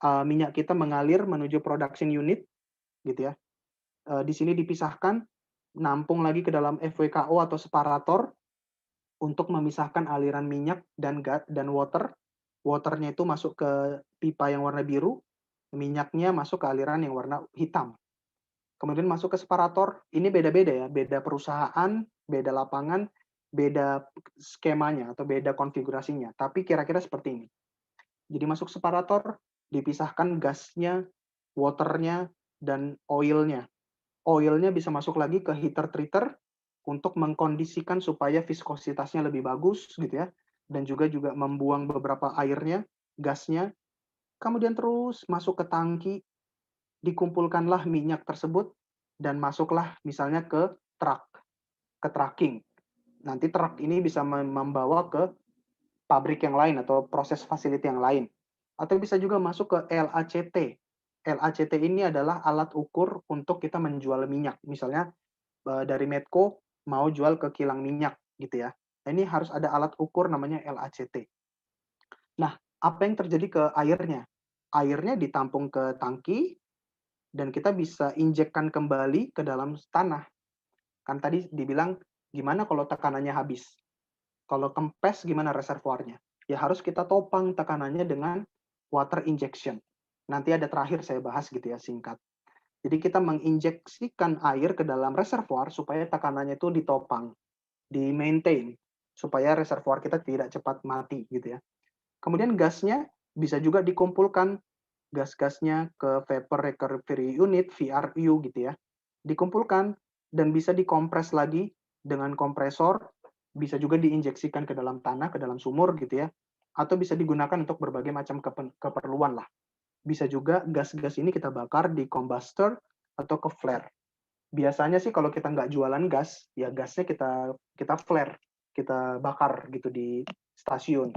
minyak kita mengalir menuju production unit gitu ya. Di sini dipisahkan, nampung lagi ke dalam FWKO atau separator untuk memisahkan aliran minyak dan gas dan water. Waternya itu masuk ke pipa yang warna biru, minyaknya masuk ke aliran yang warna hitam. Kemudian masuk ke separator, ini beda-beda ya, beda perusahaan, beda lapangan, beda skemanya atau beda konfigurasinya. Tapi kira-kira seperti ini. Jadi masuk separator, dipisahkan gasnya, waternya, dan oilnya. Oilnya bisa masuk lagi ke heater treater untuk mengkondisikan supaya viskositasnya lebih bagus gitu ya, dan juga membuang beberapa airnya, gasnya. Kemudian terus masuk ke tangki, dikumpulkanlah minyak tersebut dan masuklah misalnya ke truk, ke trucking. Nanti truk ini bisa membawa ke pabrik yang lain atau proses facility yang lain. Atau bisa juga masuk ke LACT. LACT ini adalah alat ukur untuk kita menjual minyak. Misalnya dari Medco mau jual ke kilang minyak gitu ya. Nah, ini harus ada alat ukur namanya LACT. Nah, apa yang terjadi ke airnya? Airnya ditampung ke tangki dan kita bisa injekkan kembali ke dalam tanah. Kan tadi dibilang gimana kalau tekanannya habis? Kalau kempes gimana reservoirnya? Ya harus kita topang tekanannya dengan water injection. Nanti ada terakhir saya bahas gitu ya singkat. Jadi kita menginjeksikan air ke dalam reservoir supaya tekanannya itu ditopang, di-maintain, supaya reservoir kita tidak cepat mati gitu ya. Kemudian gasnya bisa juga dikumpulkan, gas-gasnya ke vapor recovery unit, VRU gitu ya. Dikumpulkan dan bisa dikompres lagi dengan kompresor bisa juga diinjeksikan ke dalam tanah, ke dalam sumur gitu ya, atau bisa digunakan untuk berbagai macam keperluan lah. Bisa juga gas-gas ini kita bakar di combustor atau ke flare. Biasanya sih kalau kita nggak jualan gas, ya gasnya kita flare, kita bakar gitu di stasiun.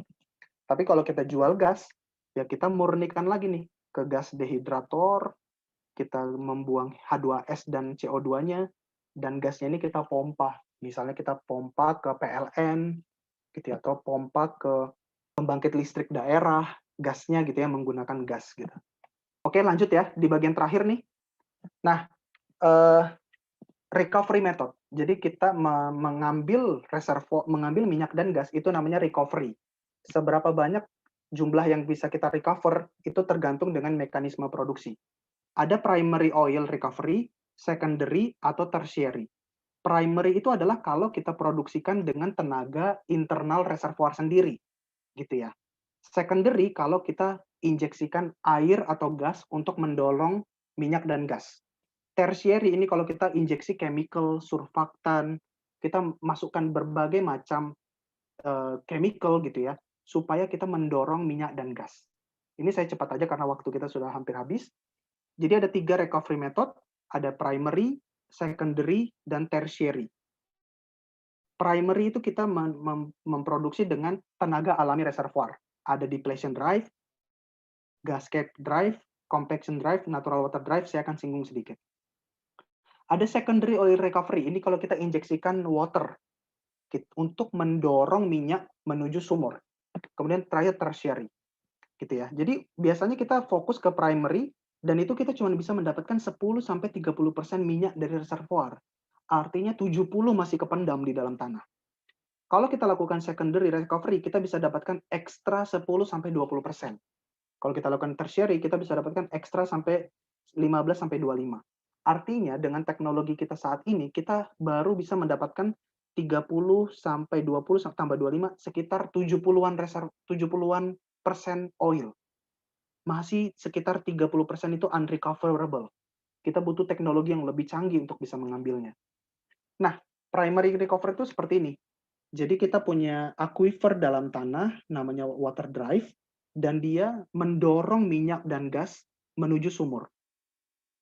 Tapi kalau kita jual gas, ya kita murnikan lagi nih ke gas dehidrator, kita membuang H2S dan CO2-nya, dan gasnya ini kita pompa. Misalnya kita pompa ke PLN, gitu ya, atau pompa ke pembangkit listrik daerah, gasnya gitu ya, menggunakan gas gitu. Oke, lanjut ya, di bagian terakhir nih. Nah, recovery method. Jadi kita mengambil reservoir, mengambil minyak dan gas itu namanya recovery. Seberapa banyak jumlah yang bisa kita recover itu tergantung dengan mekanisme produksi. Ada primary oil recovery, secondary atau tertiary. Primary itu adalah kalau kita produksikan dengan tenaga internal reservoir sendiri, gitu ya. Secondary kalau kita injeksikan air atau gas untuk mendorong minyak dan gas. Tertiary ini kalau kita injeksi chemical, surfaktan, kita masukkan berbagai macam chemical gitu ya, supaya kita mendorong minyak dan gas. Ini saya cepat aja karena waktu kita sudah hampir habis. Jadi ada 3 recovery method, ada primary, secondary, dan tertiary. Primary itu kita memproduksi dengan tenaga alami reservoir. Ada depletion drive, gasket drive, compaction drive, natural water drive, saya akan singgung sedikit. Ada secondary oil recovery, ini kalau kita injeksikan water untuk mendorong minyak menuju sumur. Kemudian terakhir tertiary, gitu ya. Jadi biasanya kita fokus ke primary, dan itu kita cuma bisa mendapatkan 10-30% minyak dari reservoir. Artinya 70 masih kependam di dalam tanah. Kalau kita lakukan secondary recovery, kita bisa dapatkan ekstra 10-20%. Kalau kita lakukan tertiary, kita bisa dapatkan ekstra sampai 15-25. Artinya dengan teknologi kita saat ini, kita baru bisa mendapatkan 30 sampai 20 tambah 25 sekitar 70-an 70-an persen oil. Masih sekitar 30% itu unrecoverable. Kita butuh teknologi yang lebih canggih untuk bisa mengambilnya. Nah, primary recovery itu seperti ini. Jadi kita punya aquifer dalam tanah namanya water drive, dan dia mendorong minyak dan gas menuju sumur.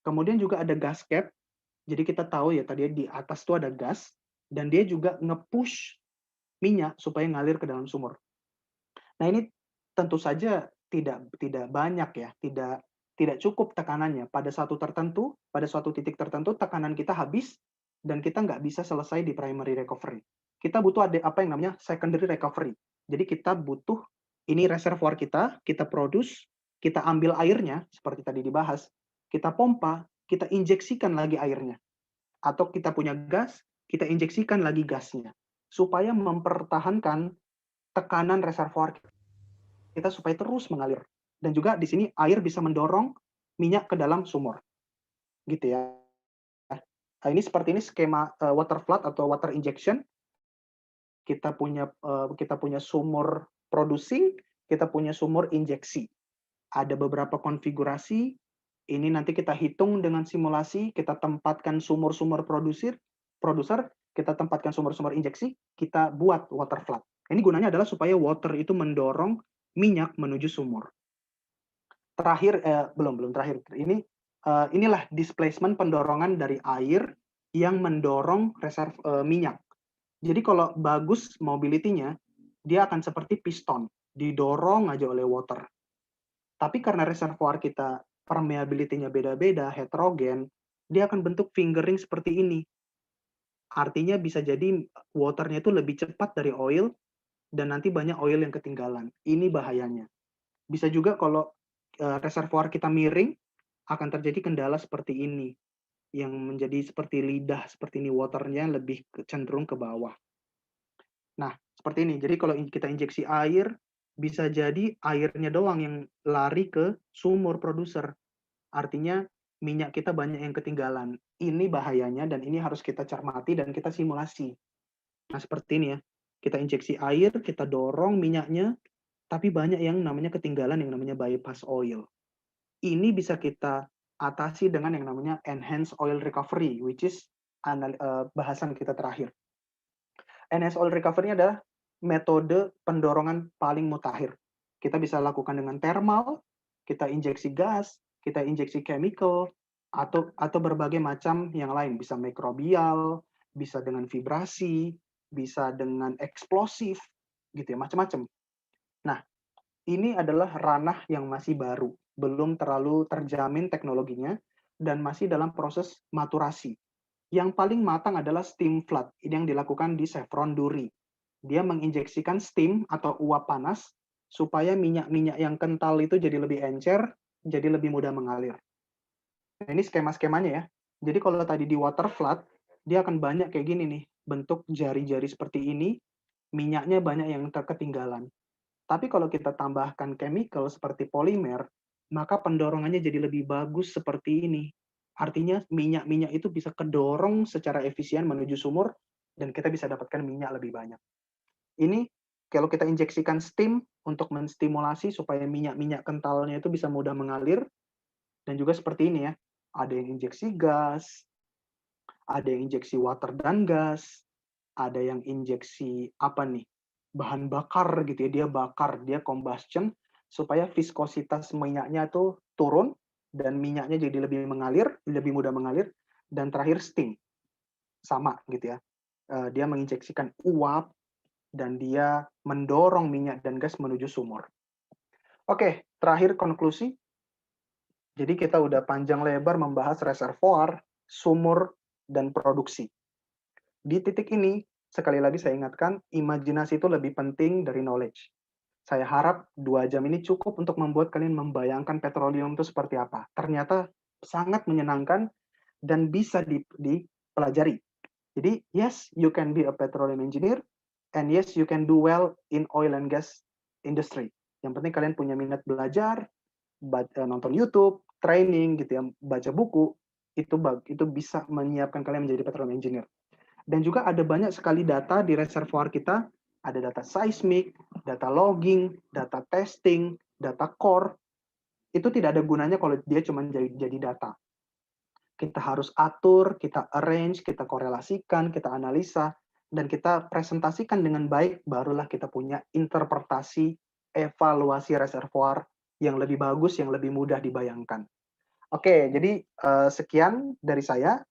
Kemudian juga ada gas cap. Jadi kita tahu ya tadi di atas itu ada gas, dan dia juga nge-push minyak supaya ngalir ke dalam sumur. Nah, ini tentu saja tidak banyak ya, tidak cukup tekanannya. Pada suatu titik tertentu tekanan kita habis dan kita nggak bisa selesai di primary recovery. Kita butuh ada apa yang namanya secondary recovery. Jadi kita butuh ini reservoir kita produce, kita ambil airnya seperti tadi dibahas, kita pompa, kita injeksikan lagi airnya. Atau kita punya gas, kita injeksikan lagi gasnya supaya mempertahankan tekanan reservoir kita supaya terus mengalir. Dan juga di sini air bisa mendorong minyak ke dalam sumur. Gitu ya. Nah, ini seperti ini skema water flood atau water injection. Kita punya sumur producing, kita punya sumur injeksi. Ada beberapa konfigurasi. Ini nanti kita hitung dengan simulasi, kita tempatkan sumur-sumur produser, kita tempatkan sumur-sumur injeksi, kita buat water flood. Ini gunanya adalah supaya water itu mendorong minyak menuju sumur. Terakhir, belum terakhir. Inilah displacement pendorongan dari air yang mendorong minyak. Jadi kalau bagus mobility-nya, dia akan seperti piston, didorong aja oleh water. Tapi karena reservoir kita permeability-nya beda-beda, heterogen, dia akan bentuk fingering seperti ini. Artinya bisa jadi water-nya itu lebih cepat dari oil, dan nanti banyak oil yang ketinggalan. Ini bahayanya. Bisa juga kalau reservoir kita miring, akan terjadi kendala seperti ini, yang menjadi seperti lidah, seperti ini, waternya lebih cenderung ke bawah. Nah, seperti ini. Jadi kalau kita injeksi air, bisa jadi airnya doang yang lari ke sumur produser. Artinya minyak kita banyak yang ketinggalan. Ini bahayanya dan ini harus kita cermati dan kita simulasi. Nah, seperti ini ya. Kita injeksi air, kita dorong minyaknya, tapi banyak yang namanya ketinggalan, yang namanya bypass oil. Ini bisa kita atasi dengan yang namanya enhanced oil recovery, which is bahasan kita terakhir. NS oil recovery adalah metode pendorongan paling mutakhir. Kita bisa lakukan dengan thermal, kita injeksi gas, kita injeksi chemical, atau berbagai macam yang lain. Bisa mikrobial, bisa dengan vibrasi, bisa dengan eksplosif, gitu ya, macam-macam. Nah, ini adalah ranah yang masih baru, belum terlalu terjamin teknologinya, dan masih dalam proses maturasi. Yang paling matang adalah steam flood. Ini yang dilakukan di Chevron Duri. Dia menginjeksikan steam atau uap panas supaya minyak-minyak yang kental itu jadi lebih encer, jadi lebih mudah mengalir. Nah, ini skema-skemanya ya. Jadi kalau tadi di water flood, dia akan banyak kayak gini nih, bentuk jari-jari seperti ini, minyaknya banyak yang ketinggalan. Tapi kalau kita tambahkan chemical seperti polimer, maka pendorongannya jadi lebih bagus seperti ini. Artinya minyak-minyak itu bisa kedorong secara efisien menuju sumur dan kita bisa dapatkan minyak lebih banyak. Ini kalau kita injeksikan steam untuk menstimulasi supaya minyak-minyak kentalnya itu bisa mudah mengalir, dan juga seperti ini ya, ada yang injeksi gas, ada yang injeksi water dan gas, ada yang injeksi apa nih, bahan bakar gitu ya, dia combustion supaya viskositas minyaknya tuh turun dan minyaknya jadi lebih mengalir, lebih mudah mengalir, dan terakhir steam sama gitu ya. Dia menginjeksikan uap dan dia mendorong minyak dan gas menuju sumur. Oke, terakhir konklusi. Jadi kita udah panjang lebar membahas reservoir, sumur, dan produksi. Di titik ini, sekali lagi saya ingatkan, imajinasi itu lebih penting dari knowledge. Saya harap 2 jam ini cukup untuk membuat kalian membayangkan petroleum itu seperti apa. Ternyata sangat menyenangkan dan bisa dipelajari. Jadi, yes, you can be a petroleum engineer, and yes, you can do well in oil and gas industry. Yang penting kalian punya minat belajar, nonton YouTube, training gitu ya, baca buku, itu bisa menyiapkan kalian menjadi petroleum engineer. Dan juga ada banyak sekali data di reservoir kita, ada data seismik, data logging, data testing, data core. Itu tidak ada gunanya kalau dia cuma jadi data. Kita harus atur, kita arrange, kita korelasikan, kita analisa, dan kita presentasikan dengan baik, barulah kita punya interpretasi, evaluasi reservoir yang lebih bagus, yang lebih mudah dibayangkan. Oke, jadi sekian dari saya.